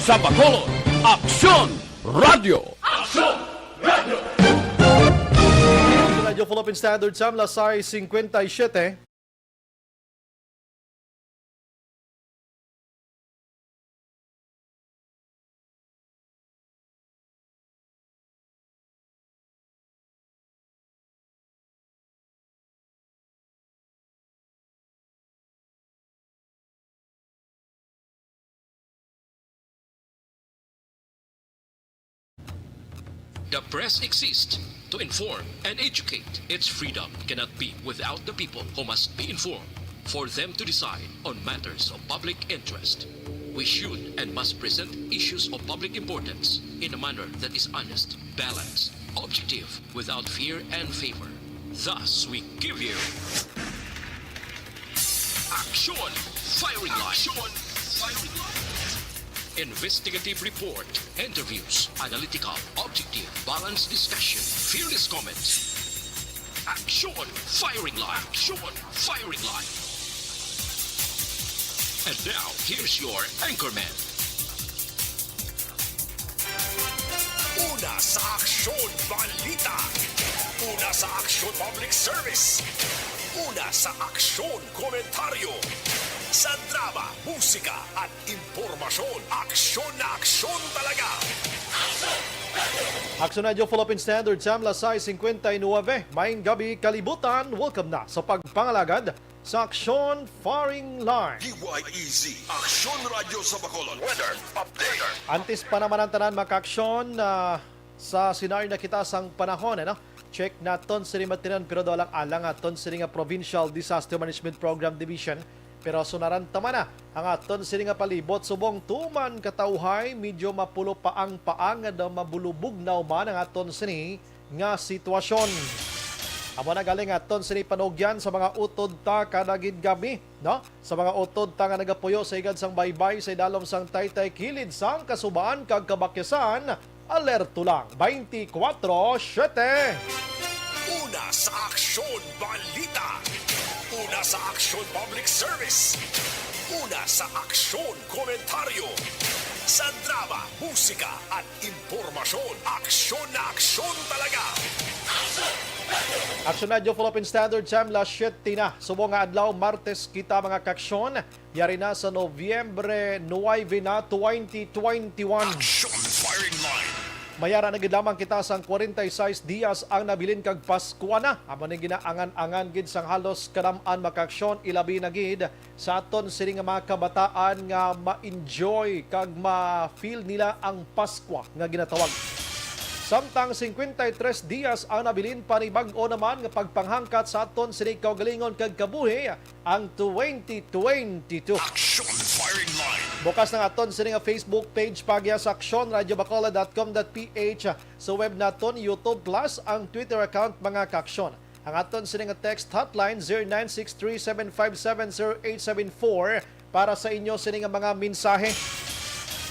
Sa Bacolod, Aksyon Radio! Aksyon Radio! Radyo Philippine Standard Time, Lasay 57. The press exists to inform and educate. Its freedom cannot be without the people who must be informed for them to decide on matters of public interest. We should and must present issues of public importance in a manner that is honest, balanced, objective, without fear and favor. Thus, we give you Action Firing Line. Action Firing Line. Investigative report, interviews, analytical, objective, balanced discussion, fearless comments. Action Firing Line. Action Firing Line. And now, here's your anchorman. Una sa Aksyon Balita. Una sa Aksyon Public Service. Una sa Aksyon Komentaryo. Sa drama, musika at impormasyon, aksyon na aksyon talaga. Aksyon Radio Philippine Standard Time, Lasay 59. Maayong gabi, kalibutan. Welcome na sa pagpangalagad sa Aksyon Firing Line. DYEZ, Aksyon Radio sa Bacolod. Weather update. Antes pa naman ang tanan maka-aksyon sa senaryo na kita sang panahon. Check naton sa rimatinan pero daw lang alang aton sa nga Provincial Disaster Management Program Division. Pero sunaran tama na ang aton sini nga palibot subong tuman katawhay medyo mapulo pa ang paang daw mabulubog na uman ang aton sini nga sitwasyon. Amo na galing aton sini panugyan sa mga utod ta kanagid gabi, no? Sa mga utod ta nga nagapuyo sa igad sang baybay sa idalom sang Taytay kilid sang kasubaan kag kabakyasan, alerto lang 24/7. Una sa Aksyon Balita. Una sa Aksyon Public Service. Una sa Aksyon Komentaryo. Sa drama, musika at impormasyon, aksyon na aksyon talaga. Aksyon Radio Philippine Standard Time, last 7 na. Subong nga adlaw, Martes kita mga kaksyon. Yari na sa Nobyembre 9 na 2021. Aksyon Firing Line. Mayara na gid lamang kita sang 46 dias ang nabilin kag Pasko na. Amo ni ginaangan-angan gid sang halos kanam-an makaksyon ilabi na gid sa aton sini nga mga kabataan nga ma-enjoy kag ma-feel nila ang Pasko nga ginatawag. Samtang 53 dias ang nabilin panibag-o naman nga pagpanghangkat sa aton sini kaugalingon kag kabuhi ang 2022. Aksyon Firing Line. Bukas ng aton sa nga Facebook page pagya sa actionradiobacolod.com.ph, sa web naton YouTube Plus, ang Twitter account mga kaksyon. Ang aton sa nga text hotline 0963-757-0874 para sa inyo sa nga mga mensahe.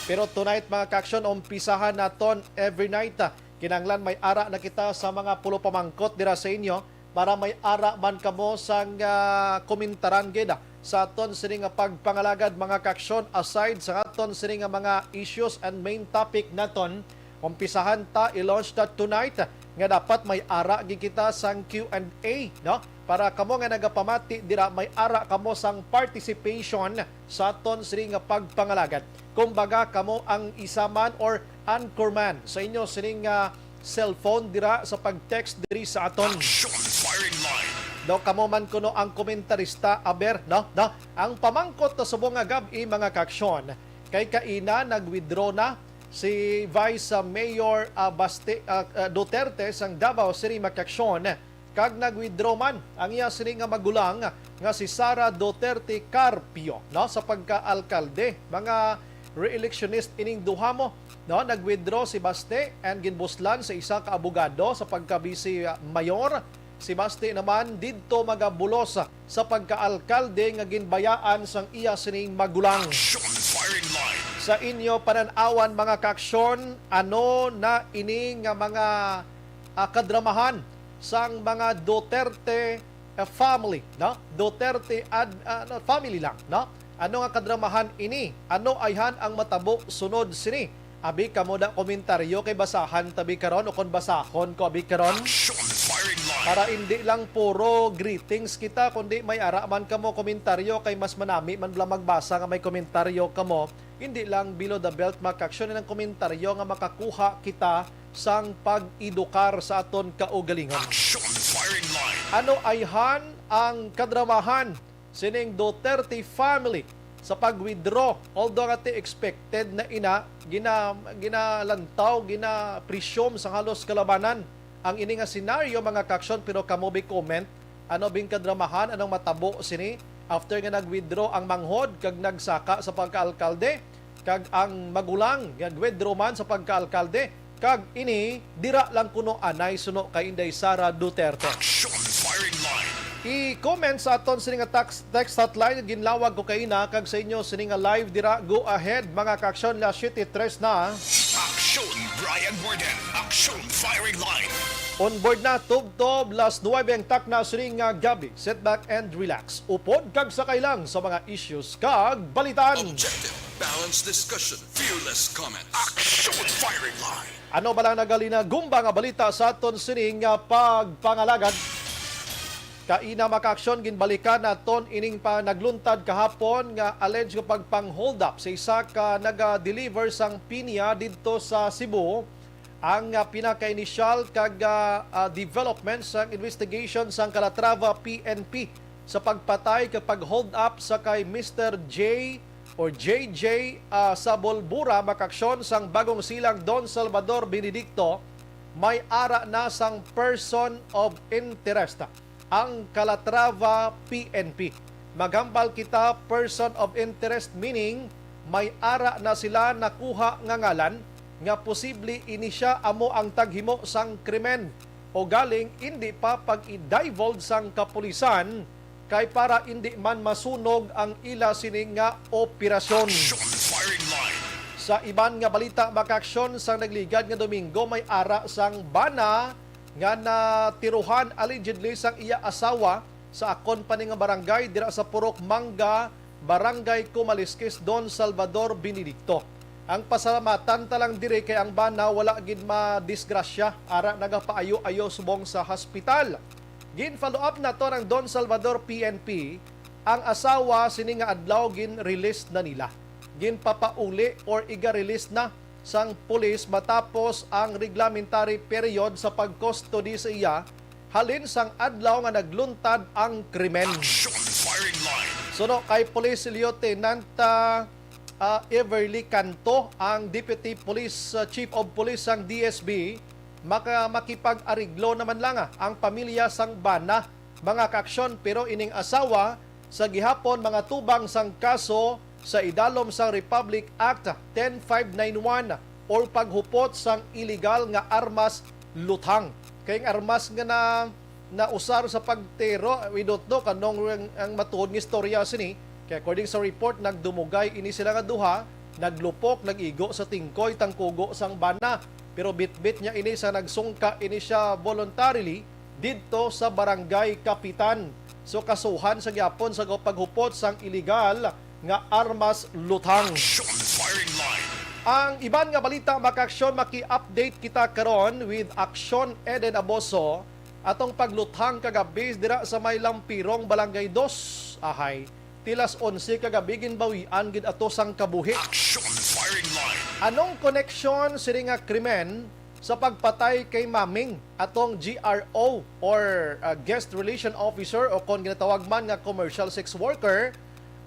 Pero tonight mga kaksyon, umpisahan naton every night. Kinanglan may ara na kita sa mga pulo pamangkot dira sa inyo para may ara man kamo sang komentaran gid sa aton sini nga pagpangalagad mga kaksyon aside sa aton sini nga mga issues and main topic naton. Umpisahan ta i-launch ta tonight nga dapat may ara gid kita sang Q&A, no? Para kamo nga nagapamati dira may ara kamo sang participation sa aton sini nga pagpangalagad. Kumbaga kamo ang isaman or anchorman sa inyo sini nga cellphone dira sa pag-text diri sa aton. Aksyon Firing Line. No, kamo man kuno ang komentarista aber, no? Ang pamangkot na subong nga gabi mga kaksyon kay kaina nag-withdraw na si Vice Mayor Duterte sang Davao City makaksyon kag nag-withdraw man ang iya sini nga magulang nga si Sara Duterte Carpio, no, sa pagka-alkalde. Mga re-electionist ining duha mo, no, nag-withdraw si Baste and ginbuslan sa isa ka abogado sa pagka-vice mayor. Si Baste naman didto magabulos sa pagka-alkalde nga ginbayaan sang iya sining magulang. Aksyon Firing Line. Sa inyo pananawan mga kaksyon, ano na ini nga mga kadramahan sang mga Duterte family, no? Duterte family lang, no? Ano nga kadramahan ini? Ano ayhan ang matabo sunod sini? Abi kamo da komentaryo kay basahan tabi karon o kon basahon ko abi karon. Action firing line. Para hindi lang puro greetings kita kundi may ara man kamo komentaryo kay mas manami man bala magbasa nga may komentaryo kamo. Hindi lang below the belt makaksyon ng komentaryo nga makakuha kita sang pag-edukar sa aton kaugalingon. Action firing line. Ano ayhan ang kadramahan sining Duterte family sa pag-withdraw, although nga ti expected na ginalantaw, ginapresyom sa halos kalabanan ang ini nga senaryo mga kaksyon, pero kamo bi comment ano bing kadramahan, anong matabo sini after nga nag-withdraw ang manghod kag nagsaka sa pagkaalkalde kag ang magulang nag-withdraw man sa pagkaalkalde kag ini dira lang kuno anay suno kay Inday Sara Duterte. Action firing line. I-comment sa aton sining nga text hotline ginlawag ko kay ina kag sa inyo sining nga live dira go ahead mga kaksyon la 7:03 na. Action Brian Borden. Action firing line. On board na tubtob las 9 ang tak na sining nga gabi. Sit back and relax. Upod kag sakay lang sa mga issues kag balitan. Objective, balanced discussion, fearless comments. Action firing line. Ano ba lang nagalina gumba nga balita sa aton sining nga pagpangalagad. Kaina makaaksyon ginbalikan naton ining pa nagluntad kahapon nga alleged nga pagpang-hold up sa isa ka naga-deliver sang pinya didto sa Cebu. Ang pinaka-initial kag development sang investigation sang Calatrava PNP sa pagpatay kag pag-hold up sa kay Mr. J or JJ Sabolbura makaaksyon sang Bagong Silang Don Salvador Benedicto may ara na sang person of interest ang Calatrava PNP. Magambal kita person of interest meaning may ara na sila nakuha nga ngalan nga posible ini siya amo ang taghimo sang krimen o galing hindi pa pag-i-divulge sang kapulisan kay para hindi man masunog ang ila sining nga operasyon. Action firing line. Sa iban nga balita makaksyon sang nagligad nga Domingo may ara sang bana nga natiruhan allegedly sang iya asawa sa akon pa nga barangay dira sa Purok Mangga, Barangay Kumaliskis, Don Salvador Benedicto. Ang pasalamatan talang dire kay ang bana wala gid madisgrasya ara nagapaayo-ayo subong sa hospital. Gin follow up na to ng Don Salvador PNP ang asawa sini nga adlaw gin release na nila. Gin papauli or iga-release na sang pulis matapos ang reglamentary period sa pag-custody sa iya halin sang adlaw nga nagluntad ang krimen. Action firing line. Suno kay Police Lieutenant Everly Canto, ang Deputy Police Chief of Police sang DSB, makipag-ariglo naman lang ang pamilya sang bana mga kaaksyon, pero ining asawa sa gihapon mga tubang sang kaso sa idalom sang Republic Act 10591 or paghupot sang illegal nga armas luthang. Kay armas nga na usar sa pagtero, we don't know kanong ang matuod nga istorya sini. Kaya according sa report, nagdumugay ini sila nga duha, naglupok, nagigo sa tingkoy, tangkugo sang bana. Pero bit-bit niya ini sa nagsungka ini siya voluntarily didto sa Barangay Kapitan. So kasuhan sa gyapon sa paghupot sang illegal nga armas luthang. Action firing line. Ang iban nga balita maka-aksyon, maki-update kita karon with Action Eden Aboso atong pagluthang kagabi dira sa may Lampirong Barangay 2 ahay. Tilas 11 kagabi ginbawian gid ato sang kabuhi. Action firing line. Anong connection sini nga krimen sa pagpatay kay Maming atong GRO or guest relation officer o kon ginatawag man nga commercial sex worker?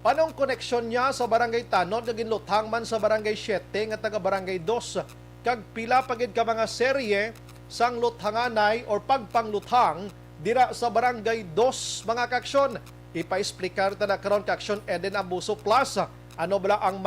Anong koneksyon niya sa Barangay Tanod nga ginluthang man sa Barangay 7 nga taga Barangay 2? Kag pila pagid ka mga serye sang luthanganay or pagpangluthang dira sa Barangay 2 mga kaaksyon. Ipa-explicar ta na karon kaaksyon Eden Abuso Plus. Ano bala ang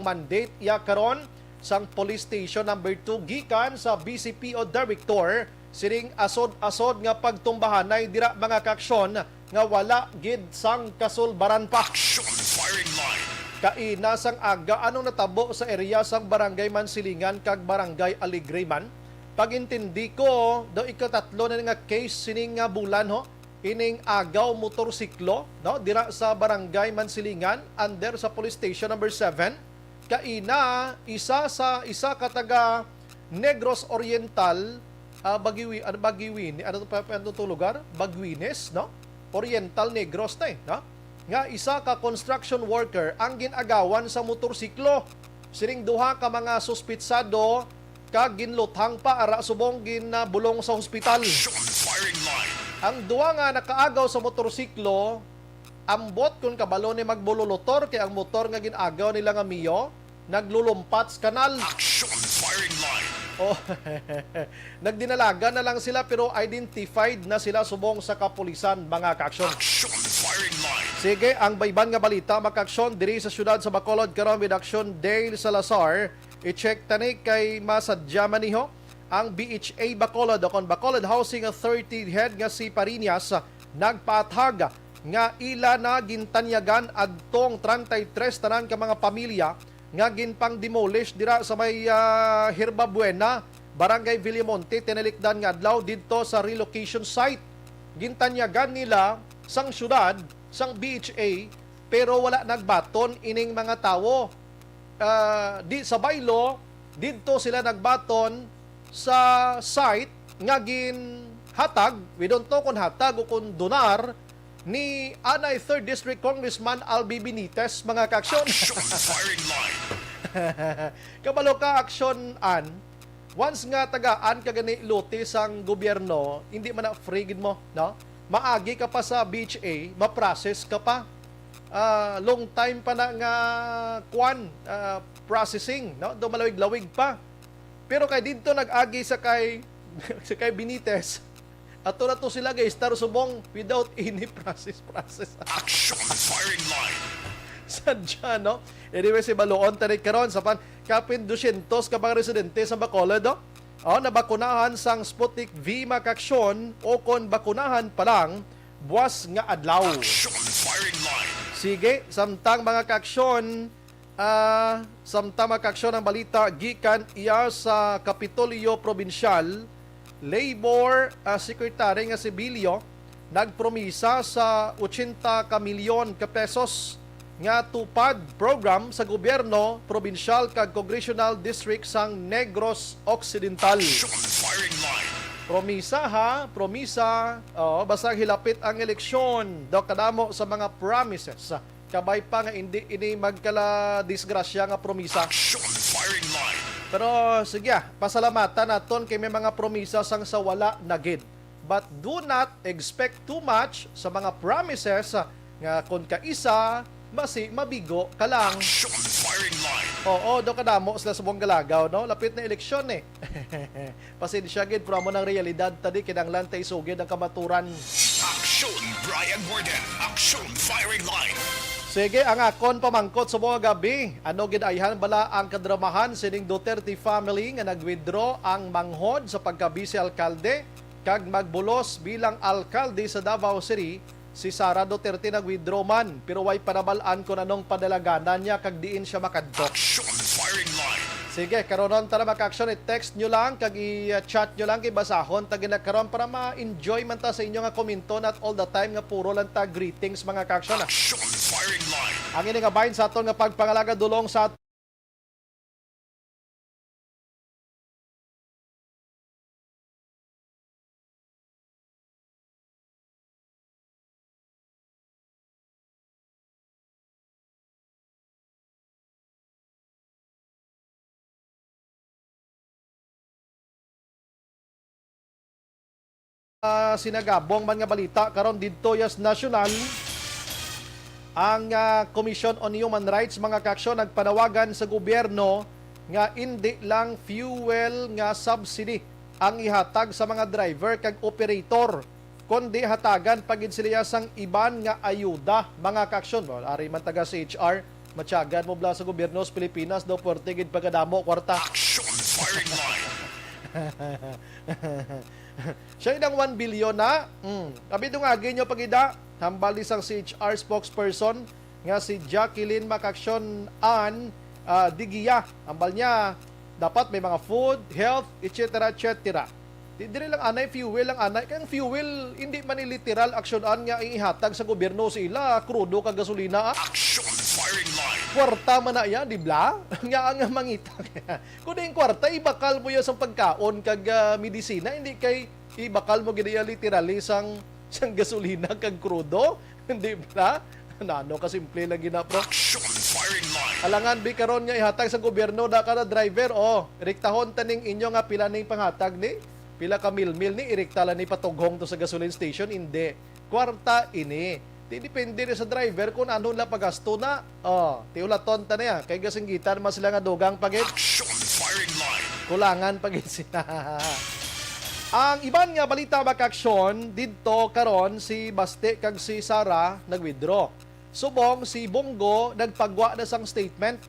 mandate iya karon sang Police Station number 2 gikan sa BCPO Director siring asod-asod nga pagtumbahanay dira mga kaaksyon nga wala gid sang kasulbaran pa. Action firing line. Kaina sang aga anong natabo sa area sang Barangay Mansilingan kag Barangay Aligre man. Pagintindi ko, daw ikatatlo na nga case sining nga bulan ho ining agaw motorsiklo, no, dira sa barangay Mansilingan under sa police station number 7. Kaina isa ka taga Negros Oriental, ano to lugar? Baguines, no? Oriental Negros na no? Nga isa ka construction worker ang ginagawan sa motorsiklo. Sining duha ka mga suspitsado kag ginluthang pa ara subong ginabulong sa hospital. Firing line. Ang duha nga nakaagaw sa motorsiklo, ambot kung kabalo ni magbululutor kay ang motor nga ginagaw nila nga Mio naglulumpat sa kanal. Action firing line. Oh, nagdinalaga na lang sila pero identified na sila subong sa kapulisan, mga kaaksyon. Action firing line. Sige, ang bayban nga balita makaaksyon diri sa syudad sa Bacolod karon with Action Dale Salazar. I-check tani kay masadya maniho ang BHA Bacolod akon Bacolod Housing Authority head nga si Parinas nagpaathag nga ila na gintanyagan adtong 33 tanan ka mga pamilya nga ginpang demolish dira sa may Herba Buena, Barangay Villamonte, tinalikdan nga adlaw didto sa relocation site. Gintanyagan nila sang syudad, sang BHA, pero wala nagbaton ining mga tawo. Di sa baylo, didto sila nagbaton sa site nga ginhatag, we don't know kung hatag o kung donar, ni Anay 3rd District Congressman Albi Benitez, mga kaaksyon. Action firing line. Kabalo ka aksyon an, once nga tagaan ka gani luti sang gobyerno, hindi man na frigid mo, no? Maagi ka pa sa BHA, ma-process ka pa. Long time pa na nga processing, no? Do malawig-lawig pa. Pero kay dito nag-agi sa kay sa kay Benitez. Ato na to sila guys, subong without any process. Action firing line. Sadya, no? Anyway, si Baloon tanig karon sa kapin 200 ka mga residente sa Bacolod, no? Nabakunahan sang Sputnik V makaksyon o kon bakunahan pa lang, buwas nga adlaw. Action firing line. Sige, samtang mga kaaksyon, ang balita, gikan iya sa Kapitolyo Provincial, Labor Secretary nga si Bilio nagpromisa sa 80 ka milyon ka pesos nga tupad program sa gobyerno, provincial kag congressional district sang Negros Occidental. Firing line. Promisa. Basta hilapit ang eleksyon, daw kadamo sa mga promises. Kabay pa nga hindi ini magkala disgrasya nga promisa. Action firing line. Pero sige, pasalamatan naton kay may mga promisa sang sa wala na gid. But do not expect too much sa mga promises nga kung kaisa, mabigo ka lang. Action firing line. Oo, do kadamo sila subong galagaw, no? Lapit na eleksyon eh. Pasensya gid pro mo ng realidad tadi kinanglan tay sugid ang kamaturan. Action Brian Warden. Action firing line. Sige, ang akon pamangkot sa mga gabi. Ano gidayhan bala ang kadramahan sining Duterte family nga nag-withdraw ang manghod sa pagka-vice alkalde kag magbulos bilang alkalde sa Davao City. Si Sara Duterte nag-withdraw man pero way panabalaan ko nanong padalaganan niya kag diin siya makadto. Action firing line. Sige, karonon tara maka-action, i-text nyo lang kag i-chat nyo lang kay basahon tagi nagkaroon para ma-enjoy man ta sa inyo nga komento not all the time nga puro lang ta greetings mga ka-action. Action firing line. Ang ini nga bahin sa aton nga pagpangalaga dulong sa sinagabong man nga balita karon didto yas nasyonal. Ang Commission on Human Rights mga kaaksyon nagpanawagan sa gobyerno nga hindi lang fuel nga subsidy ang ihatag sa mga driver kag operator kundi hatagan pagid sila sang iban nga ayuda mga kaaksyon. Ari man taga CHR matyagan mo bla sa gobyerno sa Pilipinas daw porte gid pagkadamo kwarta. Action firing line. Siya ng 1 billion na. Abi dungagi nyo pagida. Hambal isang CHR spokesperson nga si Jacqueline Makaksyon Ann Digia. Hambal niya dapat may mga food, health, etc. etc. Dire lang anay fuel lang anay. Kaya fuel hindi man ni literal aksyonan nga ihatag sa gobyerno sila krudo kag gasolina. Action firing line. Kwarta man na yan, di ba? Nga mangita. Kung yung kwarta, ibakal mo yan sa pagkaon kag medisina, hindi kay ibakal mo gina literally sang gasolina kag krudo. Di ba? Nano kasimple lang ginapro. Action firing line. Alangan bi karon nga ihatag sa gobyerno da kada driver rektahon taning inyo nga pila ning panghatag ni pila ka mil ni irekta lang ni patughong to sa gasoline station hindi kwarta ini di depende rin sa driver kung ano la pagasto na tiulaton ta niya kay gasinggitan mas sila nga dugang pagit Action firing line. kulangan pagit sila. Ang iban nga balita makaksyon didto karon si Baste kag si Sara nag-withdraw. Subong si Bongo nagpagwa na sang statement.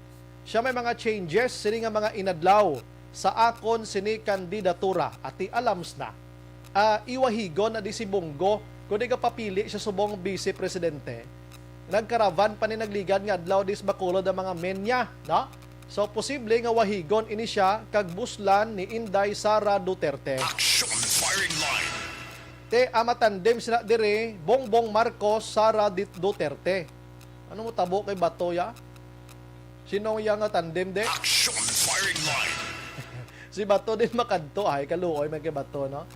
Siya may mga changes sini nga mga inadlaw sa akon sini kandidatura at alams na. Iwahigon na di si Bongo kung di ka papili siya subong vice presidente. Nagkaravan pa ni nagligan nga adlaw dis Bacolod ang mga menya, no? So posible nga wahigon ini siya kag buslan ni Inday Sara Duterte. Action firing line. Te amatandem sila dire Bongbong Marcos, Sara Duterte. Ano mo tabo kay Batoya? Sino yang nga tandem de? Action firing line. Si Bato din makadto ay kaluoy man kay Bato no.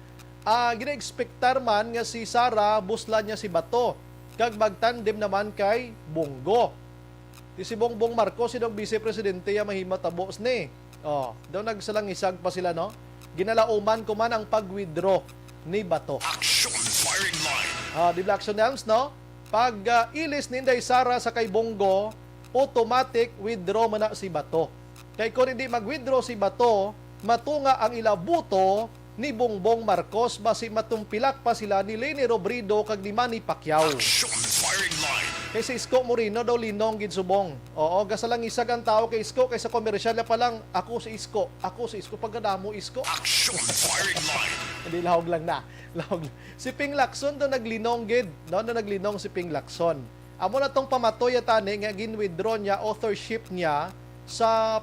Gina-expectar man nga si Sara buslan niya si Bato. Kag magtandem naman kay Bongo. Si Bongbong Marcos sidong vice presidente ya mahima tabos ni. Daw nagsalangisag pa sila no. Ginalauman ko man ang pag-withdraw ni Bato. Action firing line. Di Black Sonams, no? Pag ilis ni Inday Sara sa kay Bongo, automatic withdraw man na si Bato. Kay kung hindi mag-withdraw si Bato, matunga ang ilabuto ni Bongbong Marcos basi matumpilak pa sila ni Leni Robredo kag ni Manny Pacquiao. Action firing line. Kay si Isko Moreno daw linong gid subong. Gasalang isag ang tao kay Isko kay sa komersyal na pa lang ako si Isko pagkadamo Isko. Action firing line. Hindi lahog lang na. Lahog. Si Ping Lacson do naglinong gid, no? Naglinong si Ping Lacson. Amo na tong pamatoy tani nga gin-withdraw niya authorship niya sa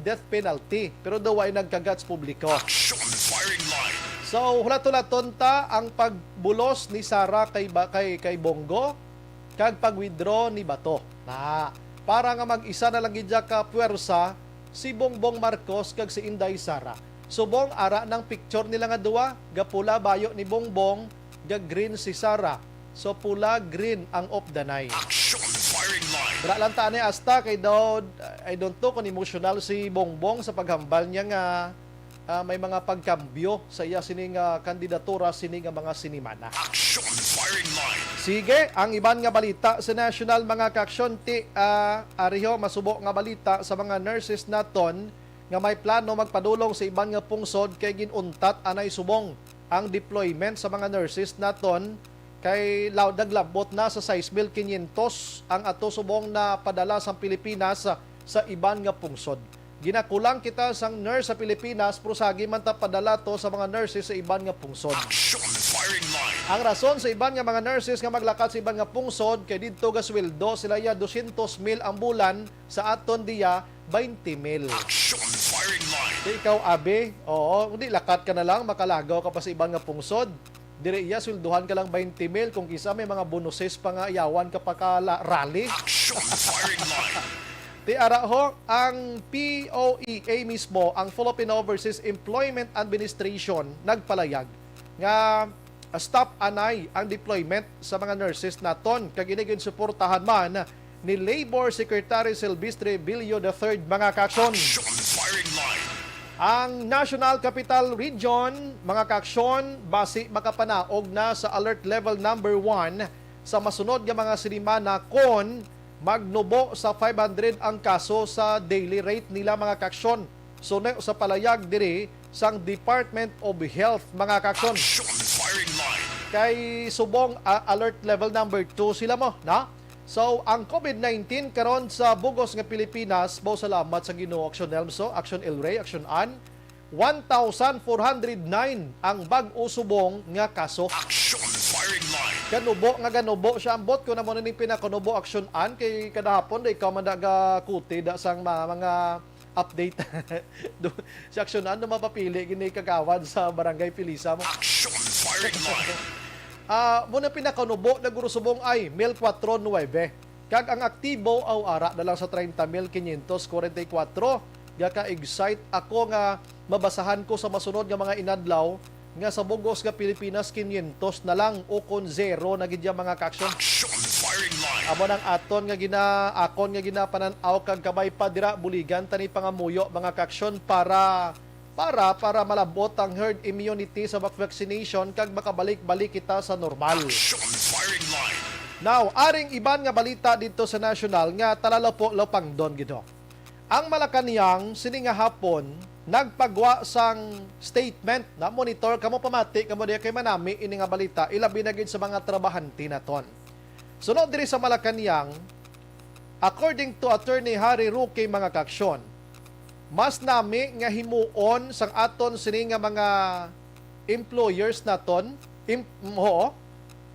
death penalty. Pero daw ay nagkagats publiko. Action firing line. So, hulat-hulaton ta ang pagbulos ni Sara kay Bongo kag pag-withdraw ni Bato. Para nga mag-isa na lang gidya ka puwersa si Bongbong Marcos kag si Inday Sara. Subong ara ng picture nila nga duwa, gapula bayo ni Bongbong, green si Sara. So pula green ang of the night. Action firing line. Wala lang ta ni asta kay daw I don't know kung emotional si Bongbong sa paghambal niya nga may mga pagkambyo sa iya sining kandidatura sining mga sinimana. Action firing line. Sige, ang iban nga balita sa national mga kaaksyon ti ariho masubo nga balita sa mga nurses naton nga may plano magpadulong sa iban nga pungsod kay ginuntat anay subong ang deployment sa mga nurses naton kay naglabot na sa 6,500 ang ato subong na padala sa Pilipinas sa iban nga pungsod. Ginakulang kita sang nurse sa Pilipinas pero sagi man ta padala to sa mga nurses sa iban nga pungsod. Action firing line. Ang rason sa iban nga mga nurses nga maglakat sa iban nga pungsod kay didto ga sweldo sila ya 200,000 ang bulan sa aton diya 20,000. Action firing line. Di ikaw abe, hindi lakat ka na lang makalagaw ka pa sa iban nga pungsod. Dire iya swelduhan ka lang 20,000 kung kisa may mga bonuses pa nga iyawan ka pa ka rally. Action firing line. Ti araho ang POEA mismo, ang Philippine Overseas Employment Administration nagpalayag nga stop anay ang deployment sa mga nurses naton kag inigin suportahan man ni Labor Secretary Silvestre Villo III mga kaaksyon. Action firing line. Ang National Capital Region mga kaaksyon basi makapanaog na sa alert level number 1 sa masunod nga mga sinimana kon magnubo sa 500 ang kaso sa daily rate nila mga kaaksyon. So sa palayag diri sang Department of Health mga kaaksyon. Action firing line. Kay subong alert level number 2 sila mo, na? So ang COVID-19 karon sa bugos nga Pilipinas, bao salamat sa Ginoo Action Elmso, Action El Rey, Action An, 1,409 ang bag-o subong nga kaso. Action firing line. Ganubo siya ambot ko na mo ning pinakunubo action an kay kadahapon day ka mandaga kuti da sang mga update. Si aksyon ano mapapili gini kagawad sa barangay Pilisa mo. Action firing line. Muna pinakanubo na gurusubong ay 1,409. Kag ang aktibo aw ara na lang sa 30,544. Gaka excite ako nga mabasahan ko sa masunod nga mga inadlaw nga sa bugos nga Pilipinas 500 na lang o kon 0 na gid mga kaksyon. Action firing line. Amo nang aton nga akon nga ginapanan-aw kag kabay pa dira buligan tani pangamuyo mga kaksyon para malabot ang herd immunity sa vaccination kag makabalik-balik kita sa normal. Action firing line. Now, aring iban nga balita dito sa national nga talalapo-lapang don gido. Ang Malacanang sini nga hapon nagpagwa sang statement na monitor kamo pamati kamo diya kay manami ini nga balita ilabi na gid sa mga trabahante naton. Sunod diri sa Malacanang, according to Attorney Harry Roque mga kaksyon, mas nami nga himuon sang aton sini nga mga employers naton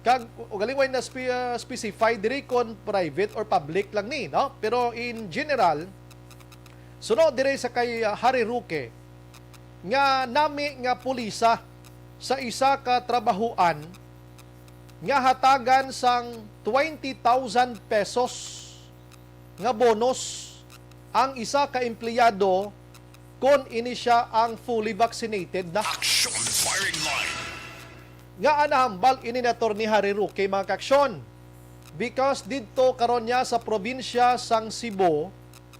kag galingway na specify diri kon private or public lang ni, no? Pero in general, sunod dire sa kay Harry Roque nga nami nga pulisa sa isa ka trabahuan nga hatagan sang 20,000 pesos nga bonus ang isa ka empleyado kon ini siya ang fully vaccinated na. Action firing line. Nga anahambal ini na ni Harry Roque mga kaksyon because dito karon niya sa probinsya sang Cebu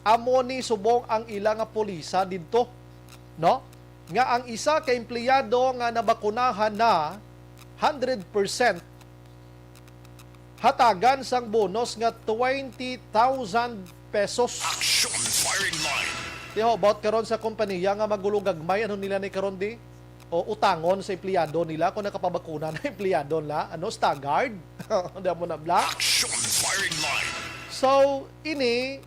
amo ni subong ang ilang nga pulisa didto, no? Nga ang isa ka empleyado nga nabakunahan na 100% hatagan sang bonus nga 20,000 pesos. Action firing line. Tiho about karon sa kompanya nga magulugagmay ano nila ni karon di o utangon sa empleyado nila kung nakapabakuna na empleyado nila, ano, staggered. Hindi mo na bla. Action firing line. So, ini,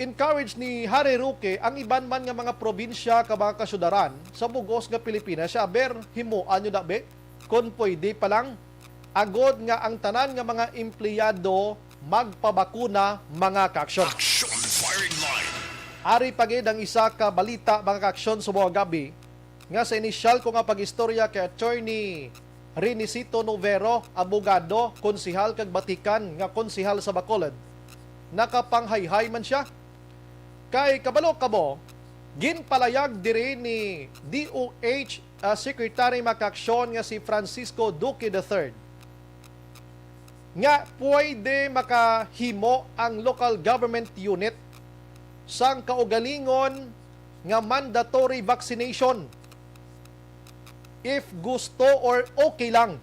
encourage ni Harry Roque ang iban man nga mga probinsya ka mga kasyudaran sa bugos nga Pilipinas. Siya, himuan nyo na be, kung pwede pa lang, agod nga ang tanan nga mga empleyado magpabakuna mga kaksyon. Action firing line. Ari pagid ang isa ka balita mga kaksyon sa mga gabi, nga sa inisyal ko nga pag-istorya kay Attorney Renisito Novero, abogado, konsihal kag batikan nga konsihal sa Bacolod. Nakapanghay-hay man siya. Kay kabalo kabo, ginpalayag diri ni DOH Secretary Makaksyon nga si Francisco Duque III nga pwede makahimo ang local government unit sang kaugalingon nga mandatory vaccination if gusto or okay lang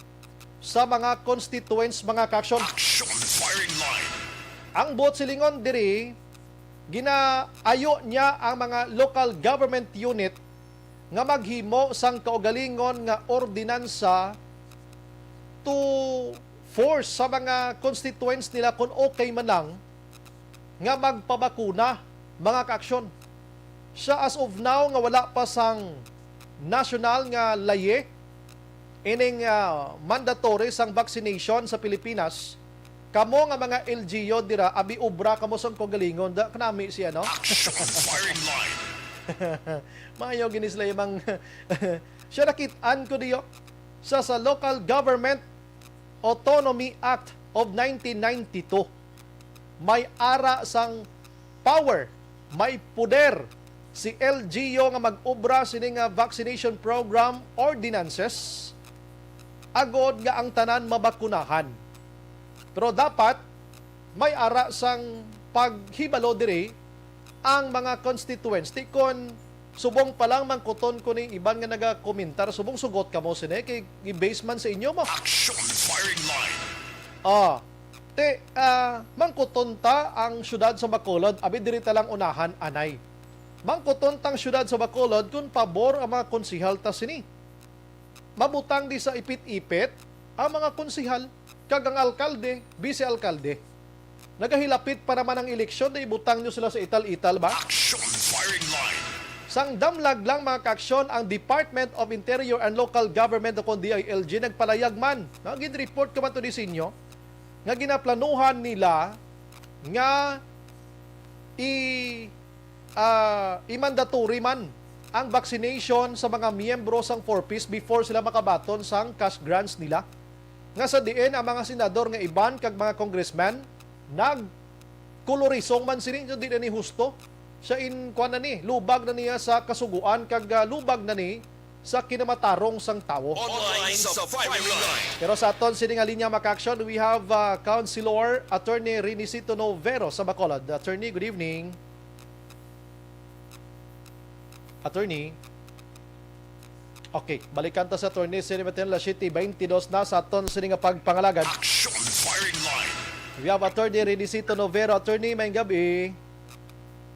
sa mga constituents mga kaksyon. Action firing line. Ang buot silingon diri, ginaayo niya ang mga local government unit nga maghimo sang kaugalingon nga ordinansa to force sa mga constituents nila kung okay man lang nga magpabakuna mga kaaksyon. Siya as of now nga wala pa sang national nga laye ining mandatory sang vaccination sa Pilipinas. Kamo nga mga LGU dira abi ubra kamo sang kaugalingon da kanami siya, no? Action firing line. Maayo ginislay mang siya nakitaan ko diyo sa Local Government Autonomy Act of 1992. May ara sang power, may puder si LGU nga mag-ubra sini nga vaccination program ordinances agod nga ang tanan mabakunahan. Pero dapat may ara sang paghibalo diri ang mga constituents. Tikon subong pa lang mangkuton ko ning iban nga naga-komentar, subong sugot ka mo sini kay i-base man sa inyo mo. Action firing line. Mangkuton ta ang syudad sa Bacolod, abi diri ta lang unahan anay. Mangkuton tang syudad sa Bacolod kung pabor ang mga konsihal ta sini. Mabutang di sa ipit-ipit ang mga konsihal kag ang alkalde, vice-alkalde. Nagahilapit pa naman ang eleksyon na ibutang nyo sila sa ital-ital ba? Action firing line. Sang damlag lang mga kaaksyon ang Department of Interior and Local Government o DILG nagpalayag man. Nagin-report ko man to di sa inyo nga ginaplanuhan nila nga i-mandatory man ang vaccination sa mga miyembro sang 4Ps before sila makabaton sang cash grants nila. Nga sa diin ang mga senador nga iban kag mga congressman nagkolorisong man sini so di na ni husto siya kuan na ni lubag na niya sa kasuguan kag lubag na ni sa kinamatarong sang tawo. Online sa firing line. Pero sa aton sini nga linya maka-action, we have Councilor Attorney Renisito Novero sa Bacolod. Attorney, good evening. Attorney. Okay, balikan ta sa Attorney Sinimaten Lashiti 22 na sa aton sini nga pagpangalagan. Action firing line. We have Attorney Renisito Novero. Attorney, may gabi.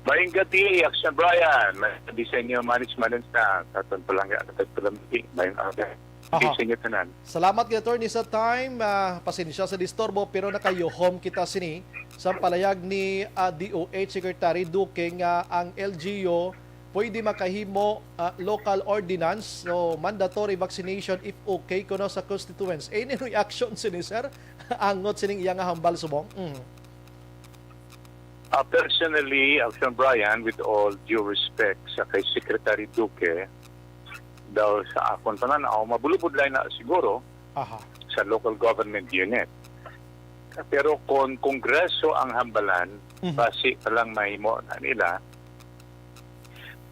Maing gati, Action Brian, disenyo management na taton palang tatagpalamti, maing aga. Disenyo tanan. Salamat kay Attorney sa time. Pasensya sa disturbo pero nakayohom kita sini sa palayag ni DOH Secretary Duque nga ang LGU pwede makahimo local ordinance so mandatory vaccination if okay kuno sa constituents. Any reaction sini sir? Angot sining iyang hambal subong. Personally, Action Brian, with all due respect sa kay Secretary Duque, daw sa akong pananaw, mabulubod lang na siguro Aha. sa local government unit. Pero kung kongreso ang hambalan, base pa lang mahimo na nila,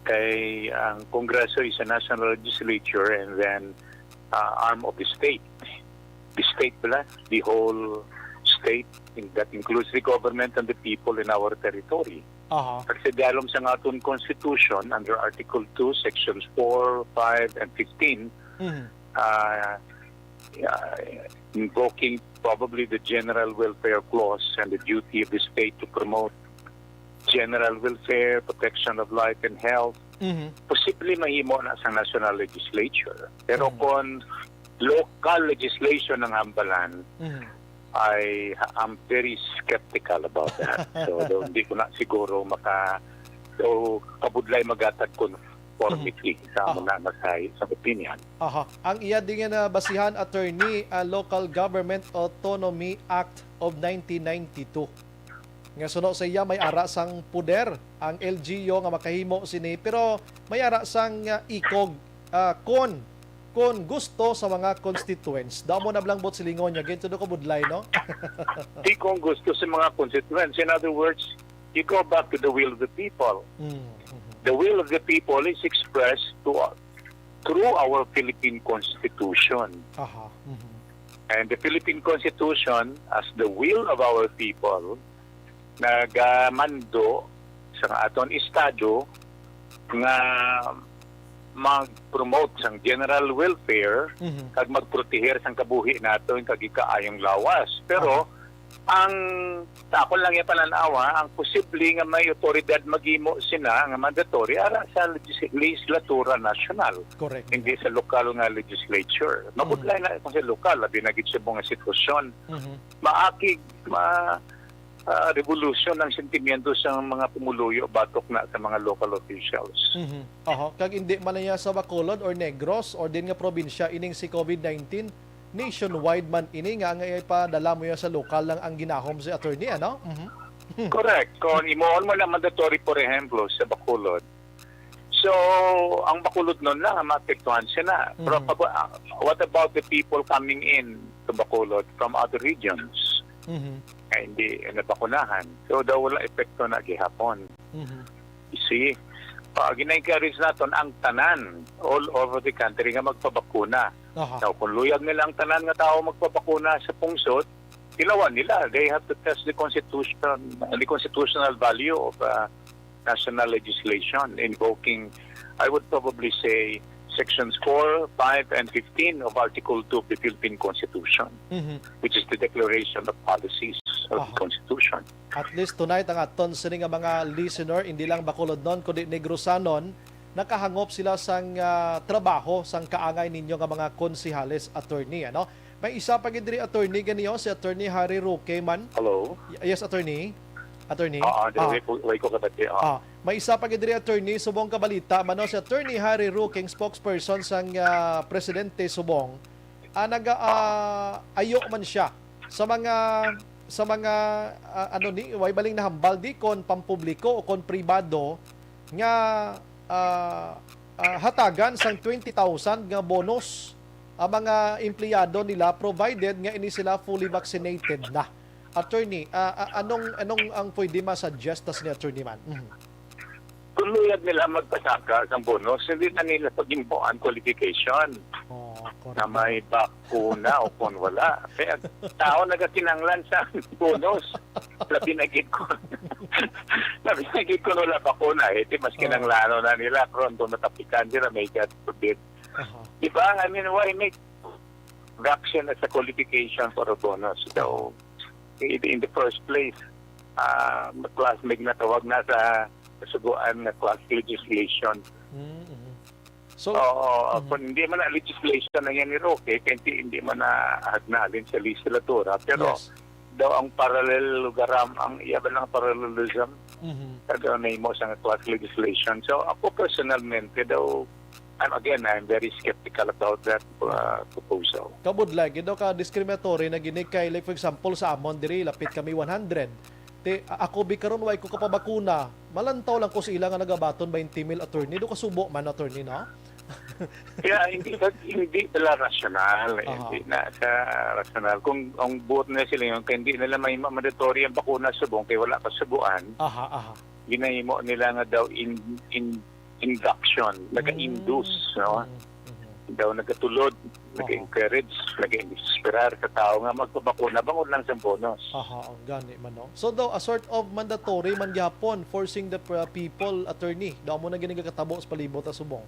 kay ang kongreso is a national legislature and then arm of the state. The state pala, the whole state, that includes the government and the people in our territory. Aha. Kasi dalom sa aton Constitution, under Article 2, Sections 4, 5, and 15, invoking probably the General Welfare Clause and the duty of the state to promote general welfare, protection of life and health, posible mahimo na sa national legislature. Pero kung local legislation ng hambalan, I'm very skeptical about that. So, hindi ko na siguro kabudlay magatag conformity sa mga masay sa opinion. Aha. Ang iya din na basihan, Attorney, Local Government Autonomy Act of 1992. Nga suno sa iya may ara sang puder ang LGU nga makahimo sini pero may ara sang ikog kung gusto sa mga constituents. Daw mo na blang bot silingon niya. Ganito do ko budlay, no? Di kung gusto sa mga constituents. In other words, you go back to the will of the people. The will of the people is expressed through our Philippine Constitution. Aha. And the Philippine Constitution, as the will of our people, nagamando sa aton estado nga mag-promote sang general welfare kag magproteher sang kabuhi nato kag ikaayong lawas. Pero ang ako lang yung pananawa, ang posible nga may otoridad maghimo sina nga mandatory ara sa legislatura national. Correct. Hindi sa lokal nga legislature. Mabudlay na kung sa lokal, labi na gid sa mga sitwasyon. Maakig revolution ng sentimiento sa mga pumuluyo batok na sa mga local officials. Kag hindi man niya sa Bacolod or Negros or din nga probinsya ining si COVID-19 nationwide man ini nga ipadala mo ya sa lokal lang ang ginahom si attorney ano? Correct. Kung imoon mo na mandatory for example sa Bacolod. So, ang Bacolod nun lang ang maapektuhan siya na. Pero what about the people coming in to Bacolod from other regions? Hindi nabakunahan. So, daw wala epekto na gihapon. You see, gina-encourage natin ang tanan all over the country nga magpabakuna. So, kung luyag nila ang tanan nga tao magpabakuna sa pungsod, tilawan nila. They have to test the constitutional value of national legislation invoking, I would probably say, Sections 4, 5, and 15 of Article 2 of the Philippine Constitution, which is the declaration of policies of the Constitution. At least tonight ang aton sini nga mga listener, hindi lang Bacolod non, kundi Negrosanon, nakahangop sila sang trabaho sang kaangay ninyo nga mga konsihales, attorney. Ano? May isa pa gid diri attorney ganiyo, si Attorney Harry Roque man. Hello? Yes, attorney. Attorney? May isa pa gid diri attorney subong kabalita mano si Attorney Harry Roque, spokesperson sang presidente subong. Ayo man siya sa mga ano ni way baling na hambal di kon pampubliko o kon pribado nga hatagan sang 20,000 nga bonus ang mga empleyado nila provided nga ini sila fully vaccinated na. Attorney, anong ang pwede ma-suggest ni Attorney Man? Kung luyag nila magpasaka sa bonus, hindi na nila pag-impoan qualification na may bakuna o kung wala. Kaya tao nagakinanglan sa bonus. Labinagid ko wala bakuna. Mas kinanglano na nila. Pronto natapikan sila, may God forbid. Diba? I mean, why make vaccine as a qualification for a bonus? So, in the first place, classmate na tawag na sa kasuguan na class legislation. So, kung hindi man na legislation na yan ni Roque, hindi man na hagnalin sa legislatura, pero daw ang parallelogram, ang iya ba ng parallelism, kagaw na mo sa class legislation. So, ako personalmente daw, again, I'm very skeptical about that proposal. Kabudlag, daw ka discriminatory na ginig kay, like for example, sa amon diri, lapit kami 100. Ako bikaron way ko kapabakuna. Malantaw lang ko sa ilang nga nagabaton 20,000 attorney. Do kasubo man attorney, no? Kaya hindi pala rasyonal. Hindi na sa rasyonal. Kung ang buot na sila yun, kaya hindi nila may mandatory ang bakuna subong, kaya wala kasubuan. Ginahimo nila nga daw induction, nag-induce, no? Daw nagatulod, nag-encourage, nag-inspirar sa tao nga magpabakuna, bangod lang sa bonus. Gani man, no? So daw, a sort of mandatory man gyapon, forcing the people, attorney, daw mo na ginigakatabo sa palibot at subong.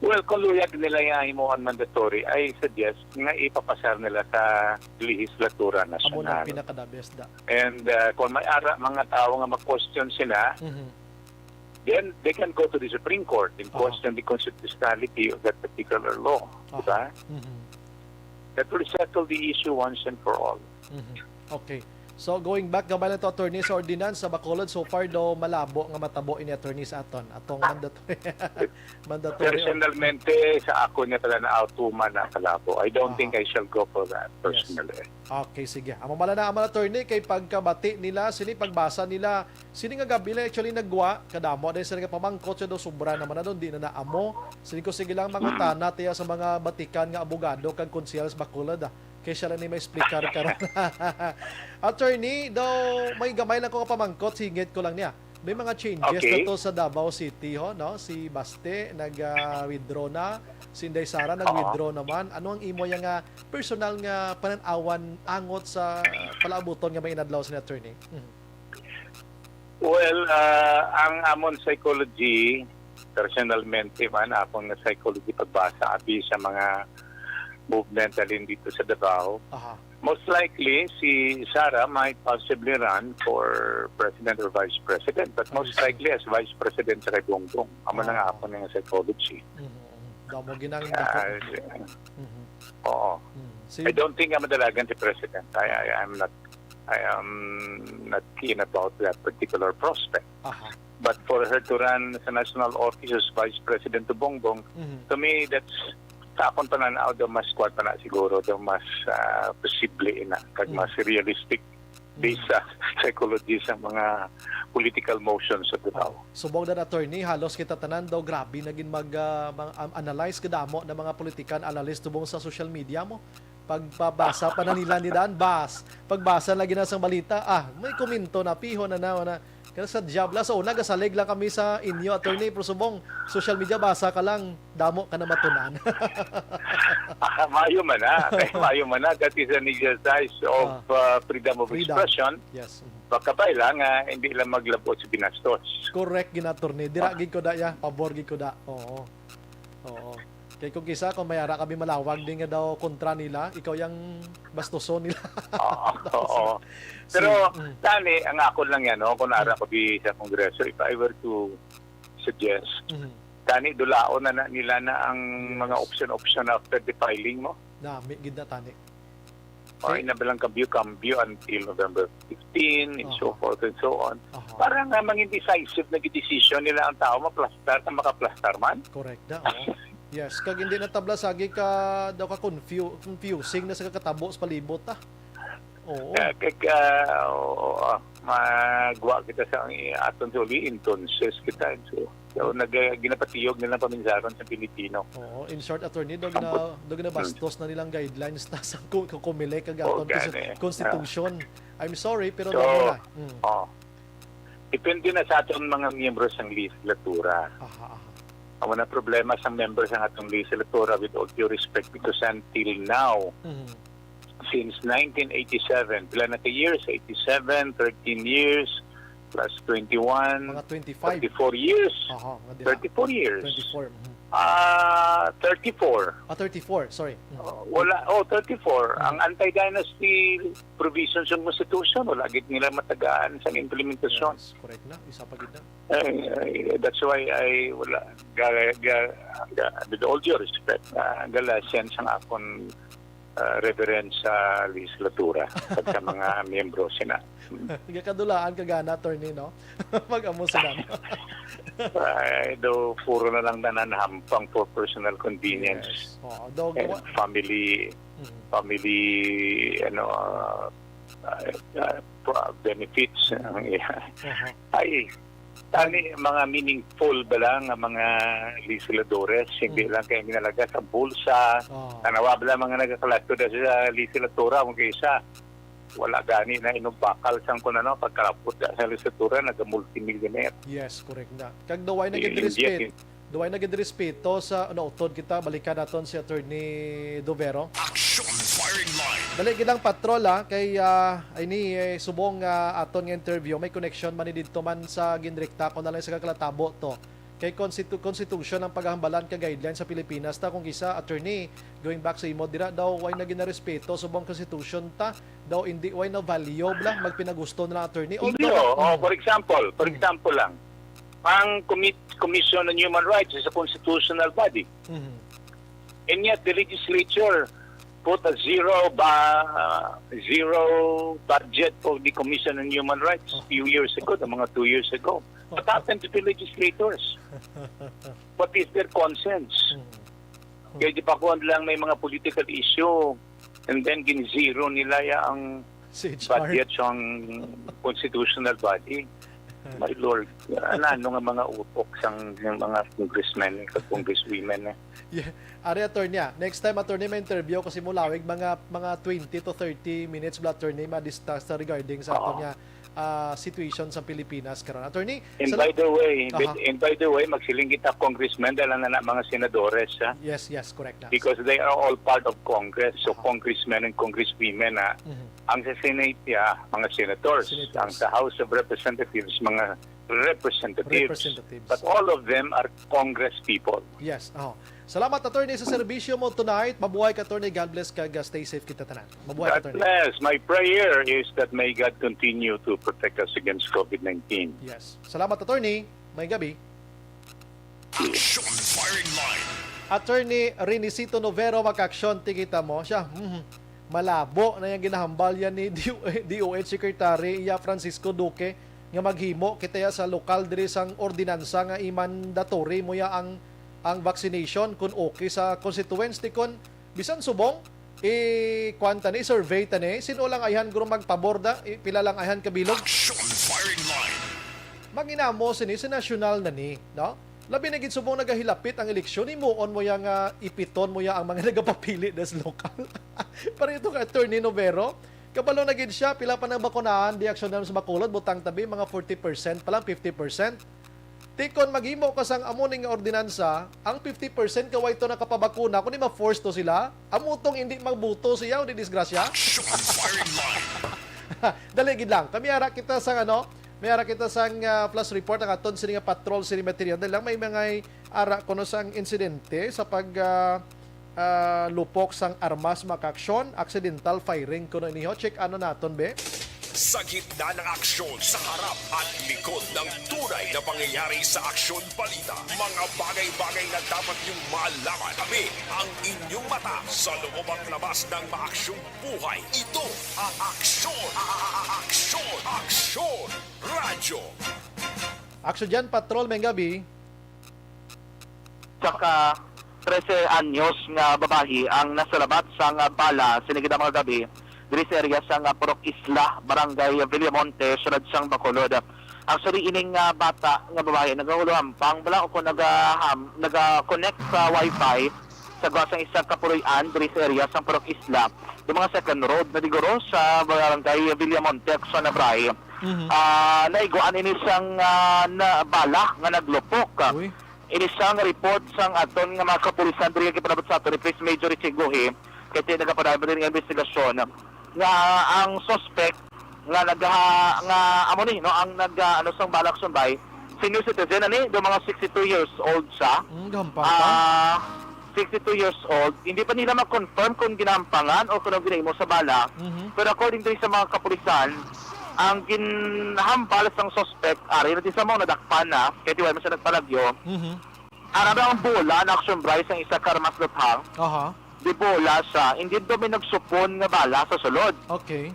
Well, kung luyag nila yung himuhan mandatory, I suggest nga ipapasar nila sa legislatura nasyonal. Amo na pinakadabes da. And kung may ara mga tao nga mag-question sila, then they can go to the Supreme Court and question the constitutionality of that particular law. Diba? That will settle the issue once and for all. Okay. So, going back, gabay na ito, attorney, sa ordinance sa Bacolod, so far daw malabo nga matabo ini attorney sa aton. Atong mandatory. Personalmente, sa ako niya talaga na autuman na kalabo. I don't think I shall go for that personally. Yes. Okay, sige. Amo mala na amal attorney, kay pagkabati nila, pagbasa nila, sini nga gabi na actually nagwa, kadamo, dahil sila pamangkot siya daw, sobra naman na doon, di na naamo. Sini ko sige lang mangutana, tiya sa mga batikan nga abogado, kag konsehal sa Bacolod, kaya siya lang ni may explicar karon. Attorney, daw may gamay lang ko kapamangkot, singit ko lang niya. May mga changes na to sa Davao City, no? Si Baste nag-withdraw na, si Inday Sara nag-withdraw naman. Ano ang imo yung personal nga pananawan angot sa palaabuton nga may inadlaw sa attorney? Well, ang amon psychology, personalmente man, akong na psychology pagbasa abi sa mga movement alin dito sa Davao. Most likely, si Sara might possibly run for President or Vice President, but most likely as Vice President sa kay Bongbong. Amo na nga ako ng psychology. Daw mo ginang I don't think I'm madalagan si President. I am not keen about that particular prospect. But for her to run sa national office as Vice President to Bongbong, to me, that's tapon pa na daw mas kwat pa na siguro, daw mas posible na, kag mas realistic based sa psychology sa mga political motions sa Davao. Subong na attorney, halos kita tanan daw grabe naging mag-analyze kadamo ng mga politikan, analyst tubong sa social media mo. Pagpabasa pa na nila ni Dan Bas, pagbasa lagi na sa balita, may komento na piho na kaya sa Diabla, so nagasalig lang kami sa inyo, attorney, pero subong, social media, basa ka lang, damo ka na matunan. Mayo man na. That is an exercise of freedom of expression. Yes. Pagkabay lang, hindi lang maglabot sa binastos. Correct, gina-attorney. Diragin ko da ya, pabor ko da. Oo. Kaya kung kisa, kung mayara kami malawag din nga daw kontra nila, ikaw yung bastoso nila. Oo. Pero, tani, ang ako lang yan, kung nara ko sa Kongreso, if I were to suggest, tani, dulaon na nila na ang mga option after the filing mo. May ganda, tani. Or inabalang kambyo until November 15, and so forth and so on. Parang namang indecisive na decision nila ang tao, maplastar na makaplastar man. Correct na, Yes, kag hindi na tabla sagi ka daw ka confusing na sa kakatabo sa palibot . Oo. magwa kita sa aton suli entonces kita so ginapatiyog nilang paminsaron sa Pilipino. Oo, in short, attorney, do bastos na nilang guidelines ta sa kumile kag aton constitution. I'm sorry, pero So, wala. Depende na sa aton mga miyembro sa legislatura. Ang mga problema sa members ng atong legislatura, with all due respect, because until now, since 1987, pila na ka years? 87, 13 years, plus 21, Mga 25. 34 years. Mga dira. 34 years. 24. 34. 34, sorry. 34. Ang anti-dynasty provisions ng Constitution, wala gid nila matagaan sa implementasyon. Yes, correct na. Isa pa gid na. That's why I wala with all due respect, galasyan sang akon reverence sa legislatura at sa mga miyembro sina. Kadulaan kagana, attorney, no? Mag-amo sa namin. Do puro na lang nananhampang for personal convenience. Yes. Dog, and family benefits. Ay tani mga meaningful ba lang ang mga legisladores, hindi lang kayo ginalaga sa bulsa. Tanawa ba lang mga nagkakalato sa legislatura kung kaysa wala gani na inumbakal sang kung ano pagkarapot sa legislatura naga-multimillionaire. Yes, correct na. Kag duway na gid respeto. Duway na gid respeto sa utod kita balikan naton si Attorney Dovero. Action firing line. Dali gid ang patrol kay ini subong aton nga interview may connection man ni didto man sa ginrekta ko na lang sa kaklatabo to. Kay constitution ang paghahambalan ka guidelines sa Pilipinas ta kung kisa attorney going back sa imo dira daw why na ginarespeto subong constitution ta daw hindi why na value bla magpinagusto na lang attorney. For example lang ang Commission on Human Rights is a constitutional body. And yet the legislature put a zero budget for the Commission on Human Rights a few years ago, mga 2 years ago. What happened to the legislators? What is their conscience? Kaya di pa ko lang may mga political issue and then gin-zero nila ang budget sa constitutional body. My Lord, ano nga mga utok sang mga congressmen at congresswomen. Yeah. Ari attorney, next time attorney may interview kasi mulawig mga 20 to 30 minutes bla attorney ma-discuss regarding sa aton nga situation sa Pilipinas karon. Attorney, and by the way, magsiling kita congressmen dahil na mga senadores. Yes, correct na. Because they are all part of Congress. So congressmen and congresswomen ang sa Senate, mga senators. Ang sa House of Representatives, mga representatives. But all of them are Congress people. Yes. Salamat attorney sa serbisyo mo tonight. Mabuhay ka attorney. God bless ka. Stay safe kita tanan. Mabuhay ka attorney. God bless. My prayer is that may God continue to protect us against COVID-19. Yes. Salamat attorney. May gabi. Action firing line. Attorney Renisito Novero makaksyon tingita mo siya. Malabo na yung ginahambal yan ni DOH Secretary Francisco Duque nga maghimo kita sa lokal diri sang ordinansa nga i-mandatory mo ya ang vaccination kung okay sa constituency kun bisan subong kwanta ni survey tani sino lang ayhan guro magpabor da pila lang ayhan kabilog. Action firing line. Maginamo sini sa national na ni, no? Labi na gid subong nagahilapit ang eleksyon imuon mo yang ipiton mo ya ang mga nagapapili des lokal. Para ito ka Attorney Novero, kabalo na gid siya pila pa nang bakunahan di aksyon sa Bacolod butang tabi mga 40% pa lang 50%. Tikon maghimo ka sang amuning nga ordinansa, ang 50% kaway to nakapabakuna kung di ma-force to sila, amutong hindi magbuto siya o di disgrasya. Action firing line. Dali gid lang. Kami ara kita sang plus report ang aton sini nga patrol sini material dali lang may mga ara kuno sang insidente sa pag lupok sang armas makaksyon, accidental firing kuno niho. Check ano naton be? Sa gitna ng aksyon, sa harap at likod ng tunay na pangyayari sa Aksyon Balita. Mga bagay-bagay na dapat niyong malaman. Kami ang inyong mata sa loob at labas ng maaksyong buhay. Ito ang Aksyon! Aksyon! Radyo! Aksyon dyan, patrol, may gabi. Tsaka 13 anyos nga babae ang nasalabat sa bala sinigita mga gabi diri sa area sa Purok Isla, Barangay Villamonte, sunod sang Bacolod. Actually, ining bata nga babae nagahuluhampang bala ko naga-connect sa Wi-Fi sa gasang isa ka puloy-an diri sa area sa Purok Isla. Yung mga second road na diguro sa Barangay Villamonte, Akson Abray. Naiguan ini sang na bala nga naglupok. Uy. Ini sang report sang aton nga mga kapulisan diri kay panabot sa aton ni Police Major Richie Guhi kay nagapadayag diri nga investigasyon nga ang suspect nga amo ni no ang ano sang balak sunbay senior citizen ani do mga 62 years old sa Gampang pa. 62 years old, hindi pa nila ma-confirm kung ginampangan o kung ginahimo sa bala. Pero according to sa mga kapulisan, ang ginahambal sang suspect, ari na din sa mga nadakpan na, kaya tiwala mo siya nagpalagyo, araw ang bola na action bryce ang isa karmas luthang, di bola siya, hindi doon may nagsupon nga bala sa sulod. Okay.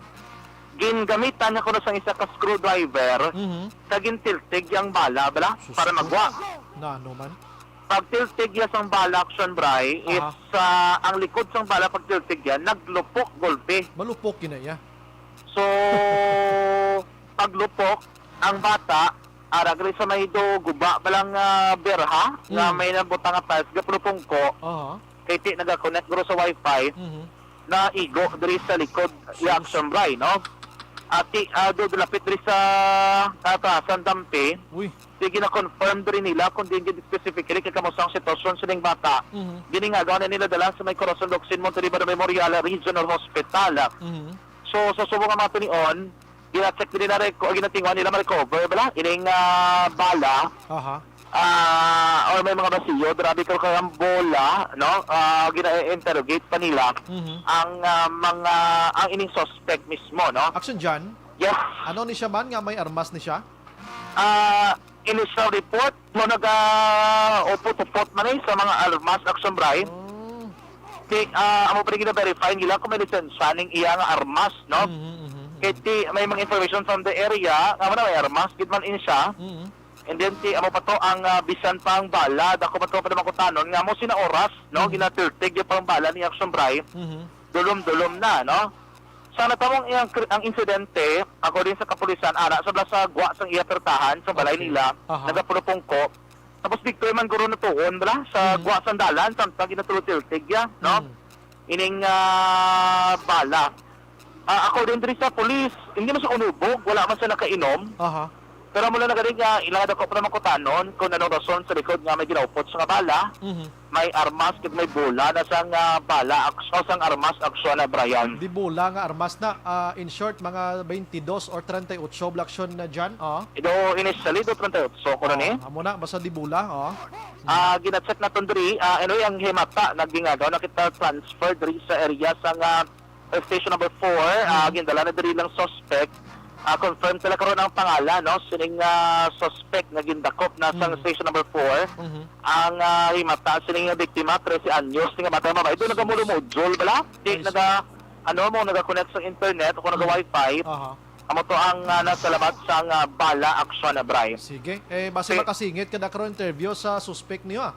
Gingamitan niya ko na sang isa ka screwdriver, sa gintiltig yung bala, para magwa. Na ano man? Pag tiltig yan sang bala action bray, it's ang likod sang bala pag tiltig yan, naglupok golpe. Malupok yun na iya. So, paglupok, ang bata, aragri sa may do guba balang berha, nga may nabutang nga tiles, gapulupong ko, kay ti nag-connect guro sa wifi, na igo diri sa likod yung action bray, no? Ati, do lapit diri sa atasan dampi, Uy. sige na confirm diri nila kung di specifically kay kamusang sitwasyon sa ning bata. Gini nga gawin nila dala sa may Corazon Locsin Monterrey Memorial Regional Hospital. So sa subong nga mga tunion, gina-check din nila o ginatinguan nila ma-recover bala ining bala. Or may mga basiyo, grabe ko kayang bola, no? Gina-interrogate pa nila ang mga ang ining suspect mismo, no? Action dyan. Yes. Ano ni siya man nga may armas ni siya? Initial report mo nag-upot-upot man sa mga armas action bray. Amo pa rin gina-verify nila kung may lisensya ning iya nga armas, no? Kaya may mga information from the area, nga na may armas, gitman in siya. And then amo pa to ang bisan pang bala, dako pa to pa naman ko tanon, nga mo sina oras, no? Ginatirtig yung pang bala ni action bray. Dulom-dulom na, no? Sana tamong ang insidente, according sa kapulisan, sa gwa sang iya pertahan, sa balay nila, nagapulupong ko. Tapos Victor man guro na tuon, bala, sa gwa sang dalan, samtang ginatulutiltig ya, no? Ining bala. According din sa police, hindi man siya unubog, wala man siya nakainom. Pero mula na galing ilangad ako pa naman ko tanon kung anong rason sa likod nga may ginaupot sa bala. May armas kag may bola na sang bala o sang armas aksyon na Brian. Di bola nga armas na. In short, mga 22 or 38 blaksyon na dyan. Ito initially do 38 ko na ni. Amo na, basta di bola. Ginacheck na tundri. Anyway, ang himata nagingagaw na kita transfer diri sa area sang station number 4. Gindala na diri lang suspect. Confirm talaga karon ang pangalan, no? Sining suspect na gindakop na sa station number 4. Ang himata sining biktima 13 anyos nga bata mabay. Doon nagamulumodjol bala. Di naga-connect sa internet o naga-wifi. Amo to ang nasa labas sang bala aksyon na Bray. Sige. Basta makasingit kada karon interview sa suspect niyo.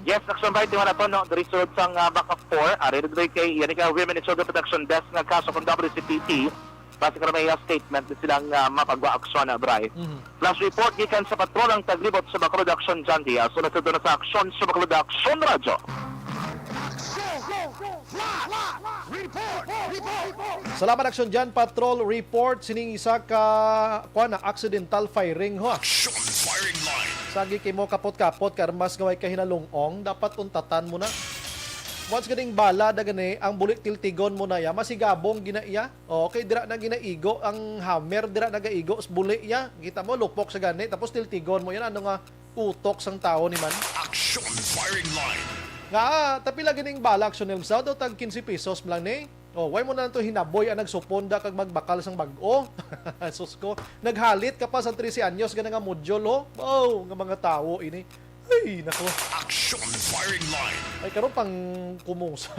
Yes, action right na to, no? The result sang backup 4. Ari diri kay Yanika Women and Children Protection Desk nga kaso kung WCPT. Basta ka may statement na silang mapagwa-aksyon na Bray. Plus report gikan sa patrolang taglibot sa Bacolod Action John Diaz. So nasunod na sa aksyon sa Bacolod Action Radio. Salamat action dyan, Patrol Report. Sining isa ka accidental firing ho. Action firing line. Sagi kay mo kapot-kapot karmas gaway ka hinalungong, dapat untatan mo na. Once ganing bala da gani, ang bulik tiltigon mo na ya, masigabong ginaiya. Okay, dira na ginaigo ang hammer, dira na gaigo sa bulik ya. Kita mo lupok sa gani, tapos tiltigon mo yan ano nga utok sang tao ni man. Action firing line. Nga, tapi lagi ning bala action nilsa daw tag 15 pesos lang ni. Why mo na to hinaboy ang nagsuponda kag magbakal sang bag-o. Sus ko, naghalit ka pa sa 13 anyos gana nga modyol ho. Wow, nga mga tao ini. Ay, nako. Action firing line. Ay, karon pang kumus.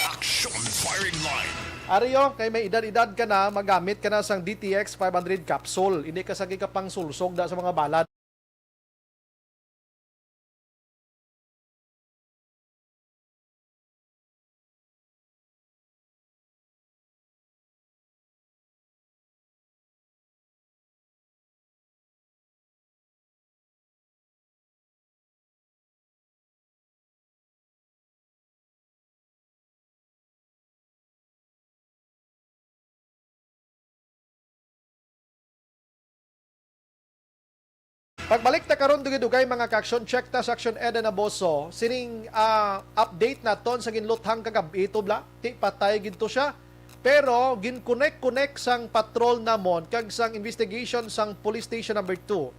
Action firing line. Ariyo, kay may edad-edad ka na, magamit ka na sang DTX 500 capsule. Hindi ka sagi ka pang sulsog da sa mga balad. Pagbalik ta karon dugay mga ka-aksyon, check ta sa Action Eda na boso. Sining update naton sa ginluthang kagabi tubla, ti patay ginto siya. Pero gin-connect sang patrol namon kag sang investigation sang police station number 2.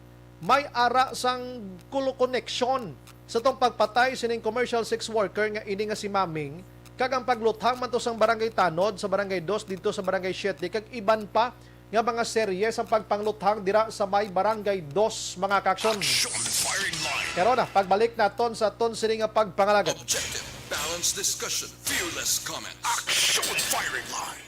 May ara sang connection sa tong pagpatay sining commercial sex worker nga ini nga si Maming kag ang pagluthang man to sang barangay Tanod sa barangay 2 dito sa barangay 7 kag iban pa nga mga serye sa pagpangluthang dira sa may barangay 2 mga ka-aksyon. Action Firing Line. Pero na pagbalik naton sa ton sini nga pagpangalagan. Objective, balanced discussion, fearless comments. Action Firing Line.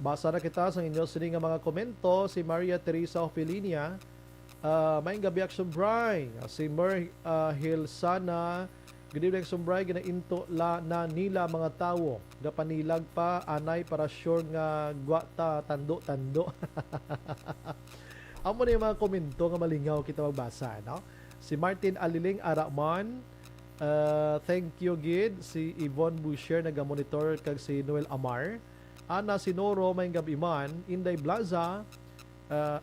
Basa na kita sa inyo sini nga mga komento. Si Maria Teresa Ofelinia, may gabi Action Bray. Si Mer Hilsana, good evening Action Bray, ginainto la na nila mga tawo. Gapanilag pa, anay para sure nga gwata tando-tando. Amo na yung mga komento nga malingaw kita magbasa, no? Si Martin Aliling Araman, thank you gid. Si Yvonne Boucher nagamonitor kag si Noel Amar. Ana Sinoro may gabi man. Inday Blaza,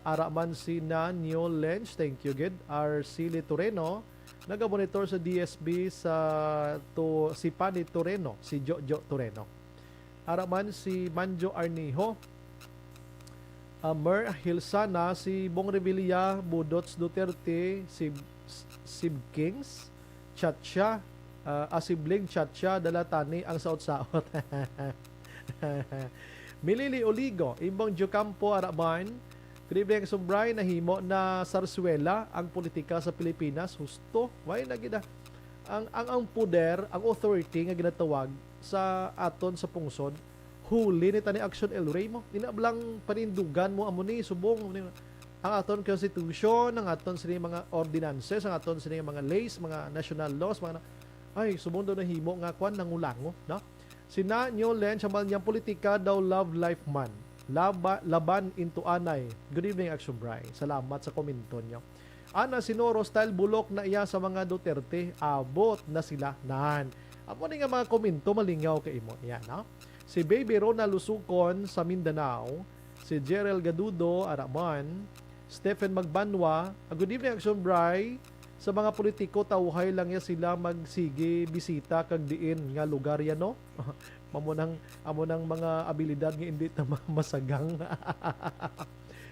Araman si Nanyo Lench, thank you gid. Arcili Toreno nagamonitor sa DSB sa si Pani Toreno, si Jojo Toreno. Araman si Manjo Arniho, Mer Hilsana, si Bong Revilla, Budots Duterte, si Sib Kings, Chacha, Asibling Chacha, Dalatani ang saot-saot. Milili Oligo, Imbong Jocampo Araman, Kribeng Sumbray na himo na sarsuela ang politika sa Pilipinas. Husto, why na gina ang puder, ang authority nga ginatawag sa aton sa pungsod, huli ni tani Action El Rey mo. Inablang panindugan mo amo ni subong ang aton constitution, ang aton sini mga ordinances, ang aton sini mga laws, mga national laws, mga ay subong daw na himo nga kwan nangulango, no? Sina Nyo Len, samal niyang politika daw love life man. Laban into anay. Good evening, Action Bray. Salamat sa komento nyo. Ana Sinoro, style bulok na iya sa mga Duterte. Abot na sila. Nahan. Amo ni nga mga komento, malingaw kay imo. Yan, no? Si Baby Rona Lusukon sa Mindanao. Si Jerel Gadudo, Araman. Stephen Magbanwa. Good evening, Action Bray. Sa mga politiko, tawhay lang ya sila magsige bisita kag diin nga lugar yan, no? amo nang mga abilidad nga hindi na masagang.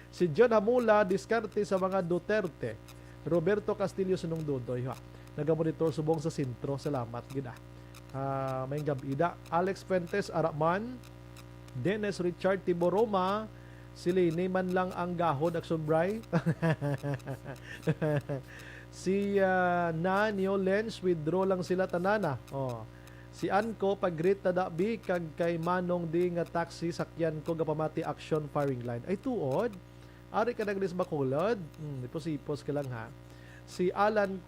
Si John Hamula, diskarte sa mga Duterte. Roberto Castillo Sunong Dudoy, ha? Nagamonitor subong sa sentro. Salamat, gina. May gabida. Alex Fuentes Araman. Dennis Richard Tiboroma. Sili, man lang ang gahod, Action Bray. Si Nanyo Lens, withdraw lang sila tanana. Si Anko, pag-greet na dabi, kag kay Manong di nga taxi, sakyan ko gapamati Action Firing Line. Ay, tuod. Ari ka nagris bakulod. Ipos-ipos ka lang, ha. Si Alan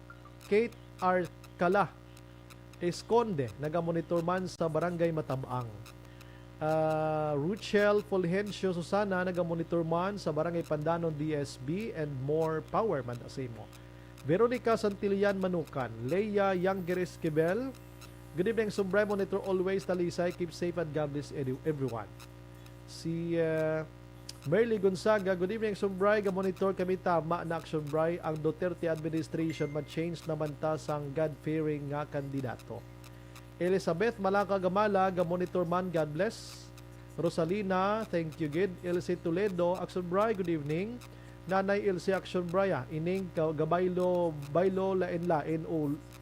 Kate R. Kala, Esconde, nagamonitor man sa Barangay Matabang. Ruchel Fulgencio Susana, nagamonitor man sa Barangay Pandanon DSB, and more power man sa imo. Veronica Santillan Manukan, Leia Younger Esquivel, good evening, Sumbray, monitor always, talisay, keep safe and God bless everyone. Si Merly Gonzaga, good evening, Sumbray, monitor kami tama na Action Bray, ang Duterte administration mag-change naman ta sang God-fearing nga kandidato. Elizabeth Malaka Gamala, monitor man, God bless. Rosalina, thank you, good. Elsie Toledo, Action Bray, good evening. Nanay Elsie Action Braya, ining gabaylo lain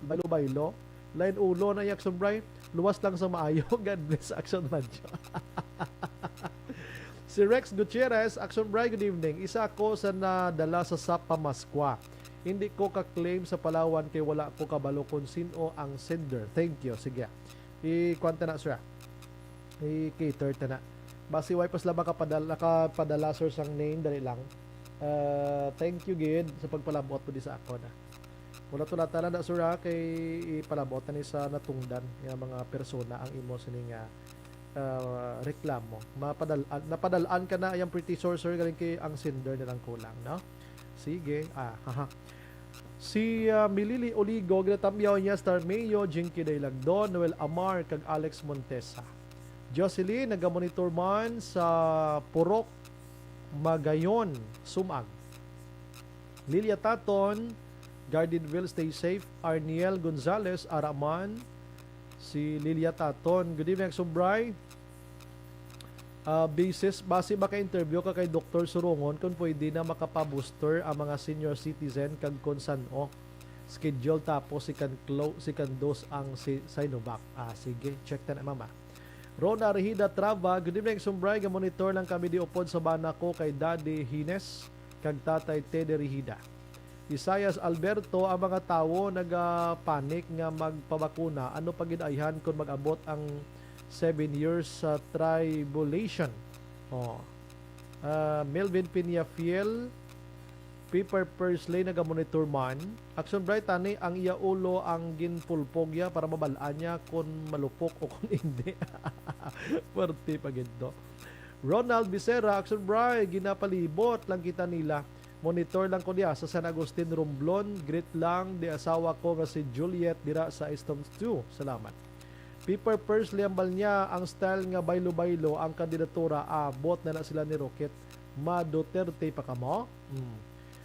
baylo lain ulo na Action Bray, luwas lang sa maayo. God bless Action Mancho. Si Rex Gutierrez, Action Bray, good evening. Isa ako sa nadala sa Pamaskwa. Hindi ko ka-claim sa Palawan kay wala ko kabalo kung sino ang sender. Thank you. Sige. I-kwanta na sir. I-cater ta na. Basi wipe pas lang kapadala sir sang name dali lang. Thank you gid sa pagpalabot po di sa ako na. Wala to natala na sura kay ipalabot ni sa natungdan nga mga persona ang imo sining reklamo. Napadalaan ka na yung pretty sorcerer galing kay ang sender nilang kulang, no? Sige. Si Milili Oligo, ginatamyaw niya Star Mayo, Jinky Daylagdon, Noel Amar, kag Alex Montesa. Jocelyn, nagamonitor man sa Purok, Magayon, Sumag. Lilia Taton, Gardenville, stay safe. Arniel Gonzalez, Araman. Si Lilia Taton, good evening, Sumbray. Base maka-interview ka kay Dr. Surungon kung pwede na makapabooster ang mga senior citizen kag kung saan schedule tapos si kan dos ang si Sinovac. Sige, check na mama. Rona Rehida Trava, good evening, Sumbray. Monitor lang kami di upod sa bana ko kay Daddy Hines kag Tatay Tede Rehida. Isayas Alberto, ang mga tao nag-panic nga magpabakuna. Ano pagidayhan kung mag-abot ang 7 years sa tribulation? Melvin Piñafiel, Paper Pursley, naga-monitor man. Action Bright, tani, ang iya ulo ang ginpulpogya para mabalaan niya kung malupok o kung hindi. Pwerte pa ginto. Ronald Becerra, Action Bright, ginapalibot lang kita nila. Monitor lang ko diya sa San Agustin Romblon. Greet lang di asawa ko nga si Juliet dira sa Stones 2. Salamat. Paper Pursley ambal niya ang style nga baylo-baylo ang kandidatura. Bot na sila ni Rocket. Ma Duterte pa kamo.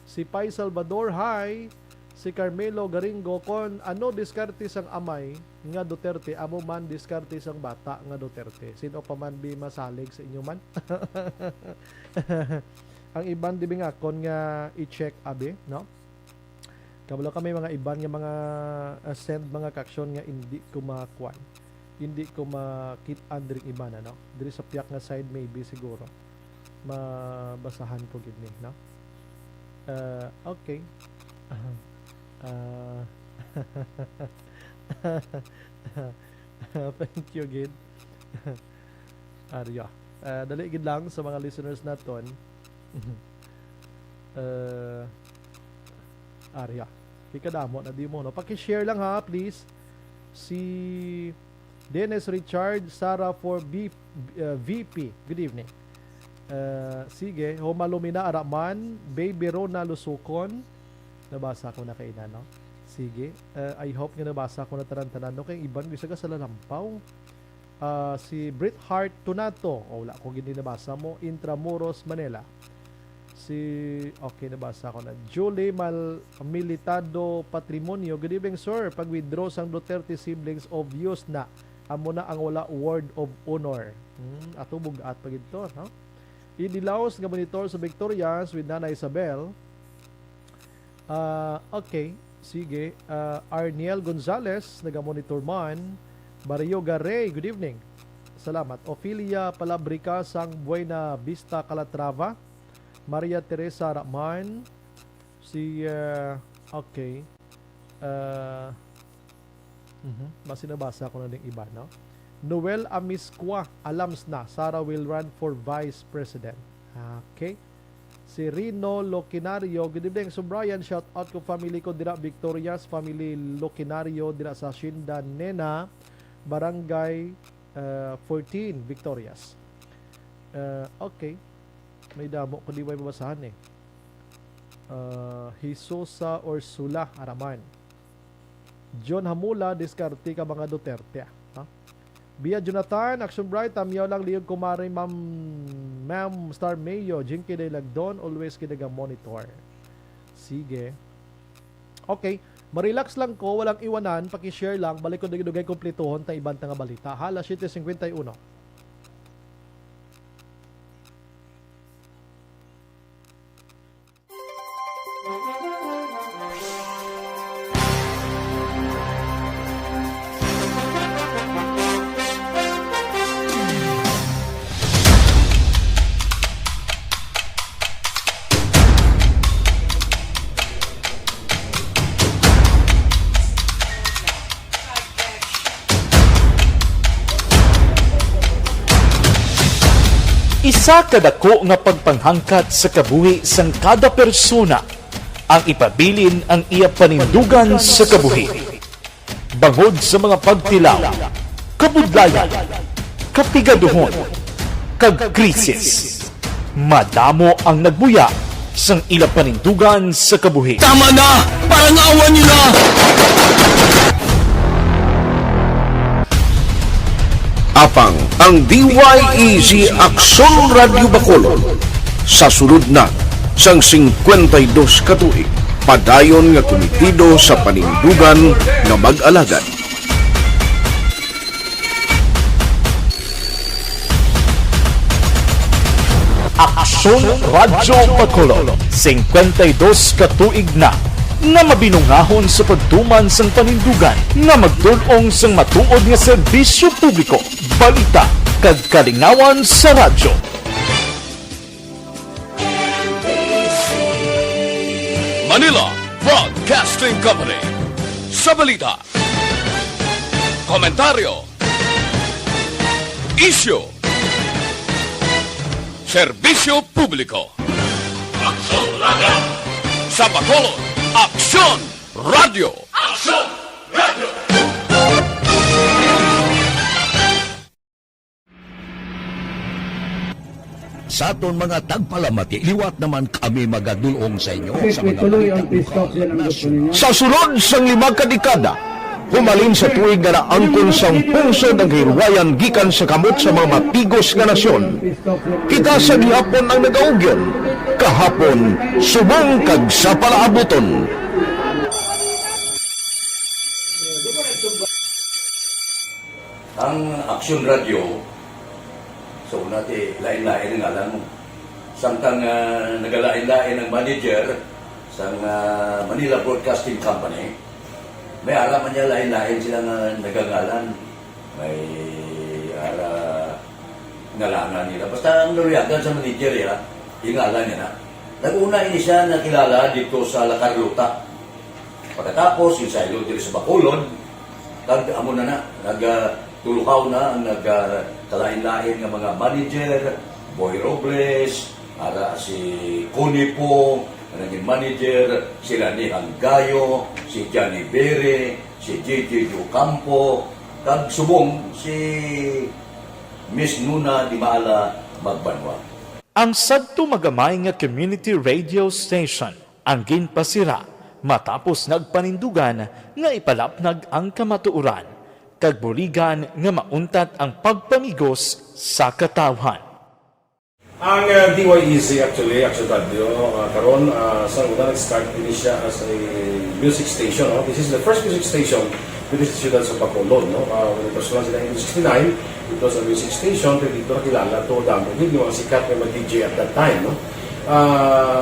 Si Pai Salvador, hi. Si Carmelo Garingo, kon ano diskarte sang amay nga Duterte, amo man diskarte sang bata nga Duterte. Sino pa man bi masalig sa inyo man? Ang iban di nga kon nga i-check abi, no? Kabalo kami mga iban nga mga send mga kaksyon nga hindi ko makuan. Hindi ko makit andring iban, no? Diri sa piyak nga side maybe siguro mabasahan ko gid ni, no? Okay. Thank you gid. Arya. Dali gid lang sa mga listeners naton. Arya. Kikadamo na di mo, no? Paki-share lang ha, please. Si Dennis Richard, Sarah for VP. Good evening. Sige, Homalumina Araman, Baby Rona Lusukon. Nabasa ko na kay ina, no? Sige. I hope nga nabasa ko na tarantanan, no? Kay iban bisa ka sa lalampaw. Si Brit Hart Tunato. Wala ko gindi nabasa mo. Intramuros, Manila. Okay, nabasa ko na. Julie Militado Patrimonio. Good evening, sir. Pag-withdraw sang Duterte siblings, obvious na. Amo na ang wala word of honor. Ato bugat pag ito, no? Idilaos nga monitor sa Victorias with Nana Isabel. Okay, sige. Arniel Gonzalez, naga-monitor man. Barrio Garay, good evening. Salamat. Ophelia Palabrica sang Buena Vista, Calatrava. Maria Teresa Rahman. Okay. Basta nabasa ko na ng iba, no? Noel Amisqua, alams na. Sarah will run for Vice President. Okay. Si Rino Loquinario, good evening. So Brian, shout out ko family ko dira Victorias, family Loquinario dira sa Shinda Nena, Barangay 14, Victorias. Okay. May damo ko di ba babasahan eh. Hisosa or Sula Araman. John Hamula, diskarte ka mga Duterte. Bia Jonathan, Action Bright, tamyaw lang liyog kumari Ma'am Star Mayo, Jinky Daylagdon, always kinaga monitor. Sige. Okay, marelax lang ko, walang iwanan, paki-share lang, balik ko dugay kumplituhon ta ibang nga balita. Hala 7:51. Isa kadako nga pagpanghangkat sa kabuhi sang kada persona ang ipabilin ang iya panindugan sa kabuhi. Bangod sa mga pagtilaw, kabudlayan, kapigaduhon, kag krisis. Madamo ang nagbuya sang ila panindugan sa kabuhi. Tama na! Parang awan niyo na! Apang ang DYEZ Aksyon Radio Bacolod sa sulod na sang 52 katuig padayon nga komitido sa panindugan nga mag-alagad. Aksyon Radyo Bacolod, 52 katuig na nga mabinungahon sa pagtuman sang panindugan nga magdulong sang matuod nga serbisyo publiko, balita kag kalingawan sa radyo. Manila Broadcasting Company. Sa balita, komentaryo, isyu, serbisyo publiko. Aksyon Radio! Sa Bacolod, Aksyon Radio! Aksyon Radio! Sa aton mga tagpalamati, liwat naman kami magadulong sa inyo sa mga tuloy ang peace yan ang gusto ninyo. Sa sulod sang 5 kadekada, humalin sa tuig nga naangkon sang pungsod ang hirwayan gikan sa kamot sa mga matigos nga nasyon. Kita sa gihapon ang nagaugyon, kahapon subong kag sa palaabuton. ang Aksyon Radio. So, nati lain-lain ang alam mo. Samtang nagalain-lain ang manager sa Manila Broadcasting Company, may alaman niya lain-lain silang nagangalan. May ngalangan nila. Basta ang naluyagan sa manager ya, ingalan niya na. Nag-una ini siya nakilala dito sa La Carlota. Pagkatapos, yung sa ilo dito sa Bacolod, amo na nagtulukaw na ang nagkalain-lain ng mga manager, Boy Robles, si Connie po, naging manager, sila ni Hanggayo, si Johnny Bere, si JJ Ocampo, kag subong si Miss Nuna Di Maala Magbanwa. Ang sadto magamay nga community radio station ang ginpasira matapos nagpanindugan nga ipalapnag ang kamatuoran kag buligan nga mauntat ang pagpamigos sa katawhan. Ang DYEZ actually, Aksyon Radio, karon sa una nag-start din siya as a music station. No? This is the first music station dito sa siyudad sa Bacolod. No? When it was launched in 1969, it was a music station. Pero dito nakilala to damo din yung mga sikat na mag-DJ at that time. No?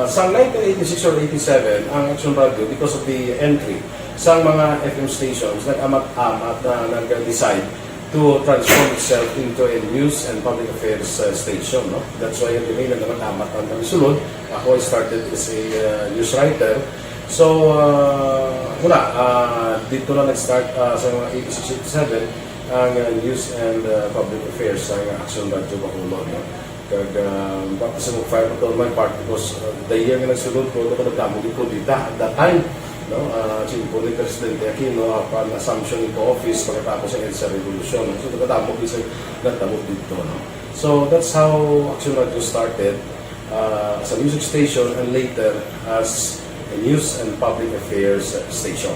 Sa 1986 or 87, ang Aksyon Radio, because of the entry sa mga FM stations, nag-amat-amat na nag-decide to transform itself into a news and public affairs station. No? That's why yung remain na naman-amat ang kamisulod. Ako started as a news writer. So, dito na nag-start sa mga 86-87 ang news and public affairs sa Aksyon Radio Bacolod. No? Kag baptism of fire to my part because the year nga nagsulod ko ito nagdamo ko dito at that time po ni Presidente Aquino upon assumption into office pagkatapos ng EDSA Revolution. So nagdamo dito. No? So that's how Aksyon Radio started as a music station and later as a news and public affairs station.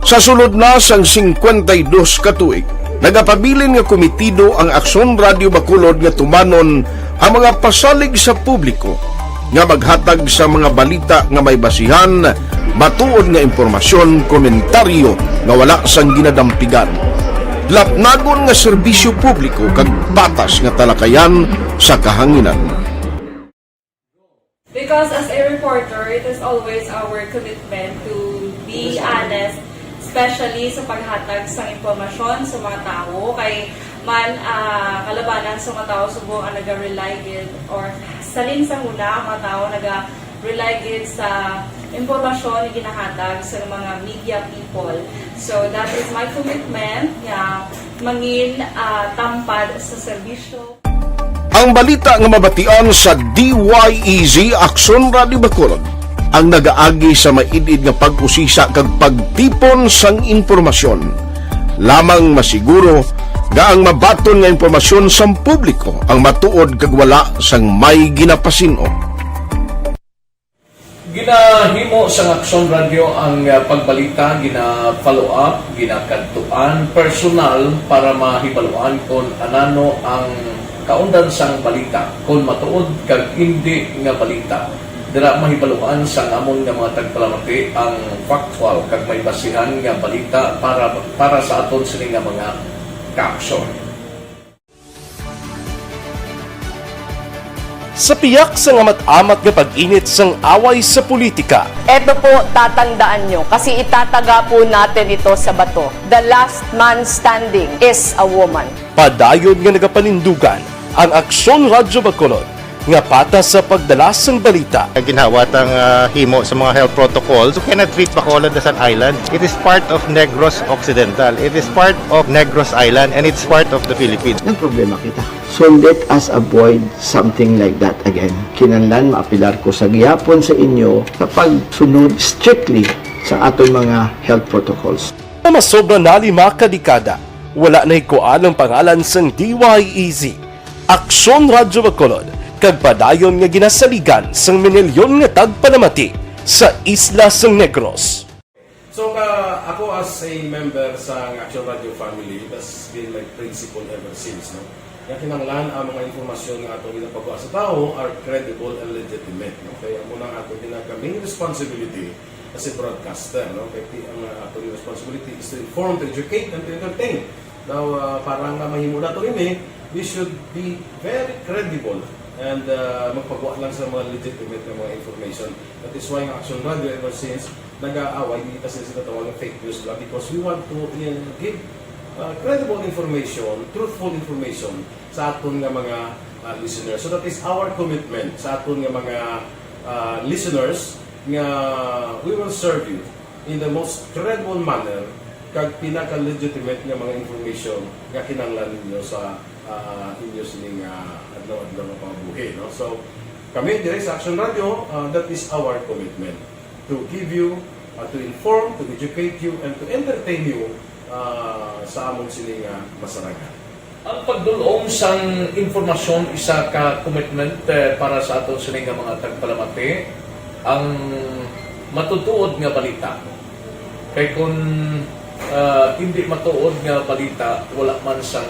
Sa sulod na sang 52 katuig, nagapabilin nga komitido ang Aksyon Radio Bacolod nga tumanon ang mga pasalig sa publiko nga maghatag sa mga balita nga may basihan, matuod nga impormasyon, komentaryo nga wala sang ginadampigan. Lapnagon nga serbisyo publiko kag batas nga talakayan sa kahanginan. Because as a reporter, it is always our commitment to be honest, especially sa paghatag sa impormasyon sa mga tao kay man kalabanan sa mga tao subong ang naga-rely gid or salin sa huna ang mga tao naga-rely gid sa impormasyon na ginahatag sa mga media people. So that is my commitment nga mangin tampad sa serbisyo. Ang balita nga mabatian sa DYEZ Aksyon Radio Bacolod ang nagaagi sa maidid nga pag-usisa kag pagtipon sang impormasyon. Lamang masiguro gaang mabaton nga impormasyon sa publiko ang matuod kag wala sang may ginapasino. Ginahimo sa Aksyon Radio ang pagbalita, gina-follow up, ginakadtuan personal para mahibaluan kung anano ang kaundan sang balita, kung matuod kag hindi nga balita. Dira mahibaluan sang amon nga mga tagpalamati ang factual kag may basihan nga balita para sa aton sini nga mga ka-aksyon. Sa piyak sa amat-amat nga pag-init sang away sa politika. Eto po, tatandaan nyo, kasi itataga po natin ito sa bato. The last man standing is a woman. Padayon nga nagapanindugan ang Aksyon Radio Bacolod nga pata sa pagdala sang balita. Ginhawat ang himo sa mga health protocols. You cannot treat Bacolod as an island. It is part of Negros Occidental. It is part of Negros Island and it's part of the Philippines. Ang problema kita. So let us avoid something like that again. Kinahanglan maapilar ko sa gihapon sa inyo sa pagsunod strictly sa aton mga health protocols. Masobra na 5 kadekada, wala na ikuan ang pangalan sang DYEZ. Aksyon Radio Bacolod, kag padayon nga ginasaligan sang minilyon nga tagpalamati sa isla sang Negros. So ako as a member sa Action Radio family, that's been like principle ever since, no? Kaya kinanglan ang mga informasyon nga ato ginapagawa sa tao are credible and legitimate, no? Kaya muna ato ginagawing responsibility as a broadcaster, no? Kaya ang ato responsibility is to inform, to educate, and to entertain. Now, parang mahimo na ito rin we should be very credible and magpagawa lang sa mga legitimate na mga information. That is why ang Action Radio ever since nag-aaway, hindi kasi sila tawag ng fake news lang because we want to give credible information, truthful information sa aton nga mga listeners. So that is our commitment sa aton nga mga listeners nga we will serve you in the most credible manner kag pinaka-legitimate nga mga information nga kinahanglan ninyo sa inyo sining adlaw-adlaw nga pambuhi, no? So kami dire sa Action Radio, that is our commitment to give you, to inform, to educate you, and to entertain you sa amon sining masaragan. Ang pagdulong sang informasyon isa ka commitment para sa aton sining mga tagpalamati ang matutuod nga balita. Kay kung hindi matuod nga balita, wala man sang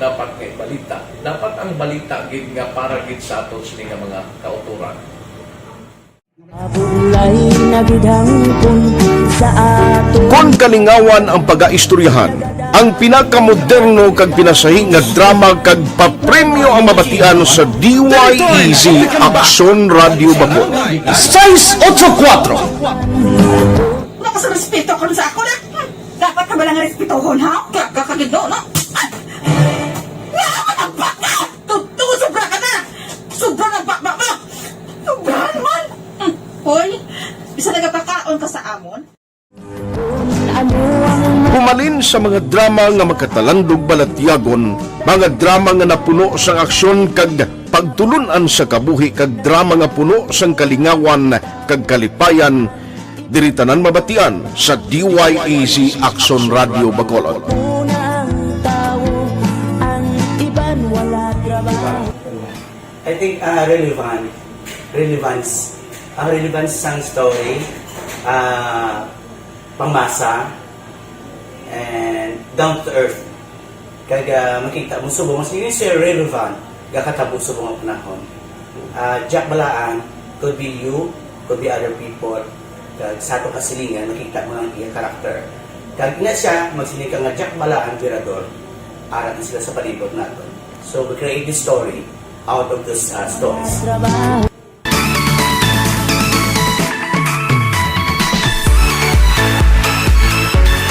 dapat nga balita. Dapat ang balita gid nga para gid sa aton sining mga kauturan. Kon kalingawan ang pag-aistoryahan, ang pinakamoderno kag pinasahi nga drama kag papremyo ang mabatian sa DYEZ Aksyon Radio Bacolod. 684. Wala sa respeto ko sa ako na. Dapat ka ba lang respetohon, ha? Kakagido, no? Nakakatabak na! Tuto, sobra ka na! Sobra na bakbak mo! Sobra naman! Hoy, bisa nagapakaon ka sa amon? Humalin sa mga drama nga magkatalandog balatyagon, mga drama nga napuno sang aksyon kag pagtulunan sa kabuhi kag drama nga puno sang kalingawan kag kalipayan, diri tanan mabatian sa DYEZ Aksyon Radio Bacolod. I think relevance sang story, pangmasa, and down to earth. Kaya makita mo subong, mas yun siya relevant, kakatabo subong ang panahon. Jack Balaan, could be you, could be other people. Kag sa ato kasilingan, makita mo ang iyang karakter. Kag nga siya, magsiling ka nga Jack Balaan, Virador, arat na sila sa palibot natin. So we create this story out of those stories.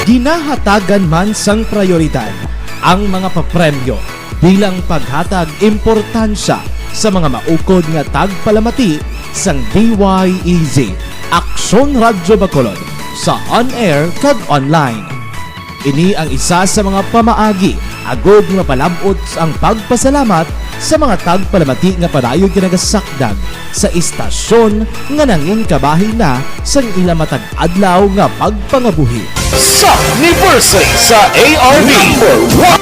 Ginahatagan man sang prioridad ang mga papremyo bilang paghatag importansya sa mga maukod nga tagpalamati sang DYEZ Aksyon Radio Bacolod sa on-air kag online. Ini ang isa sa mga pamaagi agod nga palabot ang pagpasalamat sa mga tagpalamati nga padayon ginagasakdag sa istasyon nga nangin kabahin na sang ila matag adlaw nga pagpangabuhi. sa anniversary sa ARV.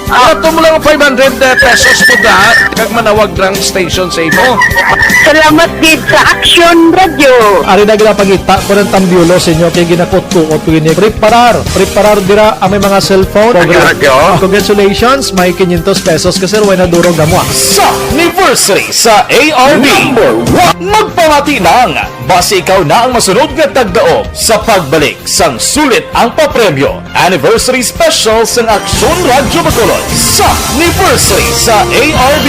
Ato mo lang 500 pesos po da, kag manawag lang station sa imo. Salamat din sa Action Radio. Ari na ginapagita ko ng tambyulo sa inyo kay ginakot ko o pwede preparar dira ang may mga cellphone. Congratulations, may 500 pesos kasi way na durog gamwa. Sa anniversary sa ARV. Magpamati lang, base ikaw na ang masunod nga tagdaog sa pagbalik sang sulit ang papremyo. Anniversary special sang Aksyon Radyo Bacolod sa anniversary sa ARV.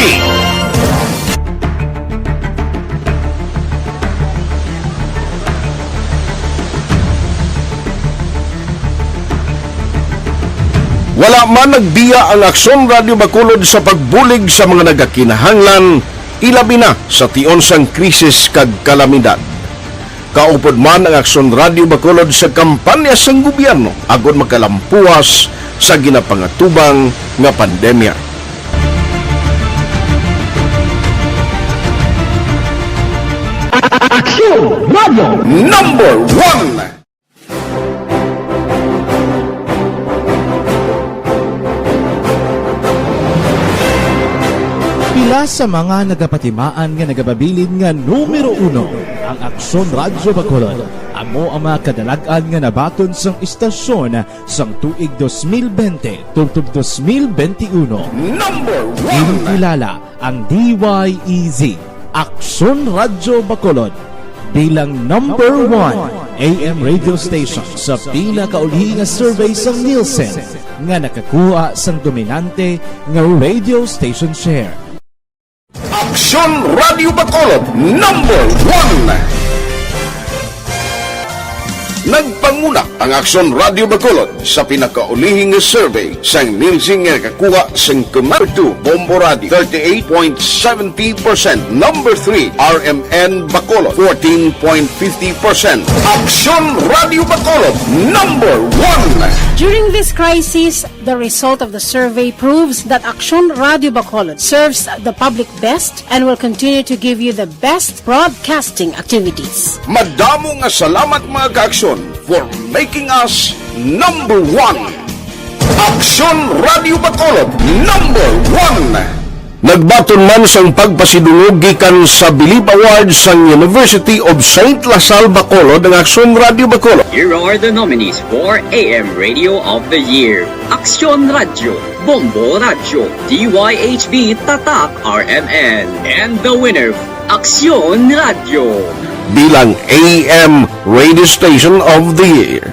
Wala man nagbiya ang Aksyon Radio Bacolod sa pagbulig sa mga nagakinahanglan, ilabi na sa tion sang krisis kag kalamidad. Kaupod man ang Aksyon Radio Bacolod sa kampanya sang gobyerno agod magkalampuas sa ginapangatubang nga pandemya. Aksyon Radio Number 1. Pila sa mga nagapatimaan nga nagababilin nga numero 1 ang Aksyon Radyo Bacolod. Amo ang mga kadalagan nga nabaton sang istasyon sang tuig 2020 tubtob 2021. Number 1. Kilala ang DYEZ Aksyon Radyo Bacolod bilang number 1 AM radio station sa pila kaulhi nga survey sang Nielsen nga nakakuha sang dominante nga radio station share. Aksyon Radio Bacolod Number 1. Nagpanguna ang Aksyon Radio Bacolod sa pinakaulihing survey sa Nielsen nga nakakuha sang number 2 Bombo Radio 38.70%, number 3 RMN Bacolod 14.50%. Aksyon Radio Bacolod Number 1. During this crisis, the result of the survey proves that Aksyon Radio Bacolod serves the public best and will continue to give you the best broadcasting activities. Madamo nga salamat mga kaaksyon for making us number 1. Aksyon Radio Bacolod Number 1. Nagbaton man sang pagpasidungog gikan sa Bilib Awards sang University of St. Lasal Bacolod ang Aksyon Radio Bacolod. Here are the nominees for AM Radio of the Year. Aksyon Radio, Bombo Radio, DYHB Tatak RMN, and the winner, Aksyon Radio. Bilang AM Radio Station of the Year.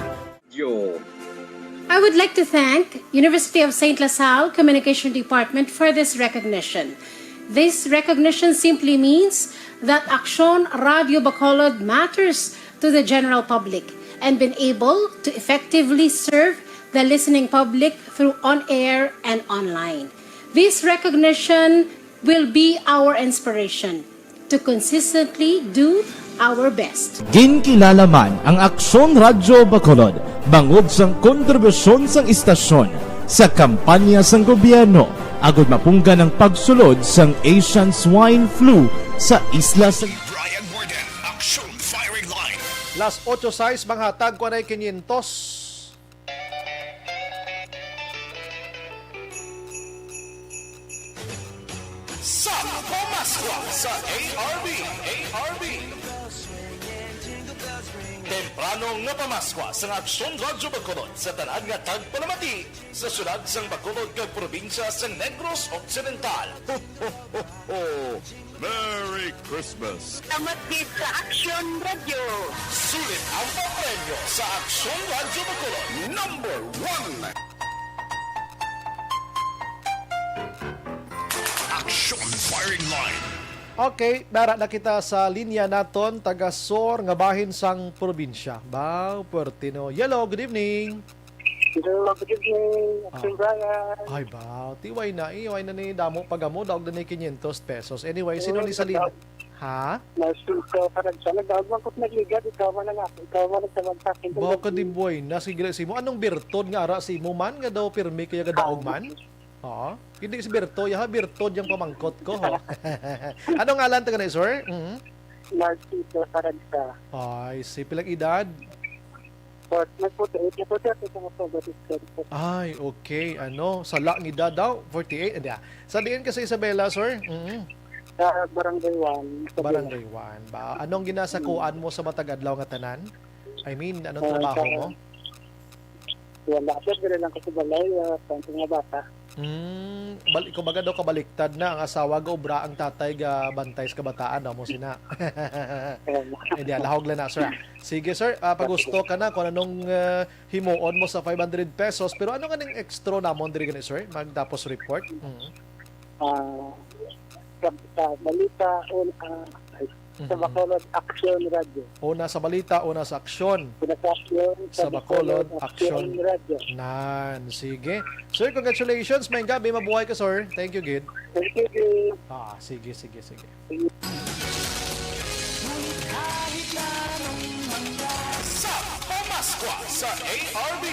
I would like to thank University of St. Lasal Communication Department for this recognition. This recognition simply means that Aksyon Radio Bacolod matters to the general public and been able to effectively serve the listening public through on-air and online. This recognition will be our inspiration to consistently do our best. Ginkilala man ang Aksyon Radyo Bacolod bangod sang kontribusyon sang istasyon sa kampanya sang gobyerno agud mapungga ng pagsulod sang Asian Swine Flu sa isla sa Brian Morgan, Action Firing Line. Las 8:06 manghatag ko na 500. Sa Pamaskwa sa ARV. Temprano nga pamaskwa sa Aksyon Radyo Bacolod sa tanan nga tagpalamati sa syudad sang Bacolod kag probinsya sa Negros Occidental. Ho, ho, ho, ho. Merry Christmas! Salamat din sa Action Radio. Sulit ang papremyo sa Aksyon Radyo Bacolod Number 1. Action Firing Line. Okay, dara na kita sa linya naton taga Sor nga bahin sang probinsya. Bao Puertino. Hello, good evening. Hello, good evening. Action Brian. Ay bao, tiway na ni damo pagamo daog na 500 pesos. Anyway, sino ni sa linya? Ha? Nasuka parang sa nagdawag ko nagligat ikaw man nga. Ikaw man nagtawag sa akin. Baka di boy, nasigla si mo anong birtod nga ara si mo man nga daw pirmi kaya ga daog man? Ha? Hindi si Berto, Bertod yung pamangkot ko, ho. Ano ngalan taga na, sir? Narciso Saranza. Ay, si pilang edad? Nag-48 sa mga Batiscan. Ay, okay. Ano, sala ni daw 48. Hindi. Sa diin ka sa Isabela, sir? Sa Barangay 1. Barangay 1 ba? Anong ginasakuan mo sa matag adlaw nga tanan? I mean, anong trabaho mo? Wala. Pero lang kasi balay. Sa mga bata. Kumbaga daw kabaliktad na ang asawa ga obra ang tatay ga bantay sa kabataan daw mo sina. Hindi lahog lang na sir. Sige sir, pag gusto ka na kung anong himuon mo sa 500 pesos pero ano kaning extra namon diri gani sir? Magtapos report. Sa balita sa Bacolod Action Radio. Una sa balita, una sa aksyon. Una sa aksyon Sa Bacolod Action Radio. Nan, sige. Sir, congratulations. May gabi, mabuhay ka, sir. Thank you, Gid. Thank you. Sige. Sa Pamaskwa sa ARB.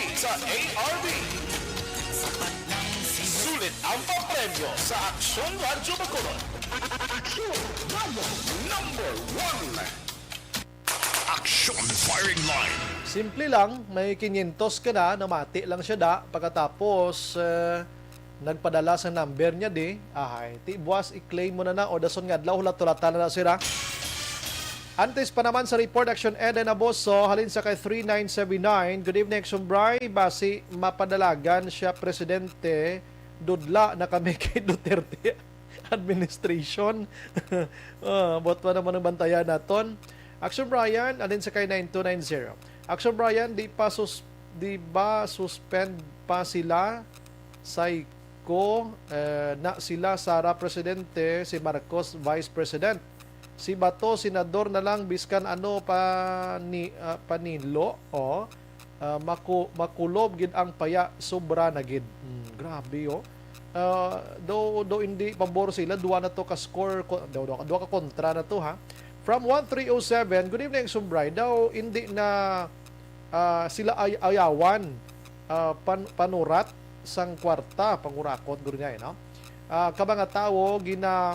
Sulit ang papremyo sa Aksyon Radyo Bacolod. Aksyon Radyo number 1. Aksyon Firing Line. Simple lang, may 500 ka na, namati lang siya da. Pagkatapos, nagpadala sa number niya di. Ti buwas, i-claim mo na o dason nga adlaw hulat-tulatan na sira. Antes pa naman sa report, Action Eden Aboso, halin sa kay 3979. Good evening, Action Bray. Basi mapadalagan siya, Presidente. Dudla na kami kay Duterte administration. Buat pa naman ang bantayan naton. Action Brian, alin sa kay 9290. Action Brian, di ba suspend pa sila na sila Sara Presidente, si Marcos Vice President. Si Bato senador na lang biskan ano panilo makulob gid ang paya sobra na gid. Grabe do hindi pabor sila duwa na to ka score duwa ka kontra na to ha. From 1307, good evening Sumbray. Daw hindi na sila ayawan panurat sang kwarta pangurakot guro niya no. Kabanga tawo gina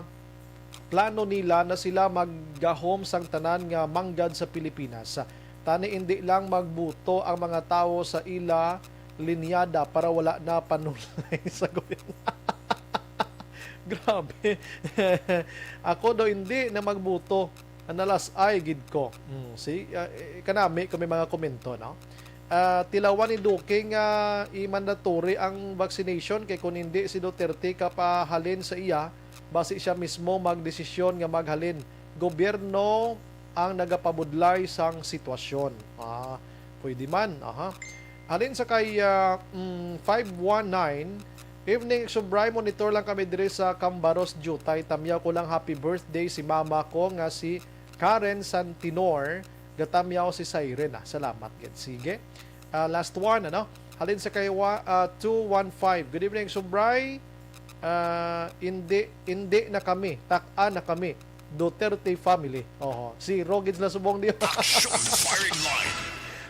plano nila na sila maggahom sang tanan nga manggad sa Pilipinas. Tani hindi lang magbuto ang mga tao sa ila linyada para wala na panulay sa gobyerno. Grabe. Ako daw hindi na magbuto. Analas ay gid ko. Kanami kami mga komento no. Tilawan ni Duque nga i-mandatory ang vaccination kay kung hindi si Duterte kapahalin sa iya base siya mismo magdesisyon nga maghalin. Gobyerno ang nagapabudlay sang sitwasyon. Pwede man. Halin sa kay 519, evening Sumbray, monitor lang kami dire sa Cambaros, Jutay. Tamyaw ko lang happy birthday si mama ko nga si Karen Santinor. Gatamyaw si Siren. Salamat. Sige. Last one, halin sa kay 215. Good evening Sumbray. Hindi na kami. Taka na kami. Duterte family. Si Rogids na subong di.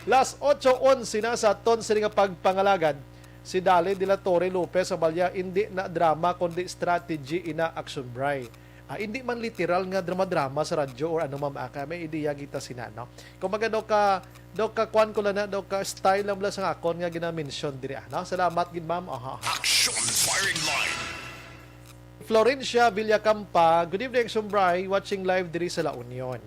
Last 8:11 na sa ton sila nga pagpangalagad. Si Dale de la Torre Lopez sa Balya, hindi na drama kundi strategy ina Action Bray. Hindi man literal nga drama-drama sa radyo or ano mamaka. May ideya kita sinano. Kung maga daw ka kwan ko lang na daw ka style lang lang sa akon nga gina-mention diri. Salamat gid ma'am. Action Firing Line. Florencia Villacampa, good evening Sumbray, watching live diri sa La Union.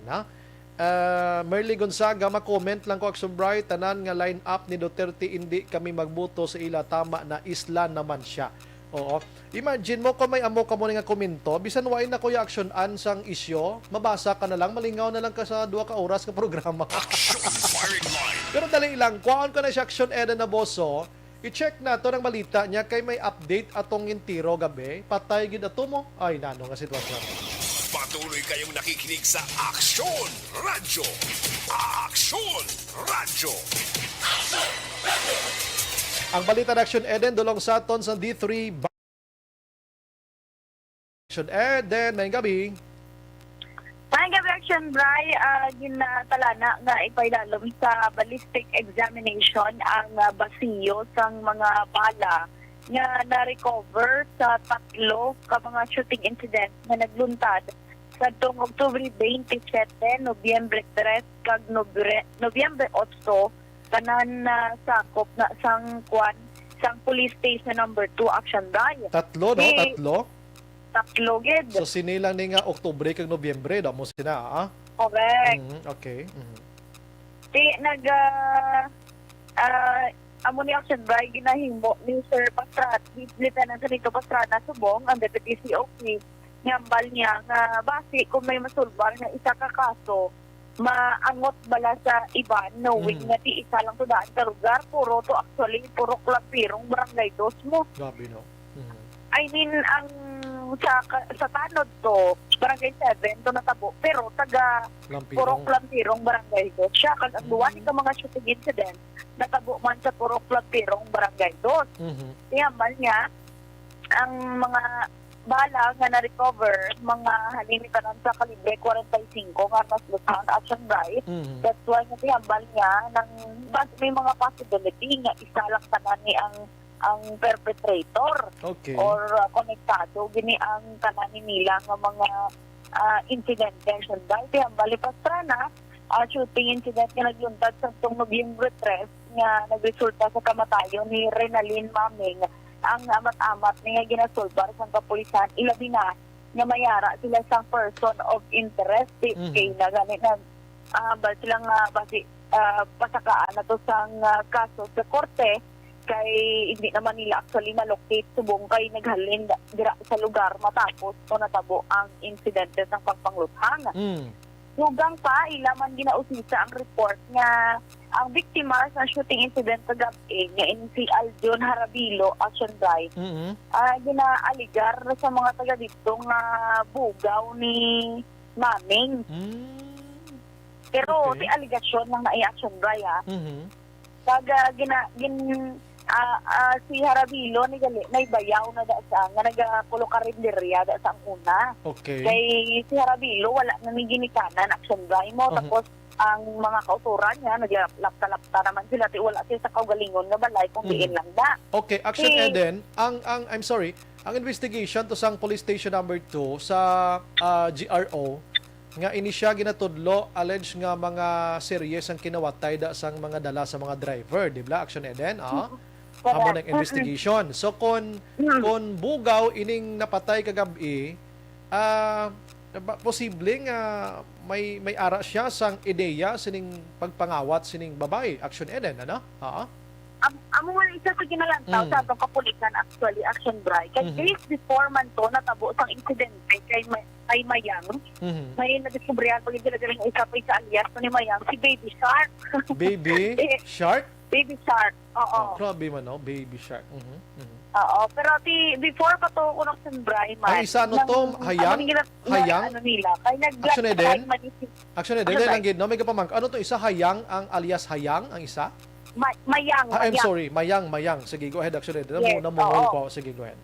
Merly Gonzaga, ma-comment lang ko Sumbray, tanan nga line up ni Duterte hindi kami magbuto sa ila, tama na isla naman siya. Oo. Imagine mo kung may amo ka mo nga komento, bisan wain na kuya action an sang isyo, mabasa ka na lang, malingaw na lang ka sa 2 ka oras ka programa. Pero dali lang, kuhaan ko na siya Action Eden Aboso, i-check na to ng balita niya kay may update atong intiro gabi. Patay gid ato mo. Ay, nano nga sitwasyon. Patuloy kayong nakikinig sa Aksyon Radyo. Aksyon Radyo. Ang balita ng Action Eden dulong sa aton sa D3 Action Eden, may gabi. May gabi Action Bray, ginatalana nga ipailalom sa ballistic examination ang basiyo sang mga bala nga na-recover sa 3 ka mga shooting incident na nagluntad sa October 27, Nobyembre 3, kag Nobyembre 8 tanan na sakop na sang police station number 2 Action Drive. Tatlo, no? Tatlo? Tatlo, gid. So, sinilang ni nga Oktubre kag Nobyembre, daw mo sina, Correct. Okay. Amo ni Action Drive ginahimo ni Sir Pastrat, Lieutenant Rito Pastrana Subong, ang Deputy COP, ngambal niya nga base kung may masulbar nga isa ka kaso, maangot bala sa iban, knowing nga ti isa lang to daan ka lugar, puro klapirong barangay dos mo. Gabi, no? I mean, ang sa tanod to, barangay 7 to natabo, pero taga Purok Lampirong barangay dos. Siya, kag ang duwa ni ka mga shooting incident, natabo man sa Purok Lampirong barangay dos. Tiyaman niya, ang mga bala nga na-recover, mga halimitan sa kalibre 45 nga mas lusang Action Drive. That's why nga tiyambal niya, may mga possibility nga isa lang tanan ni ang perpetrator or konektado gini ang kanani nila nga mga incident tension dahil tiyambali Pastrana shooting incident nga nagyuntad sa Nobyembre 3 nga nagresulta sa kamatayon ni Renalyn Maming. Ang amat-amat niya ginasulbar sa kapulisan, ilabi na nga mayara sila sa person of interest. Kay na ganit na silang pasakaan na to sang kaso sa korte, kay hindi naman nila actually malocate subong kay naghalin dira sa lugar matapos o natabo ang insidente ng pagpangluthang. Dugang pa, ilaman ginausisa ang report nga ang biktima sa shooting incident sa gabi nga si Aljon Harabilo, Action Drive, ginaaligar sa mga taga dito nga bugaw ni Maming. Pero di aligasyon ng na-Action Drive, si Harabilo naibayaw na da sa nga nagapulo karinderya da sa una. Kay si Harabilo wala na ni ginikanan Action Drive mo, tapos ang mga kauturan niya naglapta-lapta naman sila ti wala siya sa kaugalingon nga balay kung diin lang da. Okay, Action Eden, I'm sorry, ang investigation to sang police station number 2 sa GRO nga ini siya ginatudlo alleged nga mga series ang kinawatay da sang mga dala sa mga driver, di ba Action Eden? Amo ng investigation. So kon bugaw ining napatay kagabi, posibleng may ara siya sang ideya sining pagpangawat sining babae. Action Eden, ano? Amo man isa sa ginalantaw sa atong kapulisan actually Action Drive. Kay days before man to natabo sang insidente kay Mayang. May nadiskubrihan pag gilagaling isa pa sa alias ni Mayang, si Baby Shark. Baby Shark? Baby Shark, oo. Grabe man, no? Baby Shark. Oo, pero before pa to kunang Sembray man. Ay, isa no to, hayang? Ano nila, kay Action Eden? Action Eden, lang gid, no? May kapamang. Ano to, isa hayang, ang alias hayang, ang isa? Mayang. I'm sorry, Mayang. Sige, go ahead, Action Eden. Namuhol ko. Sige, go ahead.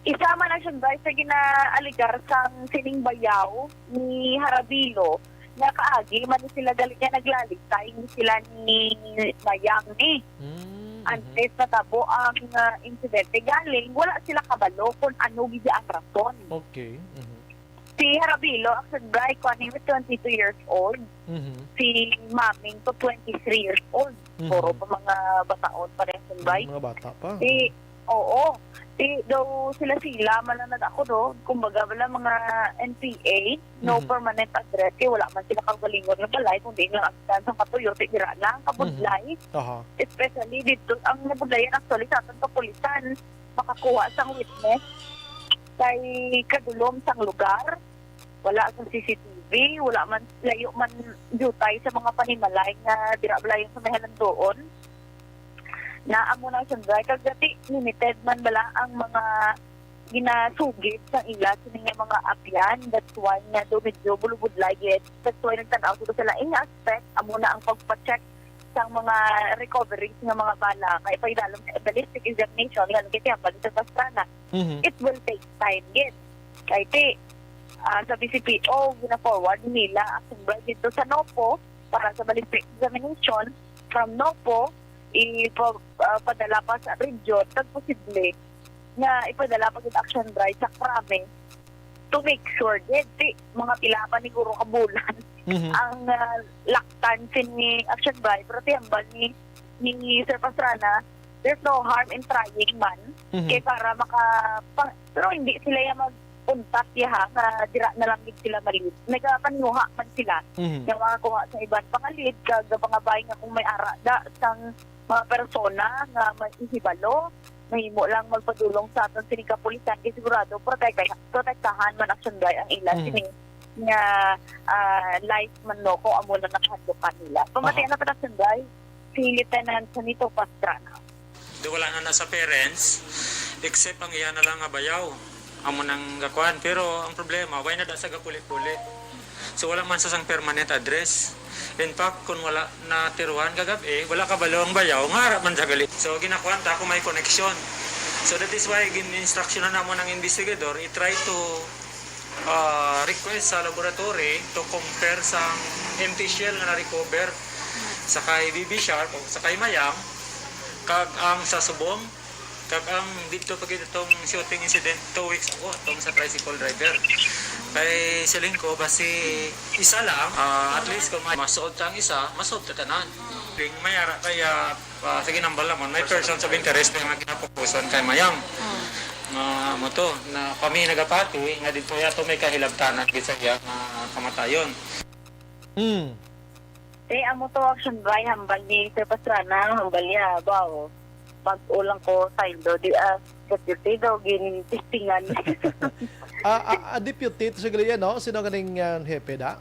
Isa man Action Drive sa ginaaligar sang sining bayaw ni Harabilo, nga kaagi man sila galing nga naglaligtay sila ni Mayang ni antes natabo ang insidente galing wala sila kabalo kung ano gid ang rason. Si Harabilo Action Drive kaning 22 years old, si Maming to 23 years old, puro pa mga bataon pa rin Action Drive, mga bata pa. Daw sila malanad ako do, kumbaga wala mga NPA, no permanent address, wala man sila kagalingon ng balay, kundi nga ang sa katuyo, tigira lang, kabudlay. Especially dito, ang nabudlayan actually sa atong kapulisan, makakuha sang witness, kay kadulom sang lugar, wala sa CCTV, wala man, layo man jutay sa mga panimalay nga dirablayan sa mahalan doon. Naamo na Action Drive, kagati limited man bala ang mga ginasugit sa ila sining mga apyan. That's why nga do medyo bulubudlay yet. That's why nagtanaw sila sa laing aspect, amo na ang pagpa-check sa mga recoveries ng mga bala. Kaya pa ilalong sa ballistic examination, yan kaya balik sa Pastrana. It will take time yet. Kaya sa BCPO, gina-forward nila Action Drive dito sa NOPO para sa ballistic examination. From NOPO, ipadala pa sa region, posible na ipadala pa sa Action Drive sa Krame to make sure that mga pilapan ni Guro Kabulan ang laktan ni Action Drive, pero tiyambal ni ni Sir Pastrana, there's no harm in trying man. Kaya para pero hindi sila yung mag-untat ha, na dira na lang din sila malit. Nagkapanuha man sila. Yung mga kuha sa ibang pangalit, kag mga bahay nga kung may ara da sang mga persona nga may ihibalo, mahimo lang magpadulong sa aton sining kapulisan kay sigurado protektahan man action guy ang ilan sining nga life man no ko amo na nakahandok kanila. Pamatayan na pa action guy si Lieutenant Sanito Pastrana. Di wala na sa parents, except ang iya na lang nga bayaw. Amo nang gakuan. Pero ang problema, why na da sa gapulit-pulit. So wala man sa sang permanent address. In fact, kung wala na tiruan kagabi, wala ka balo ang bayaw, nga harap man sa galit. So ginakuan ta kung may connection. So that is why gin-instructionan na mo ng investigador, i-try to request sa laboratory to compare sa empty shell nga na-recover sa kay BB Sharp o sa kay Mayang, kag ang sa subong, kag ang dito pag itong shooting incident 2 weeks ago itong sa tricycle driver. Kay siling ko basi isa lang, at least kung masuot ang isa, masuot tatanan. Mayara kaya sa ginambal naman, may person of interest na ginapokusan kay Mayang. Mo to, na kami nagapati, nga dito yato may kahilabtanan gisa iya kamatayon. Amo to action by hambal ni Sir Pastrana, hambal niya, bawo. Pag-ulang ko sa indo, deputy daw, gin-tistingan. Deputy, ito siguro yan, no? Sino ganing hepe da?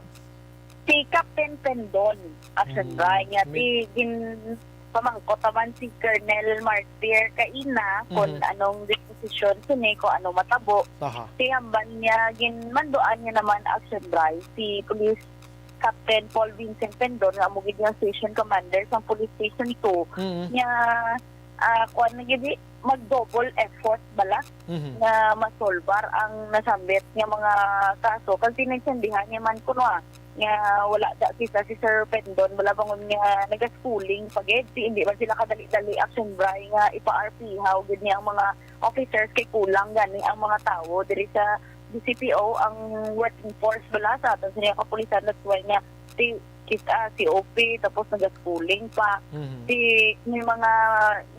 Si Captain Pendon, action by niya. Pamangkot naman si Colonel Martir Kaina, kung anong disposition sini, kung anong matabo. Si hambal niya, ginmandoan niya naman action by si Police Captain Paul Vincent Pendon, nga mugid niya station commander sa Police Station 2, niya kuan nagidi mag-double effort bala na masolbar ang nasambit nga mga kaso kasi nagsindihan niya man kuno nga wala da kita si Sir Pendon wala bangon nga naga-schooling pagid hindi man sila kadali-dali action bray nga ipa-RP how gid niya ang mga officers kay kulang gani ang mga tawo diri sa DCPO ang working force bala sa aton sa kapulisan that's why nga si OP tapos nag-schooling pa may mga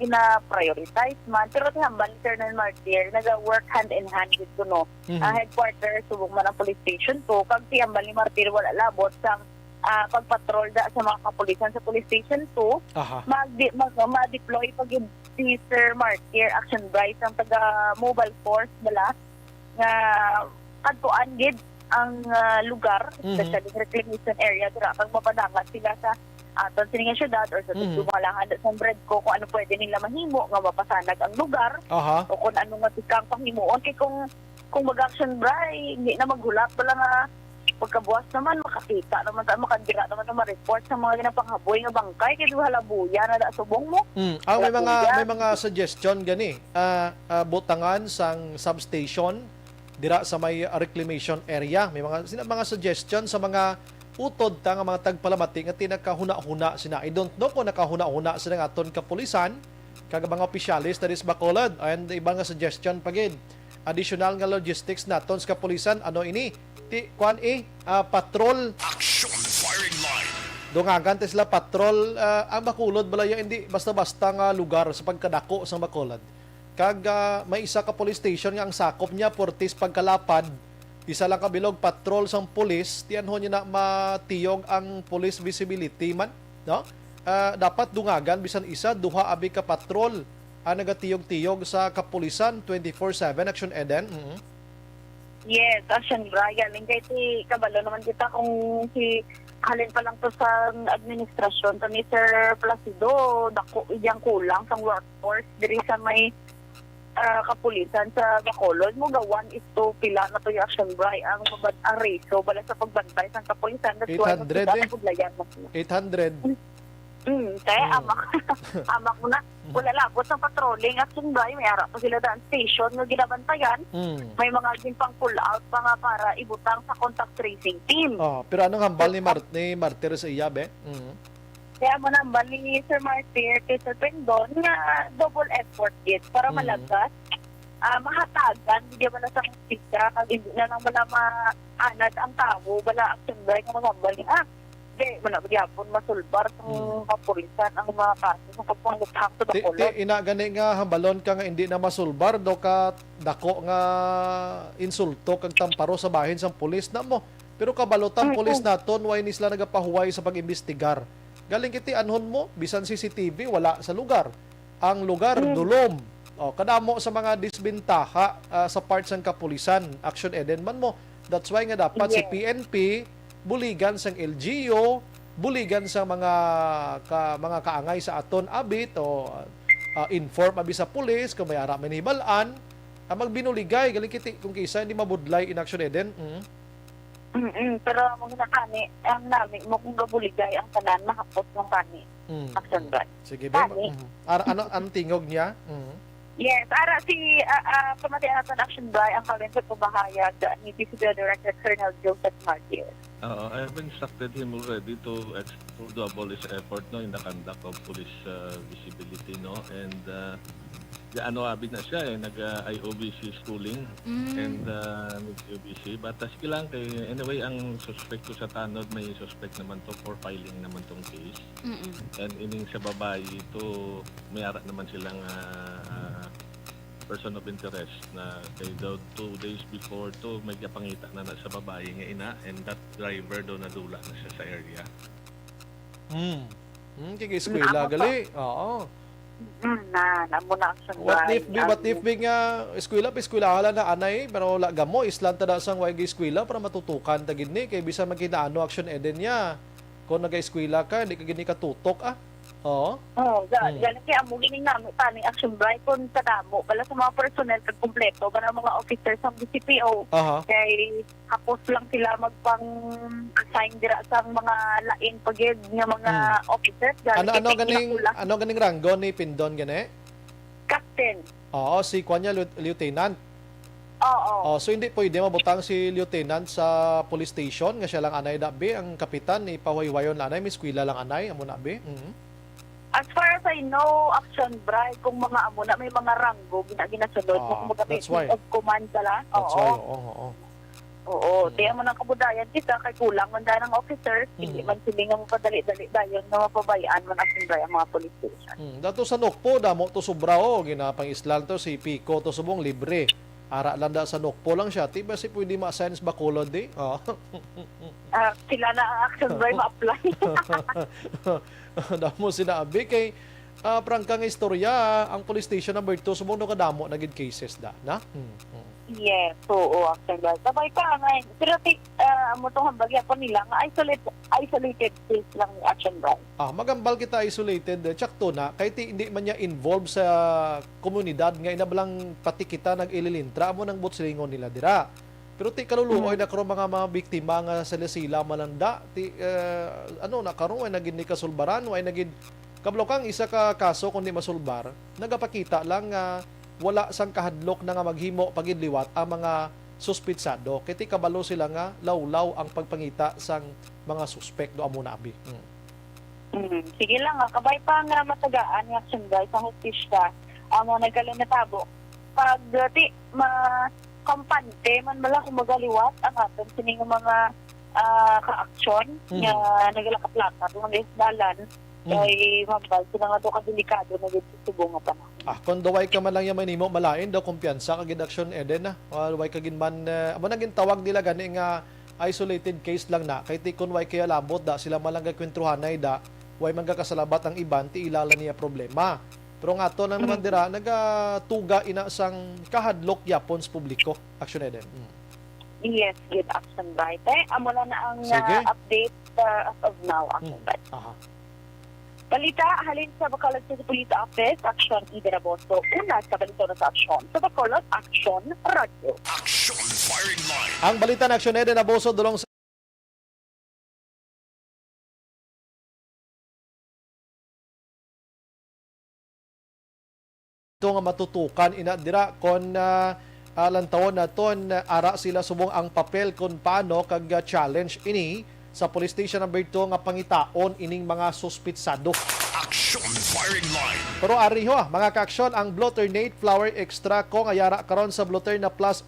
ina-prioritize man pero si hambal ni Colonel Martir nag-work hand in hand with kuno headquarters subong man ang police station to kag si hambal ni Martir wala labot sa pagpatrol da sa mga kapulisan sa police station 2 ma-deploy pag si Sir Martir action bright ang taga mobile force bala nga kadtuan gid ang lugar, especially sa reclamation area, dira kang mapadangat sila sa aton sininga syudad or sa mga langan sa Bredco kung ano pwede nila mahimo nga mapasanag ang lugar o kung ano nga tikang panghimuon kay kung mag-action bray hindi na maghulap wala nga pagkabuwas naman makakita naman makadira naman na ma-report sa mga ginapanghaboy nga bangkay kay halabuya na da subong mo. May mga suggestion gani butangan sang substation dira sa may reclamation area. May mga suggestion sa mga utod ta nga mga tagpalamati nga tinakahuna-huna sina. I don't know kung nakahuna-huna sila nga aton kapulisan kag mga opisyalis that is Bacolod and iba nga suggestion pagid. Additional nga logistics naton sa kapulisan ano ini? Patrol Action Firing Line. Dungagan sila patrol ang Bacolod balaya hindi basta-basta nga lugar sa pagkadako sa Bacolod. Kag may isa ka police station nga ang sakop niya Portis pagkalapad isa lang kabilog patrol sang pulis tiyanhon niya na matiyog ang police visibility man no dapat dungagan bisan isa duha abi ka patrol ang nagatiyog-tiyog sa kapulisan 24/7 action Eden. Yes, action Brian kay ti kabalo naman kita kung si halin pa lang to sa administrasyon to ni Sir Placido dako iyang kulang sang workforce diri sa may kapulisan sa Bacolod mo ga 1:2 pila na to yung action bray ang reso bala sa pagbantay sa kapulisan 800 kaya amak mo na wala labot sa patrolling action bray may ara pa sila daan station nga ginabantayan may mga ginpang pull out pa nga para ibutang sa contact tracing team pero anong hambal ni Martir sa iyabe? Kaya mo nambal ni Sir Martir kay Sir Pendon nga double effort yun para malagas, mahatagan, hindi ba na sa kustika, kag hindi na lang wala maanad ang tao, wala action bray nga magambal ni di man na gyapon masulbar kung kapulisan ang mga kaso sa pagpanguthang sa Ti Bacolod. ina gani nga hambalon ka nga hindi na masulbar do ka dako nga insulto kag tamparo sa bahin sang pulis na mo. Pero kabalotang pulis naton way ni sila nagapahuway sa pag-imbestigar. Galing kiti anhon mo bisan CCTV wala sa lugar. Ang lugar dulom. O kadamo sa mga disbentaha sa parts ng kapulisan. Action Eden man mo. That's why nga dapat si PNP buligan sang LGU, buligan sa mga kaangay sa aton abit o inform abi sa pulis kung may ara man hibalaan, magbinuligay galing kiti kung kisa hindi mabudlay in Action Eden. Pero mo kani ang nami mo kung gabuligay ang tanan mahapos ng kani. Action Brad. Sige ba? Ano ang tingog niya? Yes, ara si pamatian natin Action Brad ang kalensya pabahayag ni PCPO Director Colonel Joseph Martir. I've instructed him already to double his effort in the conduct of police visibility, and abid na siya nag-IOBC schooling and nag-IOBC, but sige lang anyway ang suspect ko sa tanod may suspect naman to for filing naman tong case, and ining sa babae ito may ara naman silang person of interest na kay daw 2 days before to may kapangita na sa babae nga ina, and that driver daw nadula na siya sa area. Kaya eskwela gali. Oo. Muna Action What Brad. if nga eskwela hala na anay pero wala gamo islan tada sang way eskwela para matutukan ta gid ni kay bisan magkinaano Action Eden niya. Kung naga-eskwela ka, hindi ka gini katutok Oo. Galing kaya amo gining namin paning Action Brad kung sa damo pala sa mga personnel kag kumpleto para mga officers sa BCPO. Kay hapos lang sila magpang-assign dira sa mga lain pagid nga mga officers. Ano ganing ranggo ni Pindon gani? Captain. Oo, si Kwanya Lieutenant. Oo. So hindi pwede mabutang si Lieutenant sa police station nga siya lang anay dabi ang kapitan ni pahuaywayon anay may eskwela lang anay amo na be. As far as I know, Action Brad, kung mga amo na may mga ranggo ginasunod mo that's why. Of command sala. That's why. Oo. Tiyan mo ng kabudayan kita kay kulang man dahil ng officers, hindi man sila nga mapadali-dali dayon na mapabayaan man Action Brad ang mga police station. Dato sa Nokpo damo to sobra ginapang islan to si Pico to subong libre. Ara lang da sa Nokpo lang siya. Tiba si pwede ma-assign sa Bacolod Sila na ang Action Brad ma-apply. Damo sinabi kay prangkang istorya ang police station number 2 sumundo kadamo nagid cases da na. Yes, oo, Action Brad. Sabay pa nga, pero mo tong hambagya po nila nga isolated case lang ni Action Brad. Magambal kita isolated tsakto na kay hindi man niya involved sa komunidad nga inabalang pati kita nag-ililintra mo ng butsingon nila dira. Pero ti kaluluoy na karon mga biktima nga sila malanda na karon ay naging ni kasulbaran ay naging kablokang isa ka kaso kundi masulbar nagapakita lang nga wala sang kahadlok na nga maghimo pagidliwat ang mga suspitsado kiti kabalo sila nga lawlaw ang pagpangita sang mga suspek do amo na abi. Sige lang kabay pa nga matagaan nga Action Brad sa hustisya amo nagkalunatabo pag kampante man mala kung magaliwat ang aton sining mga ka-aksyon nga nagalakaplaka ng isdalan kay mambal sila nga to kadelikado na gid subong nga panahon. Kung duway ka man lang yung manimo malain daw kumpiyansa kagid Action Eden duway kagin man amo naging tawag nila gani nga isolated case lang na kay ti kun way kaya labot da sila malangga kwentruhanay da way magkakasalabat ang iban ti ilala niya problema. Pero nga to lang naman dira nagatuga ina sang kahadlok yapon sa publiko Action Eden. Yes, good Action Brad. Amo na ang update as of now Action Brad. Balita halin sa Bacolod City Police Office, Action Ida Raboso. Una sa balita sa Action sa Bacolod Action Radio. Action Firing Line. Ang balita ng Action Eden Raboso dulong sa ito nga matutukan ina dira kon lantawon naton ara sila subong ang papel kon paano kag challenge ini sa police station number 2 nga pangitaon ining mga suspitsado. Action Firing Line. Pero ari mga ka-aksyon ang Bloternate Flower Extra ko nga yara karon sa Bloterna Plus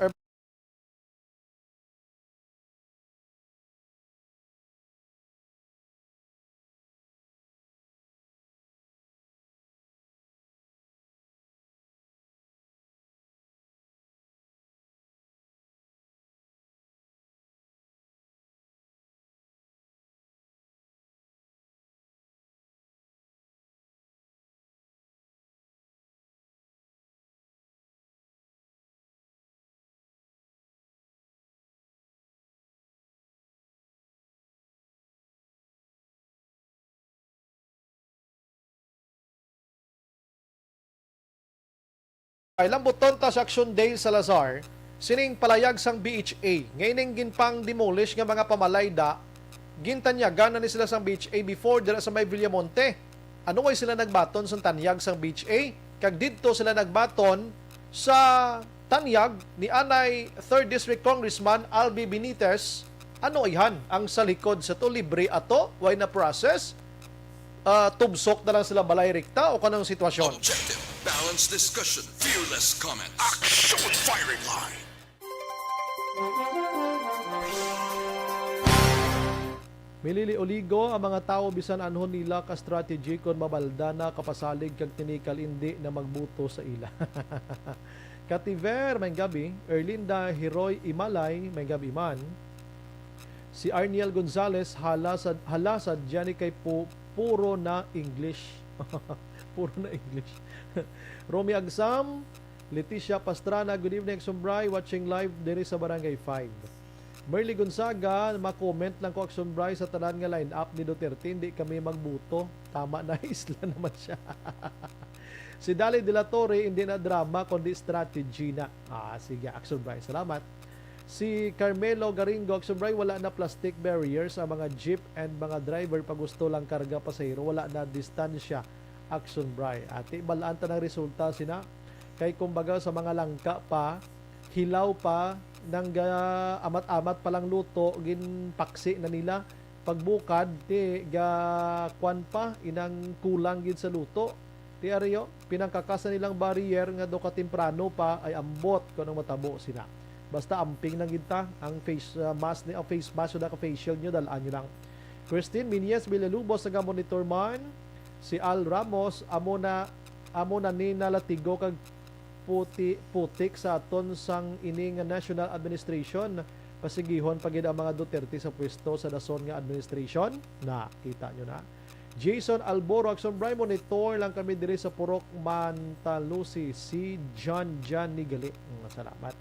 Ay lambuton ta sa Action Day Salazar, sining palayag sang BHA. Ngayon ginpang demolish nga mga pamalayda, gintanyagan na ni sila sang BHA before dira sa may Villamonte. Ano ay sila nagbaton sa tanyag sang BHA? Kag didto sila nagbaton sa tanyag ni anay 3rd District Congressman Albi Benitez. Ano ihan ang sa likod sa to? Libre ato? Why na process? Tubsok na lang sila balay rikta o kanang sitwasyon? Objective, balanced discussion, fearless comment. Action firing line. Milili oligo ang mga tao bisan anhon nila ka strategy kon mabalda na kapasalig kag tinikal indi na magbuto sa ila. Kativer may gabi, Erlinda Heroy Imalay may gabi man. Si Arniel Gonzalez hala sa Gianni kay puro na English. Puro na English. Romy Agsam, Leticia Pastrana, good evening Sumbray, watching live diri sa Barangay 5. Merly Gonzaga, ma-comment lang ko Action Bry sa tanan nga line-up ni Duterte, hindi kami magbuto. Tama na, isla naman siya. Si Dali De La Torre, hindi na drama, kundi strategy na. Sige, Action Bry, salamat. Si Carmelo Garingo, Action Bry, wala na plastic barriers sa mga jeep and mga driver pag gusto lang karga pasahero. Wala na distansya, Action Bry. Ati, balaan ta ng resulta sina. Kay kumbaga sa mga langka pa, hilaw pa, nang amat-amat palang luto ginpaksi na nila pagbukad ti kwan pa inang kulang gid sa luto ti ariyo pinangkakas na nilang barrier nga do ka temprano pa ay ambot kuno matabo sina basta amping nang ginta ang face mask ni face mask da ka facial nyo dalaan nyo lang. Christine Minies Villalubos nga monitor man. Si Al Ramos amo na ni nalatigo kag putik sa aton sang ining National Administration pasigihon pagid ang mga Duterte sa pwesto sa dason nga administration na kita nyo na. Jason Alboro Action Bry monitor lang kami diri sa Purok Mantalusi si John Nigali. Salamat.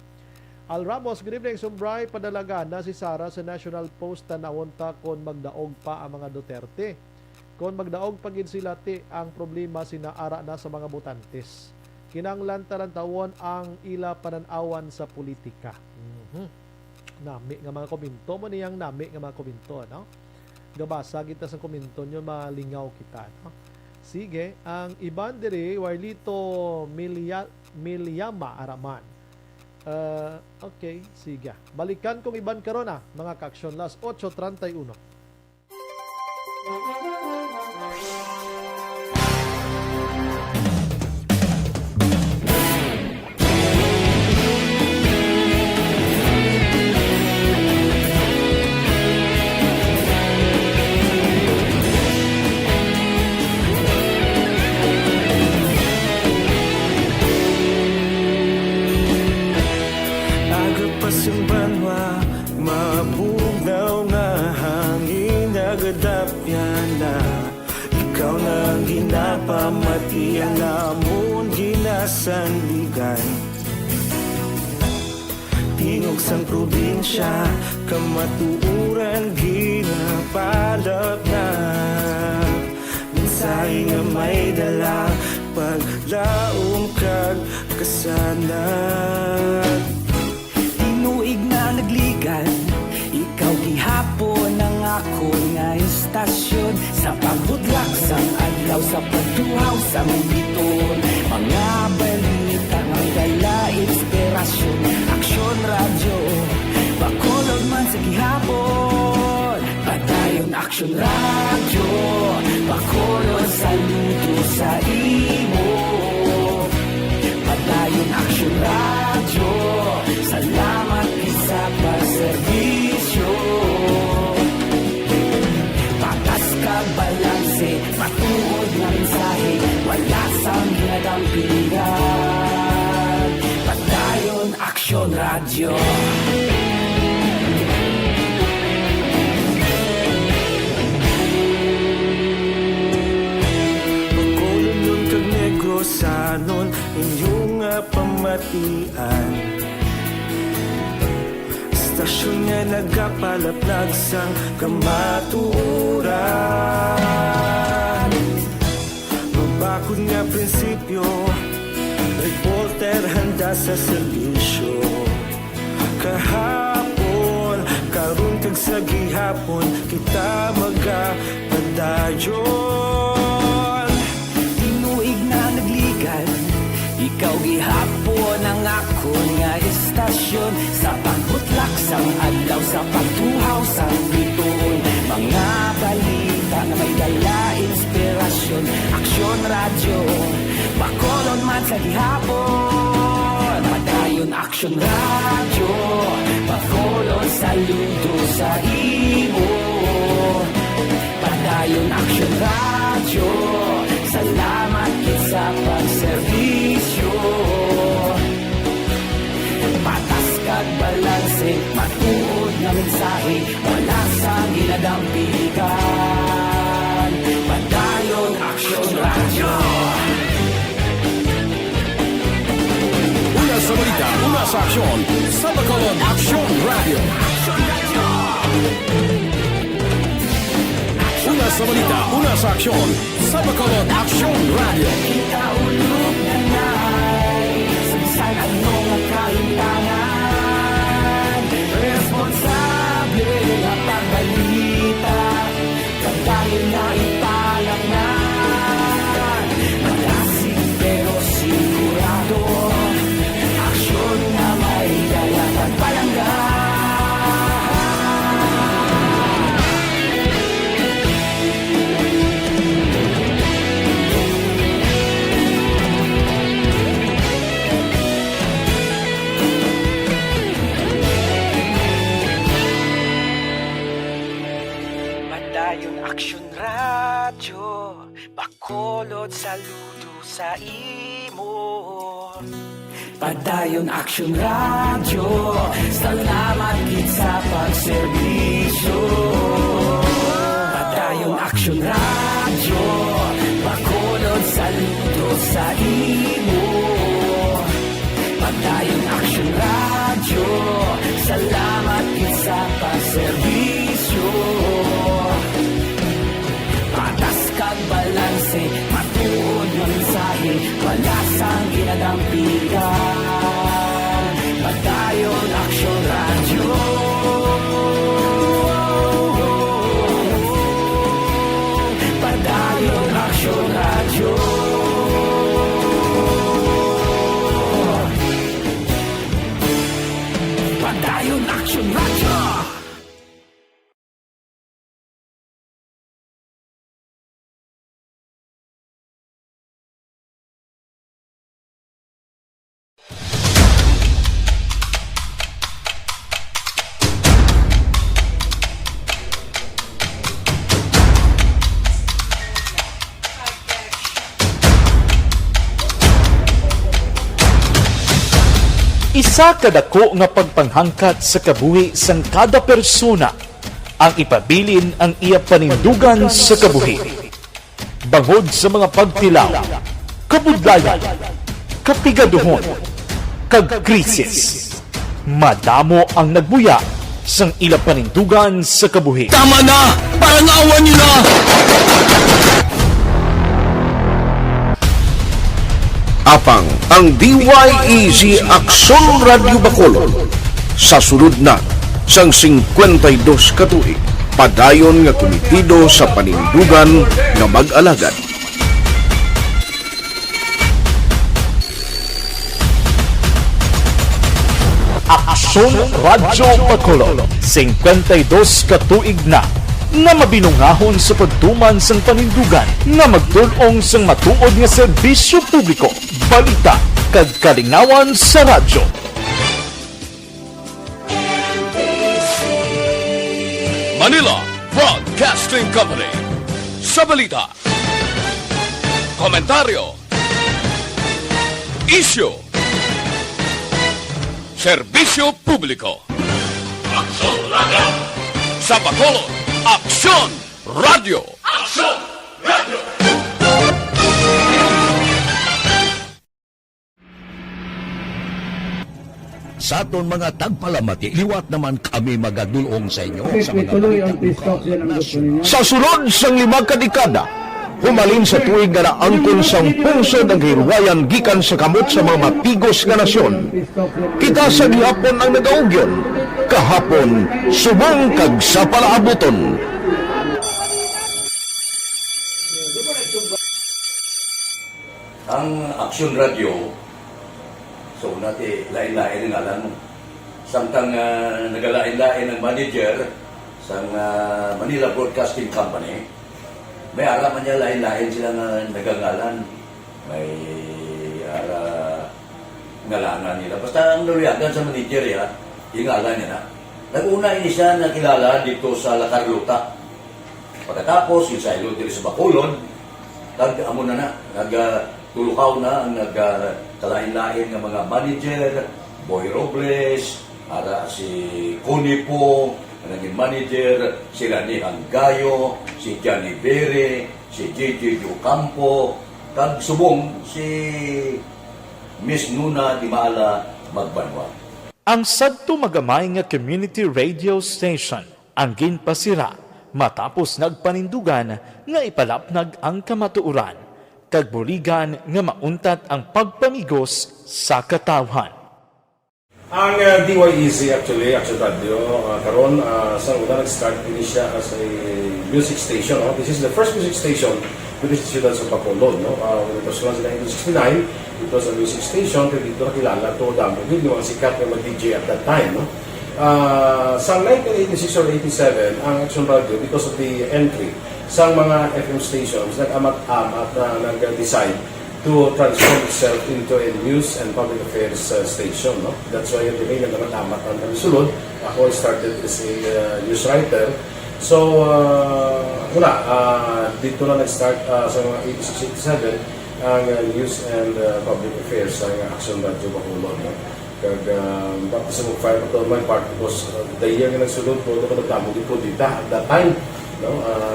Al Ramos, good evening Sumbray, padalaga na si Sara sa National Post tanawon ta kon magdaog pa ang mga Duterte. Kon magdaog pagid sila ti ang problema sinaara na sa mga botantes. Kinanglan tarantawon ang ila pananawan sa politika. Nami nga mga komento mo niyang nami nga mga komento, no? Gabasa kita sa komento nyo, malingaw kita, no? Sige, ang iban diri Warlito Milyama Araman. Okay, sige. Balikan kong iban karon mga ka-action last 8:31. Banwa, mapugnaw na hangin nagadapyan na ikaw na ginapamati ang namon ginasanligan tingog sang probinsya kamatuuran ginapalap na mensahe nga may dala paglaom kag kasanag Inuig na nagligan, ikaw gihapon ang ako nga istasyon sa pagbudlak sang adlaw sa pagtuhaw sa biton mga balita nga dala inspirasyon Action Radio Bacolod man sa gihapon padayon Action Radio Bacolod saludo sa imo padayon Action Radio salamat isa pagserbisyo patas kag balanse matuod na mensahe wala sang ginadampingan padayon Action Radio Bacolod kag Negrosanon inyong pamatian Stasyon nga nagapalaplag sang kamaturan Mabakod nga prinsipyo Reporter sa serbisyo. Kahapon, karon kag sa gihapon, kita magapadayon. Tinuig na nagligal, ikaw gihapon ang akon nga istasyon. Sa pagbutlak sang adlaw, sa pagtuhaw sang bituon, mga balita na may dala inspirasyon. Aksyon radyo, Bacolod man sa gihapon. Padayon Aksyon radyo, Bacolod saludo sa imo. Padayon Aksyon radyo, salamat kit sa pagserbisyo. Patas kag balanse, matuod na mensahe, wala sa ginadampikan. Padayon Aksyon radyo. Una sa balita, una sa aksyon, sa Bacolod Aksyon Radio. Una sa balita, una sa aksyon, sa Bacolod Aksyon Radio. Kita ulog na na'y sabisan anong nakahintangan. Responsable na pagbalita, pagdahil na ipalang na. Malasig pero sigurado, aksyon na may dala pagpalangga. Padayon Aksyon radyo, Bacolod saludo sa imo. Padayon Aksyon radyo, salamat kit sa pagserbisyo. Padayon Aksyon radyo, Bacolod saludo sa imo. Padayon Aksyon radyo, salamat kit sa pagserbisyo. Patas kag balanse, matuod na mensahe, wala sang ginadampigan. Padayon Aksyon radyo. Padayon Aksyon radyo. Padayon Aksyon radyo. Isa kadako nga pagpanghangkat sa kabuhi sang kada persona ang ipabilin ang iya panindugan sa kabuhi. Bangod sa mga pagtilaw, kabudlayan, kapigaduhon, kag krisis, madamo ang nagbuya sang ila panindugan sa kabuhi. Tama na! Parang awan nyo na! Apang ang DYEZ Aksyon Radio Bacolod sa sulod na sang 52 katuig, padayon nga komitido sa panindugan nga mag-alagad. Aksyon Radio Bacolod, 52 katuig na nga mabinungahon sa pagtuman sang panindugan nga magtulong sang matuod nga serbisyo publiko, balita kag kalingawan sa radyo. Manila Broadcasting Company. Sa balita, komentaryo, issue, serbisyo publiko. Aksyon Radio! Sa Bacolod, Aksyon Radio! Aksyon Radio! Sa aton mga tagpalamati, liwat naman kami magadulong sa inyo. Sa mga Sa sulod sang 5 kadekada, Humalin sa tuig nga naangkon sang pungsod ang hirwayan gikan sa kamot sa mga mapigos nga nasyon. Kita sa gihapon ang nagaugyon, kahapon subong kag sa palaabuton. Ang Aksyon Radio, so natin lain-lain ang alam mo. Samtang nagalain-lain ang manager sa Manila Broadcasting Company, may araman niya lain-lain sila na nagangalan. May ngalanan nila. Basta ang naluyagan sa manager ya, yung ngalan niya na. Nag-una ini siya nakilala dito sa La Carlota. Pagkatapos, yung sa dito sa Bacolod, amo na nagtulukaw na ang nagkalain-lain ng mga manager, Boy Robles, si Connie po, naging manager, si Rani Hangayo, si Johnny Bere, si JJ Ocampo, kag subong si Miss Nuna Dimala Magbanwa. Ang sadto magamay nga community radio station ang ginpasira matapos nagpanindugan nga ipalapnag ang kamatuuran kag buligan nga mauntat ang pagpamigos sa katawhan. Ang DYEZ actually, Action Radio, karon sa una nag-start din siya as a music station. This is the first music station with the students of Bacolod. When it was launched in 1969, it was a music station. Kaya dito nakilala to damo din yung sikat na mag-DJ at that time. Sa 1986 or 87, ang Action Radio, because of the entry sa mga FM stations, nag-amat-amat na nag-decide to transform itself into a news and public affairs station. That's why yung name ng amat-amat ang sulod. Ako started as a news writer. So, dito na nag-start sa mga 86-87 ang news and public affairs ng Action Radio Bacolod. Kag tapos sa mag-fire ito, my part was the year na nagsulod ko, ito nagdamo din po dito at that time.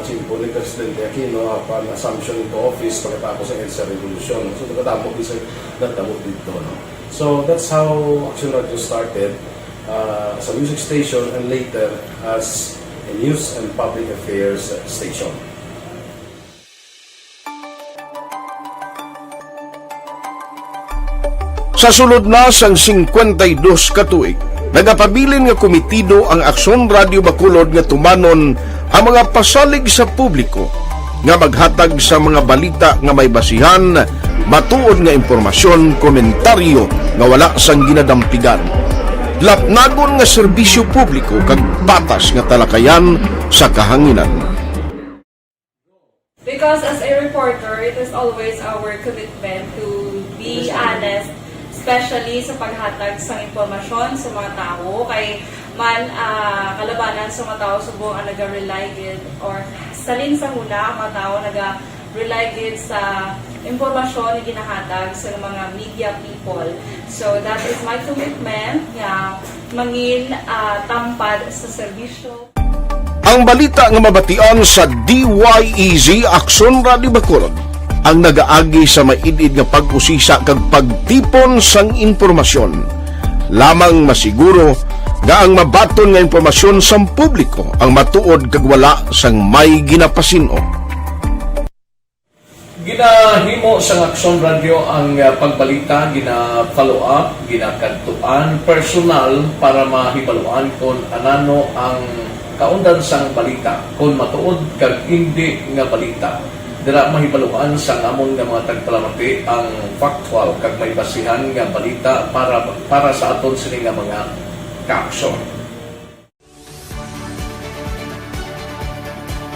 Simple ni Presidente Aquino upon assumption into office pagkatapos ng EDSA Revolution. So, nagdamo dito. So, that's how Action Radio started as a music station and later as a news and public affairs station. Sa sulod na sang 52 katuig, nagapabilin nga komitido ang Aksyon Radio Bacolod nga tumanon ang mga pasalig sa publiko nga maghatag sa mga balita nga may basihan, matuod nga impormasyon, komentaryo nga wala sang ginadampigan. Lapnagon nga serbisyo publiko kag batas nga talakayan sa kahanginan. Because as a reporter, it is always our commitment to be honest, especially sa paghatag sa impormasyon sa mga tao, kay man kalabanan sa mga tao subong ang naga-rely gid or salin sa huna ang mga tao naga-rely gid sa impormasyon na ginahatag sa mga media people. So that is my commitment nga mangin tampad sa serbisyo. Ang balita nga mabatian sa DYEZ Aksyon Radio Bacolod ang nagaagi sa maidid nga pag-usisa kag pagtipon sang impormasyon. Lamang masiguro nga ang mabaton nga impormasyon sang publiko ang matuod kag wala sang may ginapasino. Ginahimo sa Aksyon Radio ang pagbalita, gina-follow up, ginakantuan personal para mahibaluan kung anano ang kaundan sang balita, kung matuod kag hindi nga balita. Dira mahibaluan sang amon nga mga tagpalamati ang factual kag may basihan nga balita para sa aton sini nga mga kaaksyon.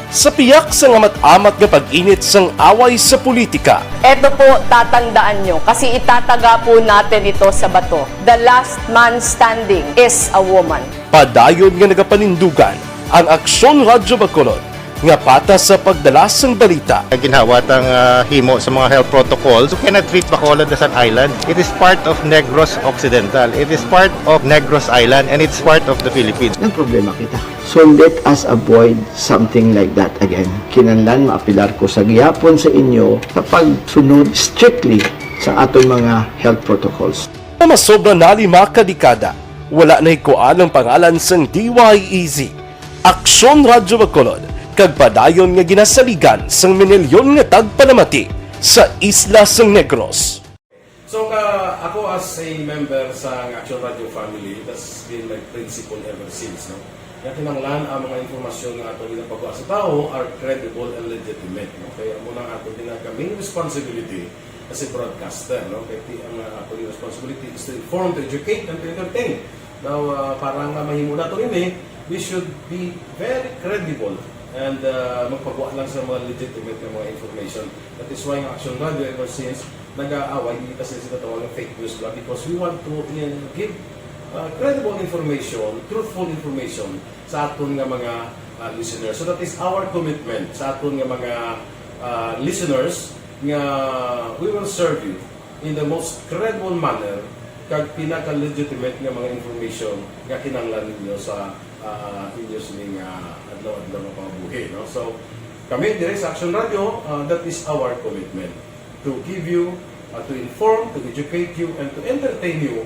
Sa piyak sa amat-amat nga pag-init sang away sa politika. Ito po, tatandaan nyo, kasi itataga po natin ito sa bato. The last man standing is a woman. Padayon nga nagapanindugan ang Aksyon Radio Bacolod nga patas sa pagdalas ng balita. Ginhawat ang himo sa mga health protocols. You cannot treat Bacolod as an island. It is part of Negros Occidental. It is part of Negros Island and it's part of the Philippines. Ang problema kita. So let us avoid something like that again. Kinahanglan maapilar ko sa gihapon sa inyo sa pagsunod strictly sa atong mga health protocols. Masobra na 5 kadekada, wala na ikuan ang pangalan sang DYEZ. Aksyon Radio Bacolod kag padayon nga ginasaligan sang minilyon nga tagpalamati sa isla sang Negros. So ako as a member sa Action Radio family, that's been my principle ever since. No? Kaya kinanglan ang mga informasyon nga ato ginapagawa sa tao are credible and legitimate. No? Kaya muna ato kaming responsibility as a broadcaster. No? Kaya ang ato responsibility is to inform, to educate, and to entertain. Now, parang mahimo na ito rin we should be very credible and magpagawa lang sa mga legitimate na mga information. That is why ang Action Radio ever since nag-aaway kasi sila tawag ng fake news blog because we want to give credible information, truthful information sa aton nga mga listeners. So that is our commitment sa aton nga mga listeners nga we will serve you in the most credible manner kag pinaka-legitimate nga mga information nga kinahanglan ninyo sa inyo sining adlaw-adlaw nga pamumuhay. No? So kami dire sa Action Radio, that is our commitment to give you, to inform, to educate you, and to entertain you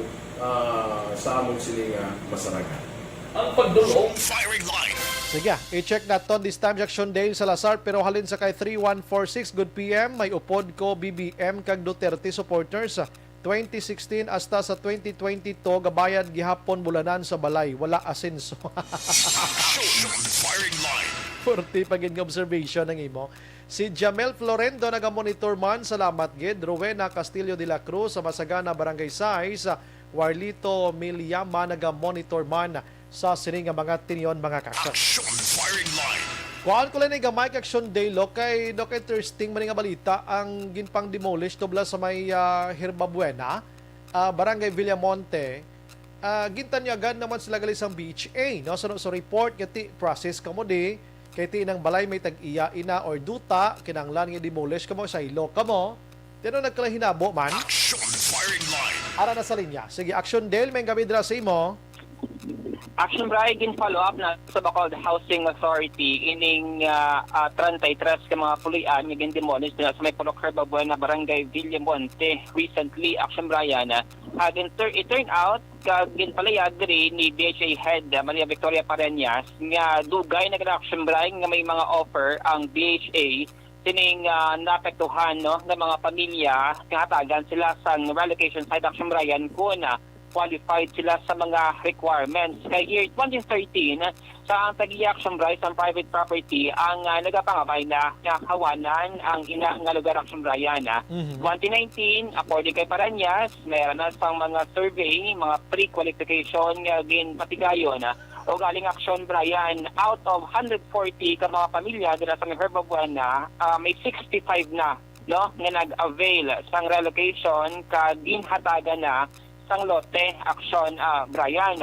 sa among sining masaragan. Ang pagdulong firing line. Sige, i-check na to this time Action Dale Salazar pero halin sa kay 3146 good PM may upod ko BBM kag Duterte supporters 2016 hasta sa 2022 gabayad gihapon bulanan sa balay wala asenso. Firing line. 40 pagin nga observation ng imo. Si Jamel Florendo naga-monitor man, salamat gid. Rowena Castillo de la Cruz sa Masagana Barangay 6, Warlito Miliama naga-monitor man sa sining nga mga tinion mga kaksyon. Firing line. Kuhaan ko lang nga Mike Action Day lo kay interesting man nga balita ang ginpang demolish tubla sa may Herbabuena, Barangay Villamonte. Gintanyagan naman sila gali sang BHA no so report kati process kamo di kay ti nang balay may tag-iya ina or duta kinanglan nga demolish kamo sa ilo kamo tino nagkalahinabo man firing line. ara na sa linya sige Action Del may gamit dira sa imo. Action Brian, follow up na sa Bacolod Housing Authority ining 33 ka mga pulian nga gindemolish na sa may Pulok Herbabuena Barangay Villamonte recently. Action Brian, it turned out ginpalayag diri ni DHA Head Maria Victoria Pareñas nga dugay na Action Brian nga may mga offer ang DHA sining naapektuhan no ng mga pamilya kahatagan sila sa relocation site. Action Brian kung qualified sila sa mga requirements. Kay year 2013, sa ang tag-i-action rights ang private property, ang nagapangabay na nakawanan ang ina nga lugar Action Brian. 2019, according kay Pareñas, mayroon na sang mga survey, mga pre-qualification nga ginpatigayon o galing Action Brian, out of 140 ka mga pamilya dila sa Herbabuena, may 65 na no nga nag-avail sang relocation kag ginhatagan na sang lote Action Brian.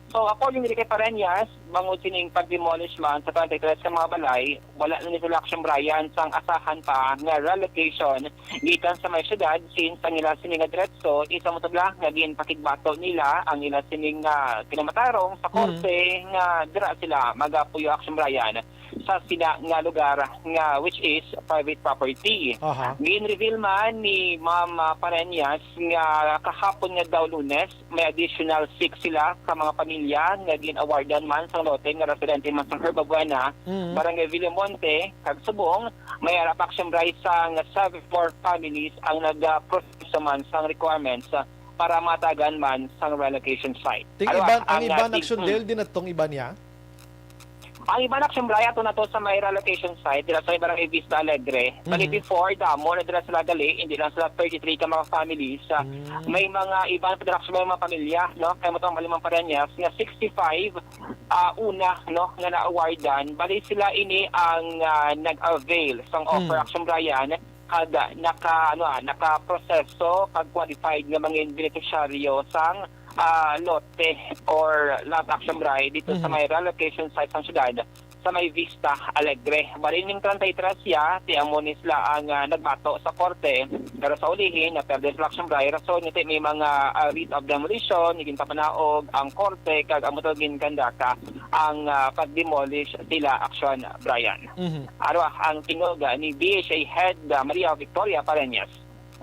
So according kay Pareñas, bangod sining pag-demolish man sa 23 sa mga balay, wala na nila Action Brian sang asahan pa nga relocation gikan sa may syudad since ang ila sining diretso isa mo tabla nga ginpakigbato nila ang ila sining kinamatarong sa korte nga dira sila magapuyo Action Brian sa sina nga lugar nga which is private property. Gin-reveal man ni Ma'am Pareñas nga kahapon nga daw Lunes may additional 6 sila ka mga pamilya nga gin-awardan man sa lote nga residente man sa Herbabuena, Barangay Villamonte, kag Subong. May arap Action Bright sang 74 families ang nag-proseso man sang requirements para matagan man sang relocation site. Ang iban Action Del din atong iba niya. Ang iba na Action Brian na to sa may relocation site dila sa may Barangay Vista Alegre. Bali before damo na dila sila gali, hindi lang sila 33 ka mga families. May mga ibang production may mga pamilya, no? Kaya mo tong malimang Pareñas nga 65 una no nga na-awardan. Bali sila ini ang nag-avail sang offer Action Brian kada naka-proseso kag qualified nga mga beneficiaryo sang lote or lot Action Brian dito sa may relocation site sa syudad sa may Vista Alegre. Barining 33 siya, tiamo ni sila ang nagbato sa korte pero sa ulihin na perde sila Action Brian rason nito may mga writ of demolition igin papanaog ang korte kag amotog gin kandaka ang pag-demolish sila Action Brian. Ang tingog ni BHA Head Maria Victoria Pareñas.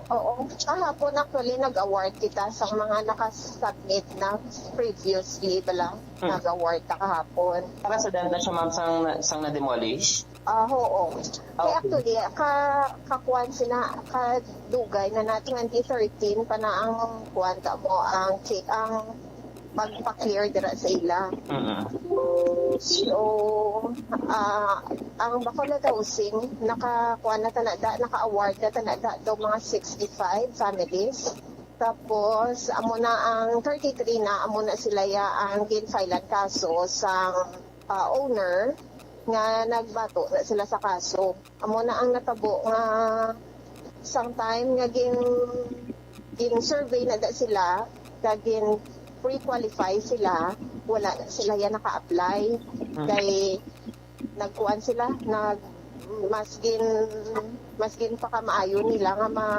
Oo. Kahapon actually nag-award kita sa mga nakasubmit na previously pala. Nag-award ka kahapon. Para sa dahil na siya ma'am sang na-demolish? Oo. Kaya actually, kakuan sila, kadugay na 2013 pa na ang kuwanta mo, ang magpa-clear dira sa ila. So, ang Bacolod Housing, naka-award na tanada daw mga 65 families. Tapos, amo na ang 33 na, amo na sila ang ginfilean kaso sa owner nga nagbato na sila sa kaso. Amo na ang natabo nga sometime nga gin-survey na da sila, gin pre-qualify sila, wala na sila yan naka-apply. Kay nagkuhan sila, mas gin pa kamaayo nila nga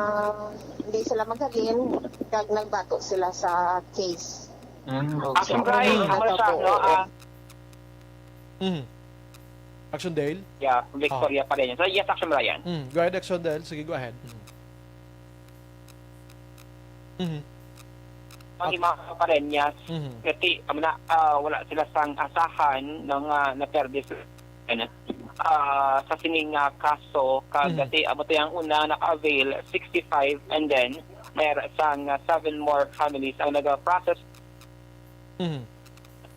hindi sila maghalin, kag nagbato sila sa case. Action Brian, Action Dale? Yeah, Victoria pa rin. So yes, Action Brian. Go ahead, Action Dale. Sige, go ahead. Ang mga parenyas, kasi wala sila sang asahan ng na-perde sa sining kaso, kasi amo yung una naka-avail 65 and then mayroon sang 7 more families ang nag-process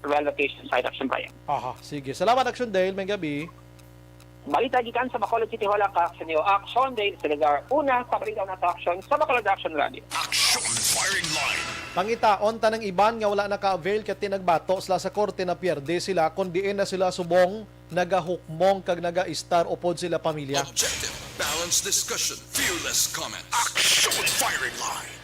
relocation side. Action Brian. Sige. Salamat, Action Dale. May gabi. Balita gikan sa Bacolod City Hall ang Action Neo Action Day sa lugar una sa balita na sa action sa Bacolod Action Radio. Action Firing Line. Pangitaon tanang iban nga wala naka-avail ket tinagbato sila sa korte na pierde sila kundi na sila subong nagahukmong kag naga-star upod sila pamilya. Objective, balanced discussion, fearless comment. Action Firing Line.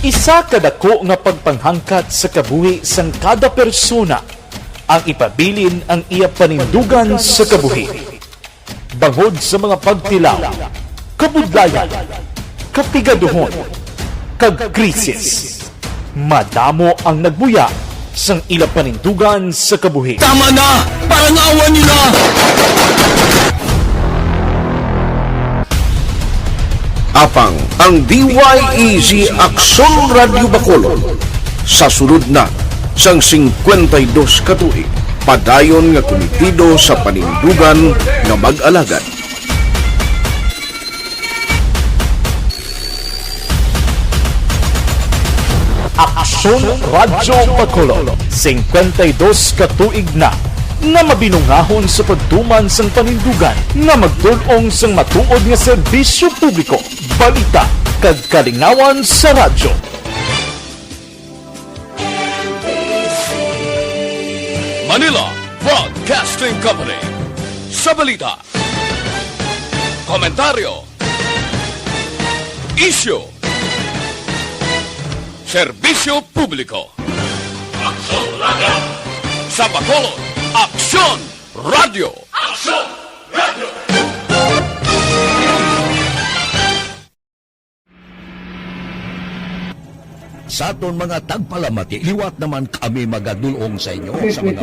Isa kadako nga pagpanghangkat sa kabuhi sang kada persona ang ipabilin ang iya panindugan sa kabuhi. Bangod sa mga pagtilaw, kabudlayan, kapigaduhon, kag krisis. Madamo ang nagbuya sang ila panindugan sa kabuhi. Tama na! Parang awan nyo na! Apang ang DYEZ Action Radio Bacolod sa sulod na sang 52 katuig padayon nga komitido sa panindugan nga mag-alagad. Aksyon Radio Bacolod 52 katuig na nga mabinungahon sa pagtuman sang panindugan nga magdulong sang matuod nga serbisyo publiko, balita kag kalingawan sa radyo. Manila Broadcasting Company. Sa balita, komentaryo, issue, serbisyo publiko. Aksyon Radio. Sa Bacolod, Aksyon Radio. Aksyon Radio. Sa aton mga tagpalamati, liwat naman kami magadulong sa inyo sa mga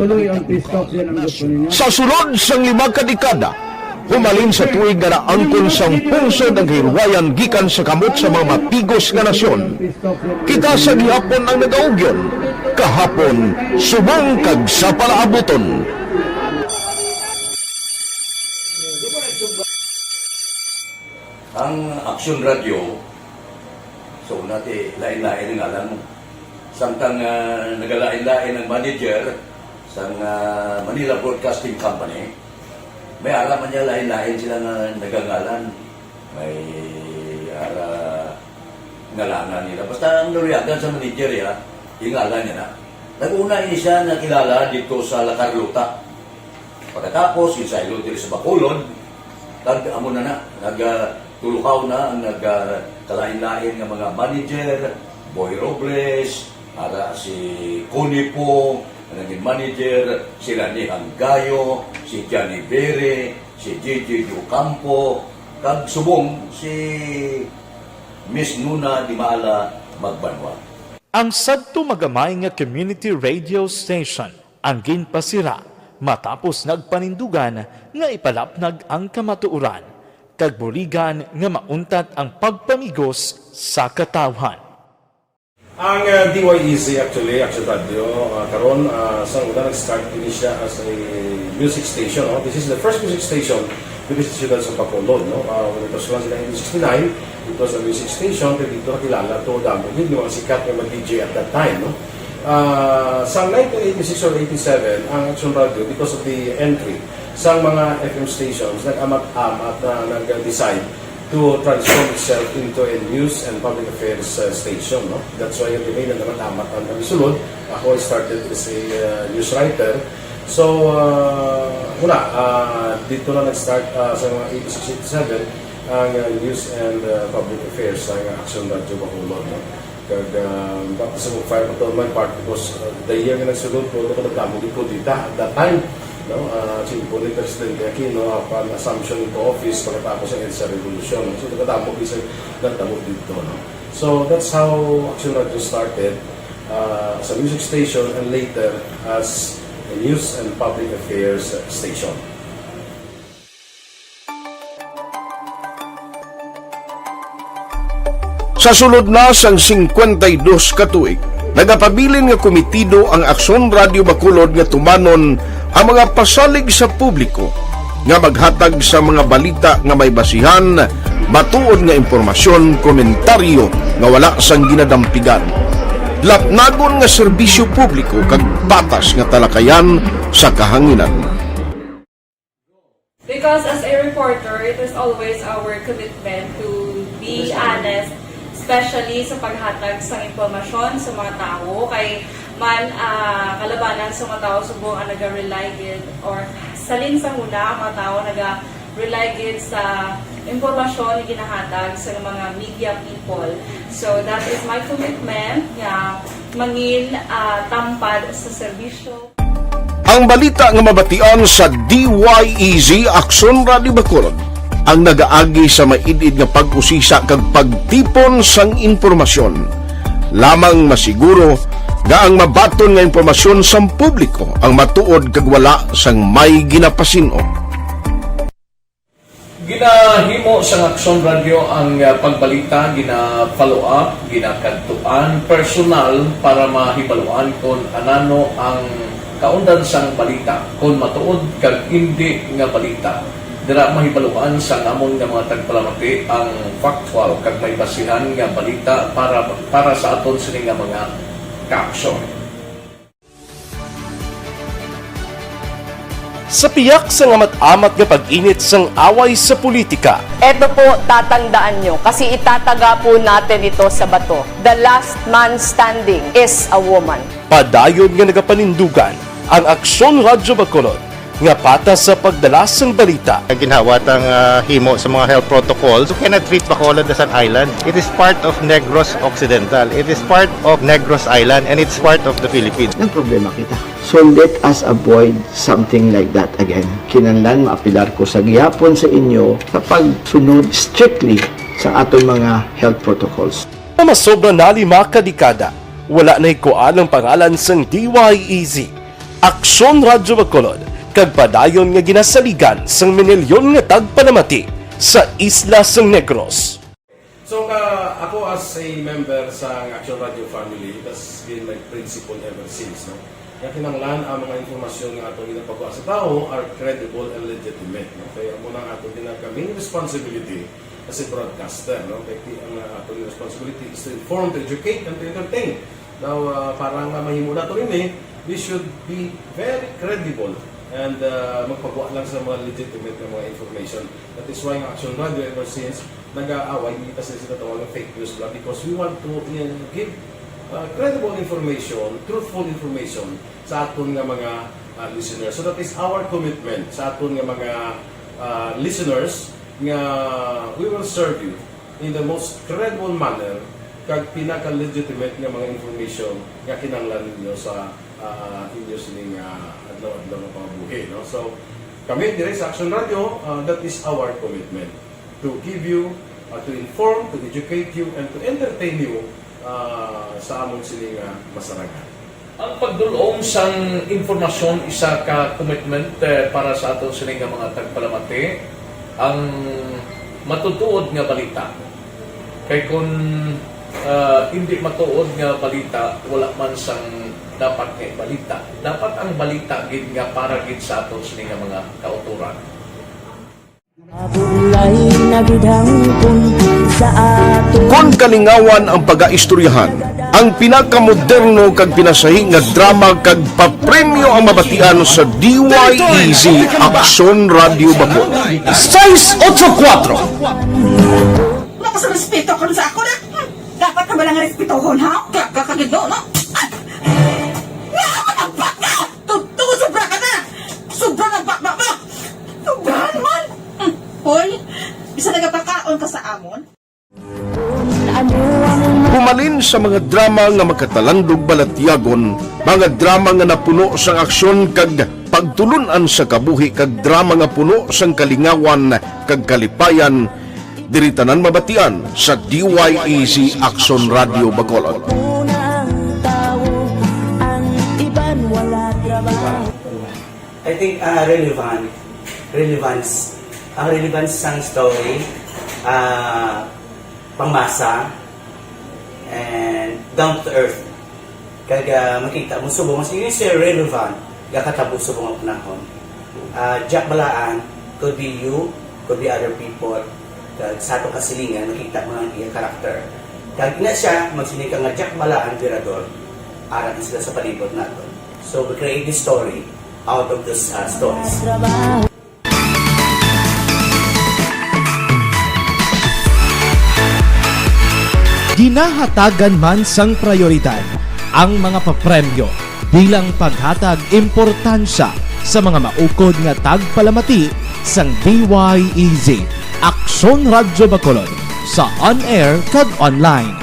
Sa sulod sang 5 kadekada, humalin sa tuig nga naangkon sang pungsod ang hirwayan gikan sa kamot sa mga mapigos nga nasyon. Kita sa gihapon ang nagaugyon, kahapon subong kag sa palaabuton. Ang Action Radio, so natin lain-lain ng alam. Samtang nagalain-lain ng manager sa Manila Broadcasting Company, may alam niya lain-lain sila na nagangalan. May ngalangan nila. Basta ang naluyagan sa manager, yung ngalan niya na. Nag-una siya nakilala dito sa La Carlota. Pagkatapos, yung sa Ilodiri sa Bacolod, amo na tulukaw na ang nagkalain-lain ng mga manager, Boy Robles, ara si Connie po, ang naging manager, si Rani Hanggayo, si Johnny Bere, si Gigi Ocampo, kag subong si Miss Nuna Di Maala Magbanwa. Ang sadto magamay nga community radio station ang ginpasira matapos nagpanindugan nga ipalapnag ang kamatuoran kag burigan nga mauntat ang pagpamigos sa katawhan. Ang DYEZ actually, Action Radio, karon sa una nag-start din siya as a music station. No? This is the first music station because it's sa Bacolod. No? When it was launched in 1969, it was a music station, pero dito nakilala to damo din yung mga sikat na mag-DJ at that time. No? Sa 1986 or 87, ang Action Radio, because of the entry sa mga FM stations, nag-amat-amat na nag-decide to transform itself into a news and public affairs station. No? That's why yung remain na naman-amat ang namisulod. Ako I started as a news writer. So, dito na nag-start sa mga 86-87 ang news and public affairs ng Action Radio Bacolod. No? Kag sa mag-fire ko to my part because the year na nagsulod ko, ito ko nagdamo din po dito at that time. No, po ni Presidente Aquino upon assumption into office pagkatapos ng EDSA Revolution. So, nagdamo isa nagdamo dito. No? So, that's how Action Radio started as a music station and later as a news and public affairs station. Sa sulod na sang 52 ka tuig, nagapabilin nga komitido ang Aksyon Radio Bacolod nga tumanon ang mga pasalig sa publiko nga maghatag sa mga balita nga may basihan, matuod nga impormasyon, komentaryo nga wala sang ginadampigan. Lapnagon nga serbisyo publiko kag batas nga talakayan sa kahanginan. Because as a reporter, it is always our commitment to be honest, especially sa paghatag sa impormasyon sa mga tao kay man kalabanan sa mga tao subong ang naga-rely gid or salin sa huna ang mga tao naga-rely gid sa impormasyon na ginahatag sa mga media people. So that is my commitment nga mangin tampad sa serbisyo. Ang balita nga mabatian sa DYEZ Aksyon Radio Bacolod ang nagaagi sa maidid nga pag-usisa kag pagtipon sang impormasyon. Lamang masiguro nga ang mabaton nga impormasyon sang publiko ang matuod kag wala sang may ginapasino. Ginahimo sa Action Radio ang pagbalita, gina-follow up, ginakantuan, personal para mahibaluan kung anano ang kaundan sang balita, kung matuod kag hindi nga balita. Dira mahibaluan sa amon nga mga tagpalamati ang factual kag may basihan nga balita para sa aton sini nga mga ka-aksyon. Sa piyak sa amat-amat nga pag-init sang away sa politika, Eto po, tatandaan nyo, kasi itataga po natin ito sa bato. The last man standing is a woman. padayon nga nagapanindugan ang Aksyon Radio Bacolod nga patas sa pagdala sang balita. Ginhawat ang himo sa mga health protocols. You cannot treat Bacolod as an island. It is part of Negros Occidental. It is part of Negros Island and it's part of the Philippines. Ang problema kita. So let us avoid something like that again. Kinahanglan maapilar ko sa gihapon sa inyo sa pagsunod strictly sa aton mga health protocols. Masobra na 5 kadekada, wala na ikuan ang pangalan sang DYEZ, Aksyon Radio Bacolod, kag padayon nga ginasaligan sang minilyon nga tagpanamati sa isla sang Negros. So ako as a member sa Action Radio family, that's been my principle ever since. No? Kaya kinanglan ang mga informasyon nga ato ginapagawa sa tao are credible and legitimate. No? Kaya muna ato ginagkaming responsibility as a broadcaster. No? Kaya ang ato responsibility is to inform, to educate, and to entertain. Now, parang mahimo na ito rin we should be very credible and magpagawa lang sa mga legitimate na mga information. That is why ang Action Radio ever since nag-aaway, hindi kasi sila tawag ng fake news lang because we want to give credible information, truthful information sa aton nga mga listeners. So that is our commitment sa aton nga mga listeners nga we will serve you in the most credible manner kag pinaka-legitimate nga mga information nga kinahanglan ninyo sa inyo sining adlaw-adlaw nga pamumuhi. No? So, kami dire sa Action Radio, that is our commitment to give you, to inform, to educate you, and to entertain you sa among sining masaragan. Ang pagdulong sang informasyon isa ka commitment para sa aton sining mga tagpalamati ang matutuod nga balita. Kay kung hindi matuod nga balita, wala man sang dapat kay balita. Dapat ang balita gid nga para gid sa aton sining mga kauturan. Kung kalingawan ang pag-aistoryahan, ang pinakamoderno kag pinasahi nga drama kag papremyo ang mabatian sa DYEZ Action Radio Bacol. 684 Wala ka sa respeto ko sa ako na. Dapat ka ba lang respetohon, ha? Kakagido, no? Nakakatagpak na! Tutugo, sobra ka na! Sobra ng bakbak mo! Sobrahan man! Hoy, bisa nagapakaon ka sa amon? Pumalin sa mga drama nga makatalandog balatyagon, mga drama nga napuno sang aksyon kag pagtulunan sa kabuhi kag drama nga puno sang kalingawan kag kalipayan, diri tanan mabatian sa DYEZ Action Radio Bacolod. I think relevance ang relevance sang story, pangmasa, and down to earth. Kaya makita mo subong, mas yun siya relevant, kakatabo subong ang panahon. Jack Balaan, could be you, could be other people, sa itong kasilingan, makita mo ang iyang karakter. Kaya ina siya, magsinig ka nga Jack Balaan, Virador, aral sila sa palibot natin. So we create this story out of those stories. Ginahatagan man sang prioridad ang mga papremyo bilang paghatag importansya sa mga maukod nga tagpalamati sang DYEZ Action Radio Bacolod sa on-air kag online.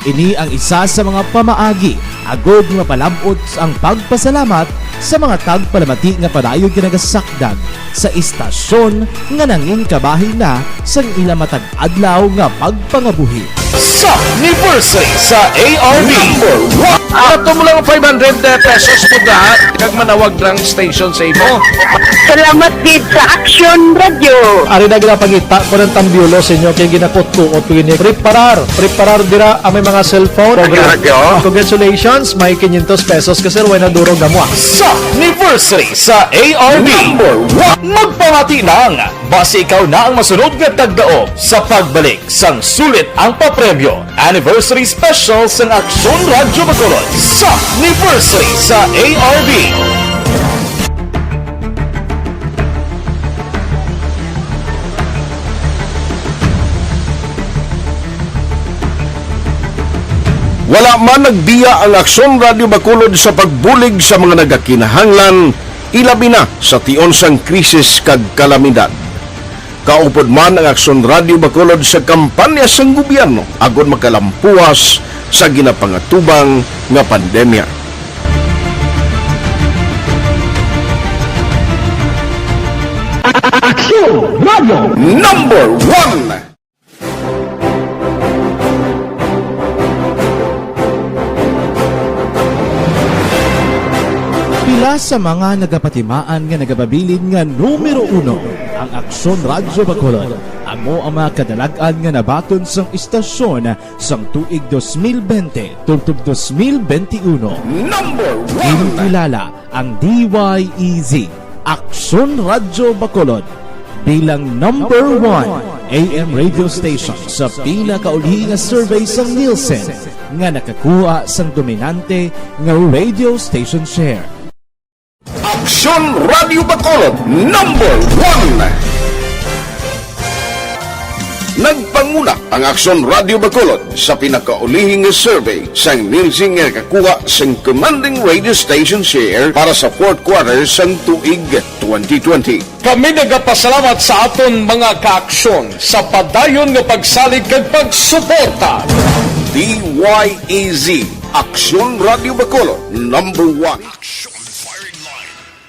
Ini ang isa sa mga pamaagi agod nga palabot ang pagpasalamat sa mga tagpalamati nga padayon ginagasakdag sa istasyon nga nangin kabahin na sang ila matag adlaw nga pagpangabuhi. Sa anniversary sa ARB. Ato mo lang 500 pesos po lahat kag manawag lang station sa imo. Salamat gid sa Action Radio. Ari na ginapangita ko ng tambyulo sa inyo kaya ginapot-tuot ko gini. Preparar dira ang may mga cellphone. Congratulations, may 500 pesos kasi way na durog gamwa. Sa anniversary sa ARB. Magpamati nang base ikaw na ang masunod nga tagdaog sa pagbalik sang sulit ang papremyo. Anniversary special sang Action Radio Bacolod sa anniversary sa ARB. Wala man nagbiya ang Action Radio Bacolod sa pagbulig sa mga nagakinahanglan, ilabi na sa tion sang krisis kag kalamidad. Kaupod man ang Action Radio Bacolod sa kampanya sang gobyerno agon makalampuas sa ginapangatubang nga pandemya. Action Radio Number 1. Pila sa mga nagapatimaan nga nagababilin nga numero 1 ang Action Radio Bacolod. Amo ang mga kadalagan nga nabaton sang istasyon sang tuig 2020 tungtub 2021. Number 1. Kinikilala ang DYEZ Action Radio Bacolod bilang number 1 AM radio station sa pila kauli nga survey sang Nielsen nga nakakuha sang dominante nga radio station share. Action Radio Bacolod Number 1. Nagpanguna ang Aksyon Radio Bacolod sa pinakaulihing survey sa ninsing nga kakuha sa commanding radio station share para sa fourth quarter sang tuig 2020. Kami nagapasalamat sa aton mga kaaksyon sa padayon nga pagsalig kag pagsuporta. DYEZ Aksyon Radio Bacolod #1.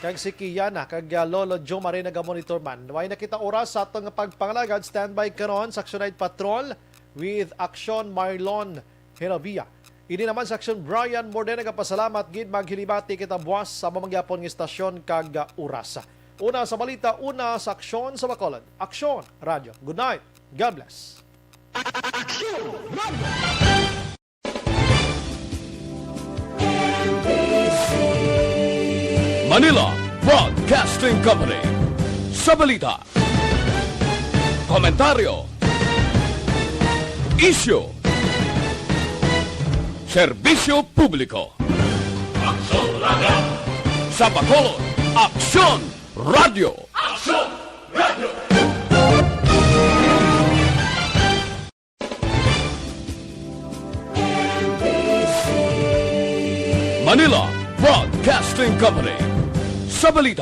Kag si Kiana, kag Lolo Joe Marie naga-monitor man. Way nakita oras sa atong pagpangalagad, standby karon sa Action Night Patrol with Action Marlon Heravia. Ini naman sa Action Brian Morden nagapasalamat gid maghilibati kita buwas sa mamangyapon nga istasyon kag oras. Una sa balita, una sa Aksyon sa Bacolod. Aksyon Radio. Good night. God bless. Aksyon Radio. Manila Broadcasting Company. Sa balita, komentaryo, issue, serbisyo publiko. Aksyon Radio. Sa Bacolod, Aksyon Radio. Aksyon Radio. Manila Broadcasting Company. Sa balita,